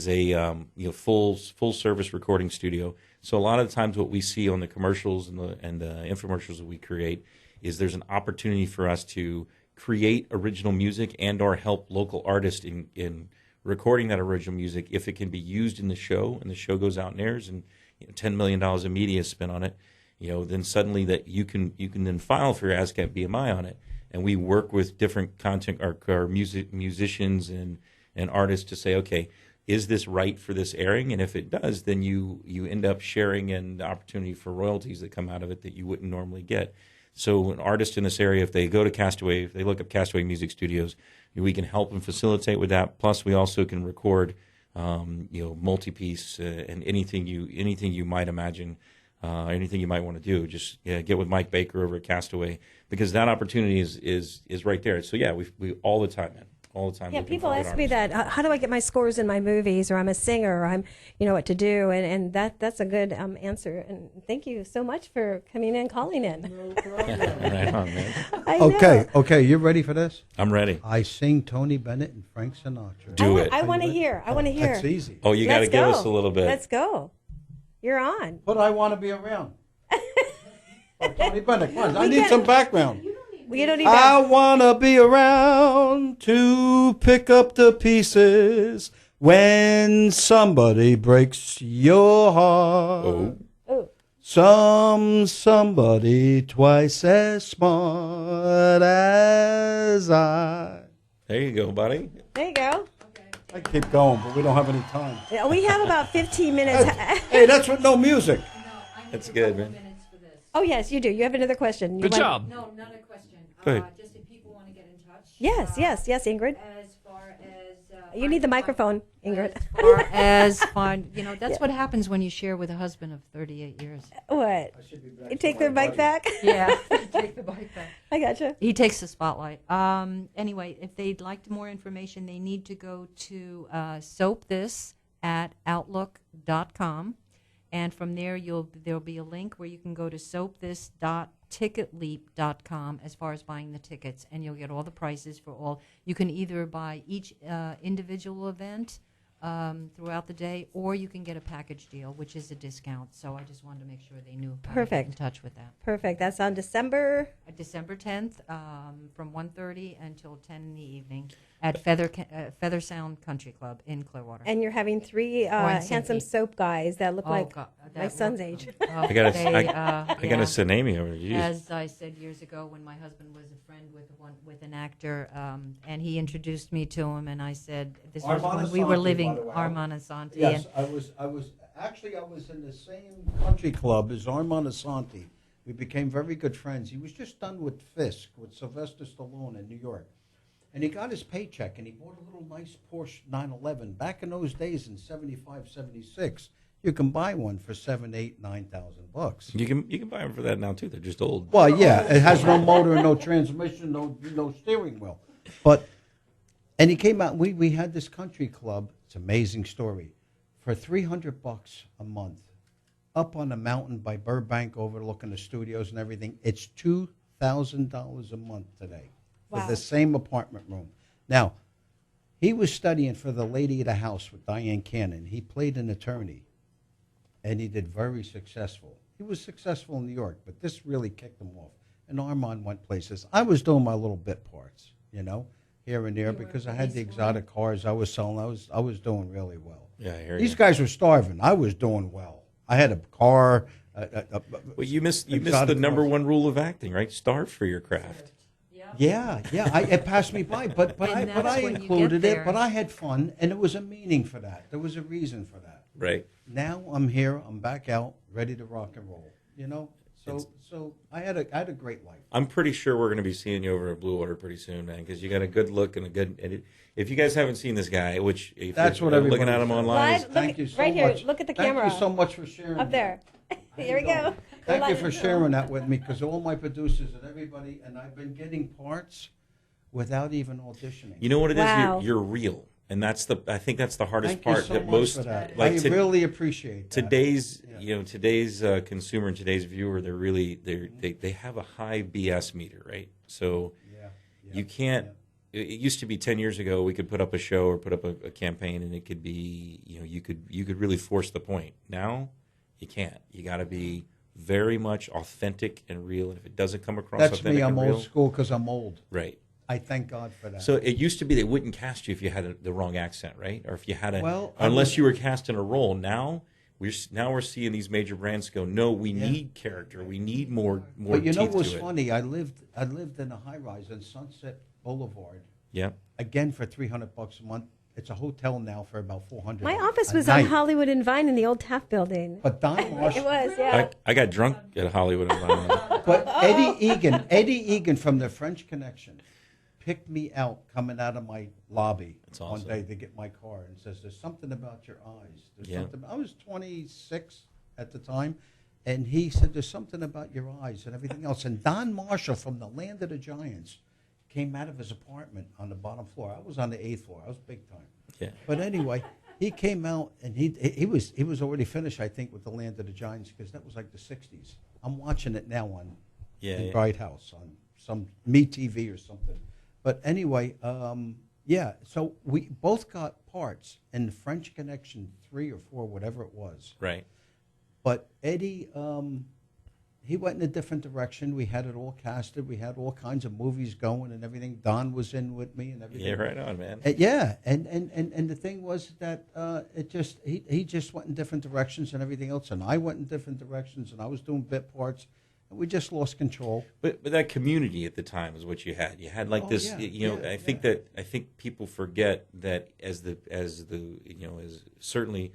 a full service recording studio. So a lot of the times, what we see on the commercials and the infomercials that we create is there's an opportunity for us to create original music and or help local artists in recording that original music if it can be used in the show and the show goes out and airs and $10 million of media is spent on it, then suddenly that you can then file for your ASCAP BMI on it. And we work with different content or musicians and artists to say, okay, is this right for this airing? And if it does, then you end up sharing in the opportunity for royalties that come out of it that you wouldn't normally get. So an artist in this area, if they go to Castaway, if they look up Castaway Music Studios, we can help them facilitate with that. Plus, we also can record, multi-piece and anything you might imagine, anything you might want to do. Just get with Mike Baker over at Castaway because that opportunity is right there. So yeah, we all the time, man. All the time. Yeah, people ask me that. How do I get my scores in my movies? Or I'm a singer, or I'm, what to do, and that's a good answer. And thank you so much for coming in, calling in. No problem. Right on, man. Okay, you ready for this? I'm ready. I sing Tony Bennett and Frank Sinatra. Do it. I want to hear. That's easy. Oh, you got to give us a little bit. Let's go. You're on. But I want to be around. Tony Bennett, come on. I need some background. You don't need I that. want to be around to pick up the pieces when somebody breaks your heart. Oh. Somebody twice as smart as I. There you go, buddy. There you go. I keep going, but we don't have any time. Yeah, we have about 15 minutes. Hey, that's with no music. That's good, man. Oh, yes, you do. You have another question. Good job. No, not a question. Go ahead. Just if people want to get in touch. Yes, Ingrid. As far as You need the microphone, Ingrid. As fun, that's what happens when you share with a husband of 38 years. What? You take the mic back? Yeah, take the mic back. I gotcha. He takes the spotlight. Anyway, if they'd like more information, they need to go to soapthis@outlook.com. And from there, there'll be a link where you can go to soapthis.ticketleap.com as far as buying the tickets, and you'll get all the prices for all. You can either buy each individual event throughout the day, or you can get a package deal, which is a discount. So I just wanted to make sure they knew how to get in touch with that. Perfect. That's on December 10th from 1:30 until 10 in the evening at Feather Sound Country Club in Clearwater. And you're having 3 handsome soap guys that look like my son's age. I gotta say Amy over here. As I said years ago, when my husband was a friend with an actor, and he introduced me to him, and I said, "This was when we were living Armand Asante." Yes, I was in the same country club as Armand Asante. We became very good friends. He was just done with Fisk, with Sylvester Stallone in New York. And he got his paycheck, and he bought a little nice Porsche 911. Back in those days in 75, 76, You can buy one for $7,000, $8,000, $9,000. You can buy them for that now too. They're just old. Well, yeah, it has no motor, no transmission, no steering wheel. And he came out. We had this country club. It's an amazing story. For $300 a month, up on a mountain by Burbank, overlooking the studios and everything. It's $2,000 a month today for the same apartment room. Now, he was studying for the Lady of the House with Diane Cannon. He played an attorney. And he did very successful. He was successful in New York, but this really kicked him off. And Armand went places. I was doing my little bit parts, here and there, because I had the exotic cars I was selling. I was doing really well. Yeah, I hear These you. guys were starving. I was doing well. I had a car. Well, you missed the number one rule of acting, right? Starve for your craft. Yeah. It passed me by, but I included it. But I had fun, and it was a meaning for that. There was a reason for that. Right. Now I'm here. I'm back out, ready to rock and roll. So I had a great life. I'm pretty sure we're going to be seeing you over at Blue Water pretty soon, man, because you got a good look and a good. And if you guys haven't seen this guy, which if that's you're what everybody's looking at him online, thank you so right much. here. Look at the camera. Thank you so much for sharing. Up there. Here we go. Thank you for sharing that with me, because all my producers and everybody, and I've been getting parts without even auditioning. you know what it is? You're real. And I think that's the hardest Thank you part so that much most for that. like I really appreciate that. today's consumer and today's viewer. They have a high BS meter, right? So you can't. It used to be 10 years ago we could put up a show or put up a campaign and it could be you could really force the point. Now you can't. You got to be very much authentic and real. And if it doesn't come across That's authentic me. I'm and real, old school because I'm old. Right. I thank God for that. So it used to be they wouldn't cast you if you had the wrong accent, right? Or if you had unless you were cast in a role. Now we're seeing these major brands go, no, we need character, we need more. But you know teeth what's to it. funny? I lived in a high rise on Sunset Boulevard. Yeah. Again for $300 a month. It's a hotel now for about $400. My office was on Hollywood and Vine in the old Taft building. But Don Marsh, it was, yeah. I got drunk at Hollywood and Vine. But Eddie Egan from the French Connection picked me out coming out of my lobby one day to get my car and says, "There's something about your eyes." I was 26 at the time, and he said, "There's something about your eyes and everything else." And Don Marshall from the Land of the Giants came out of his apartment on the bottom floor. I was on the 8th floor. I was big time. Yeah. But anyway, he came out and he was already finished, I think, with the Land of the Giants, because that was like the 60s. I'm watching it now on Bright House on some MeTV or something. But anyway, so we both got parts in the French Connection 3 or 4, whatever it was. Right. But Eddie, he went in a different direction. We had it all casted. We had all kinds of movies going and everything. Don was in with me and everything. Yeah, right on, man. And the thing was that he just went in different directions and everything else, and I went in different directions, and I was doing bit parts. We just lost control. But that community at the time is what you had. You had like this. I think people forget that as certainly,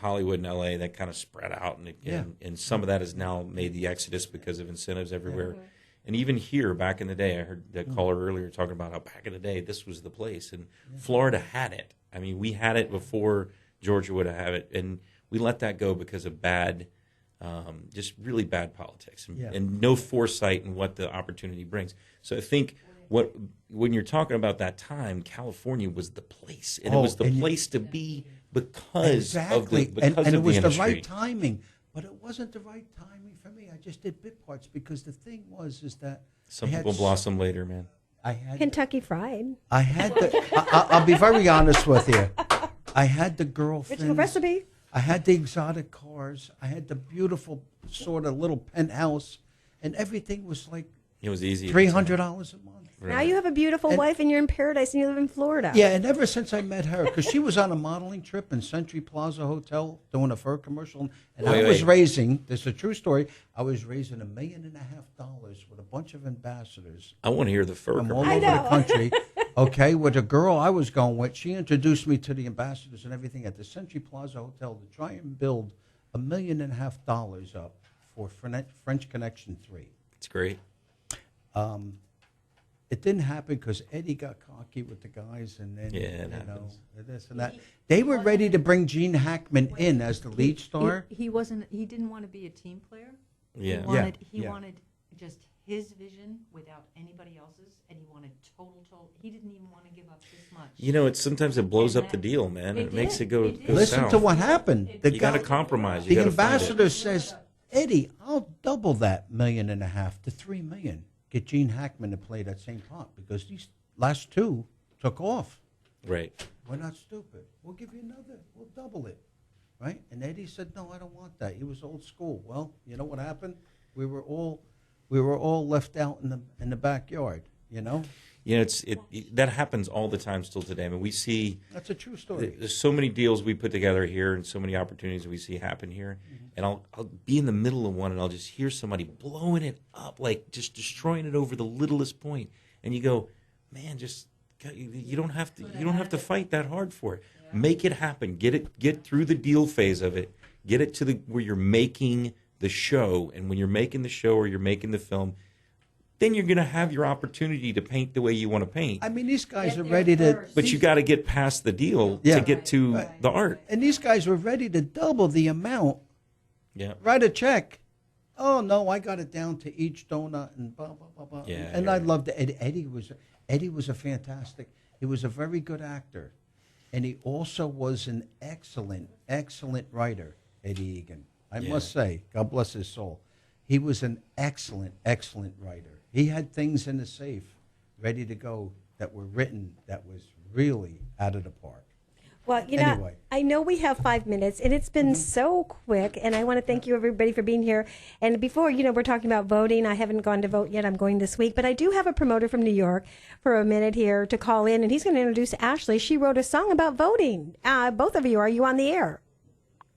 Hollywood and LA, that kind of spread out, and some of that has now made the exodus because of incentives everywhere. Yeah. And even here, back in the day, I heard the caller earlier talking about how back in the day this was the place, and Florida had it. I mean, we had it before Georgia would have had it, and we let that go because of just really bad politics and no foresight in what the opportunity brings. So I think when you're talking about that time, California was the place, and it was the place to be because of the and it was the the right timing, but it wasn't the right timing for me. I just did bit parts because the thing is that some people blossom later, man. I had Kentucky Fried. I had I'll be very honest with you. I had the girlfriends. Original recipe. I had the exotic cars. I had the beautiful sort of little penthouse, and everything was like it was easy. $300 a month. Right. Now you have a beautiful wife, and you're in paradise, and you live in Florida. Yeah, and ever since I met her, because she was on a modeling trip in Century Plaza Hotel doing a fur commercial, and I was raising. This is a true story. I was raising $1.5 million with a bunch of ambassadors. I want to hear the fur from all over the country. Okay, with a girl I was going with, she introduced me to the ambassadors and everything at the Century Plaza Hotel to try and build $1.5 million up for French Connection 3. It's great. it didn't happen because Eddie got cocky with the guys, and then it happens. This and that. They were ready to bring Gene Hackman in as the lead star. He wasn't. He didn't want to be a team player. Yeah. He wanted just his vision without anybody else's, and he wanted total. He didn't even want to give up this much. You know, sometimes it blows up the deal, man. It makes it go. Listen to what happened. You got to compromise. The ambassador says, "Eddie, I'll double that $1.5 million to $3 million. Get Gene Hackman to play that same part because these last two took off. Right. We're not stupid. We'll give you another. We'll double it." Right? And Eddie said, "No, I don't want that." He was old school. Well, you know what happened? We were all left out in the backyard. You know. You know, that happens all the time still today. I mean, we see that's a true story. There's so many deals we put together here, and so many opportunities we see happen here. Mm-hmm. And I'll be in the middle of one, and I'll just hear somebody blowing it up, like just destroying it over the littlest point, and you go, "Man, just you don't have to fight that hard for it. Yeah. Make it happen. Get through the deal phase of it. Get it to where you're making the show, and when you're making the show or you're making the film." Then you're going to have your opportunity to paint the way you want to paint. I mean, these guys are ready to... But you got to get past the deal to get to the art. And these guys were ready to double the amount. Yeah. Write a check. Oh, no, I got it down to each donut and blah, blah, blah, blah. Yeah, and I loved it. Eddie was a fantastic... He was a very good actor. And he also was an excellent, excellent writer, Eddie Egan. I must say, God bless his soul. He was an excellent, excellent writer. He had things in the safe ready to go that were written that was really out of the park. Well, anyway. I know we have 5 minutes, and it's been so quick, and I want to thank you, everybody, for being here. And before, we're talking about voting. I haven't gone to vote yet. I'm going this week. But I do have a promoter from New York for a minute here to call in, and he's going to introduce Ashley. She wrote a song about voting. Both of you, are you on the air?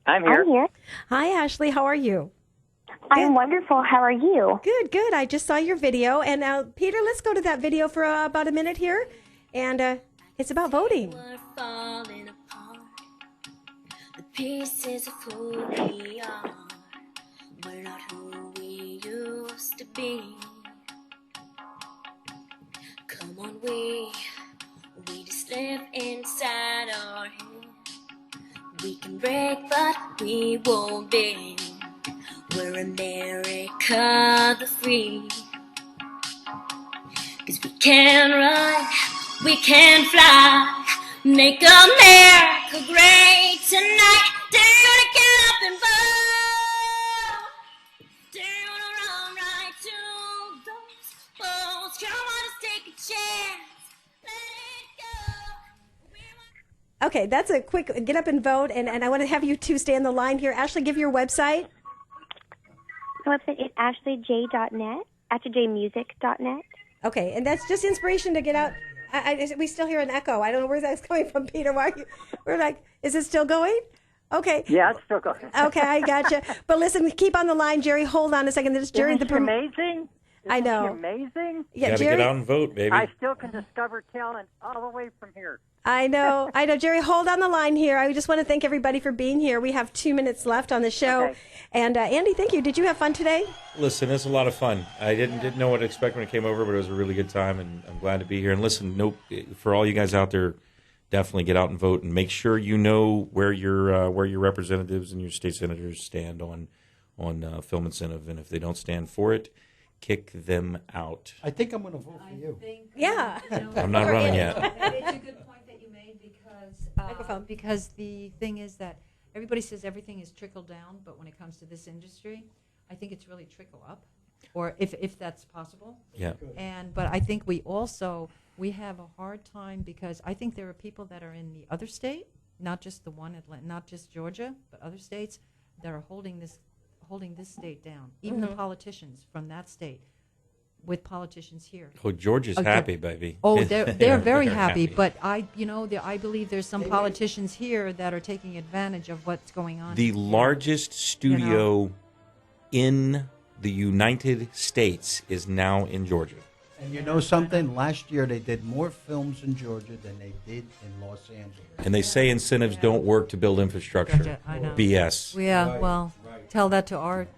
I'm here. Hi, Ashley. How are you? I'm wonderful. How are you? Good. I just saw your video. And now, Peter, let's go to that video for about a minute here. And it's about voting. We're falling apart. The pieces of who we are. We're not who we used to be. Come on, we just live inside our head. We can break, but we won't bend. We're America the free. 'Cause we can run, we can fly, make America great tonight. Do you wanna get up and vote? Do you wanna run right to those votes? Come on, let's take a chance. Okay, that's a quick get up and vote. And I want to have you two stay on the line here. Ashley, give your website. My website is ashleydj.net, ashleydjmusic.net. Okay, and that's just inspiration to get out. We still hear an echo. I don't know where that's coming from, Peter. We're like, is it still going? Okay. Yeah, it's still going. Okay, I gotcha. But listen, keep on the line, Jerry. Hold on a second. This Jerry, Isn't she amazing? I know. Isn't she amazing? Yeah, gotta Jerry, get out and vote, baby. I still can discover talent all the way from here. I know. Jerry, hold on the line here. I just want to thank everybody for being here. We have 2 minutes left on the show. Okay. And Andy, thank you. Did you have fun today? Listen, it's a lot of fun. I didn't know what to expect when I came over, but it was a really good time, and I'm glad to be here. And listen, for all you guys out there, definitely get out and vote, and make sure you know where your representatives and your state senators stand on film incentive, and if they don't stand for it, kick them out. I think I'm going to vote for you. Yeah. I'm not running yet. It's a good point that you made because the thing is that everybody says everything is trickle down, but when it comes to this industry, I think it's really trickle up, or if that's possible. Yeah. But I think we have a hard time because I think there are people that are in the other state, not just the one Atlanta, not just Georgia, but other states that are holding this state down. Even the politicians from that state, with politicians here. Oh, Georgia's happy, baby. Oh, they're very happy. But I believe there's some politicians here that are taking advantage of what's going on. The largest studio in the United States is now in Georgia. And you know something? Last year they did more films in Georgia than they did in Los Angeles. And they say incentives don't work to build infrastructure. I know. BS. Yeah, well, tell that to our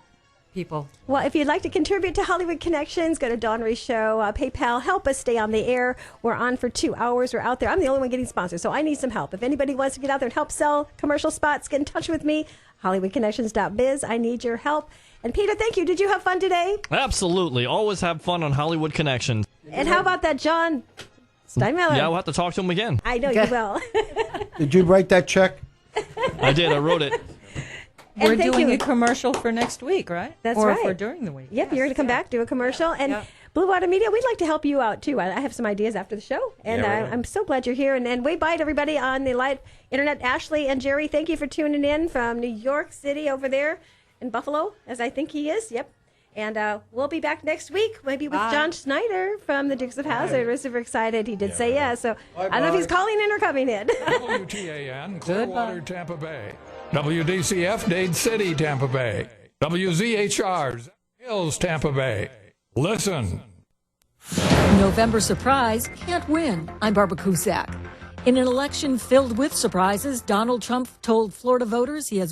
people. Well, if you'd like to contribute to Hollywood Connections, go to Dawn Ray Show, PayPal. Help us stay on the air. We're on for 2 hours. We're out there. I'm the only one getting sponsored, so I need some help. If anybody wants to get out there and help sell commercial spots, get in touch with me. HollywoodConnections.biz. I need your help. And Peter, thank you. Did you have fun today? Absolutely. Always have fun on Hollywood Connections. And how about that John Steinmiller? Yeah, we'll have to talk to him again. I know you will. Did you write that check? I did. I wrote it. We're doing a commercial for next week, right? That's or right. for during the week. Yep, you're going to come back, do a commercial. And Blue Water Media, we'd like to help you out, too. I have some ideas after the show. And I'm so glad you're here. And wave bye to everybody on the live internet. Ashley and Jerry, thank you for tuning in from New York City over there in Buffalo, as I think he is. Yep. And we'll be back next week, maybe with John Schneider from the Dukes of Hazzard. We're super excited. He did say yes. So I don't know if he's calling in or coming in. WTAN, Clearwater, Tampa Bay. WDCF, Dade City, Tampa Bay. WZHR, Hills, Tampa Bay. Listen. November surprise can't win. I'm Barbara Cusack. In an election filled with surprises, Donald Trump told Florida voters he has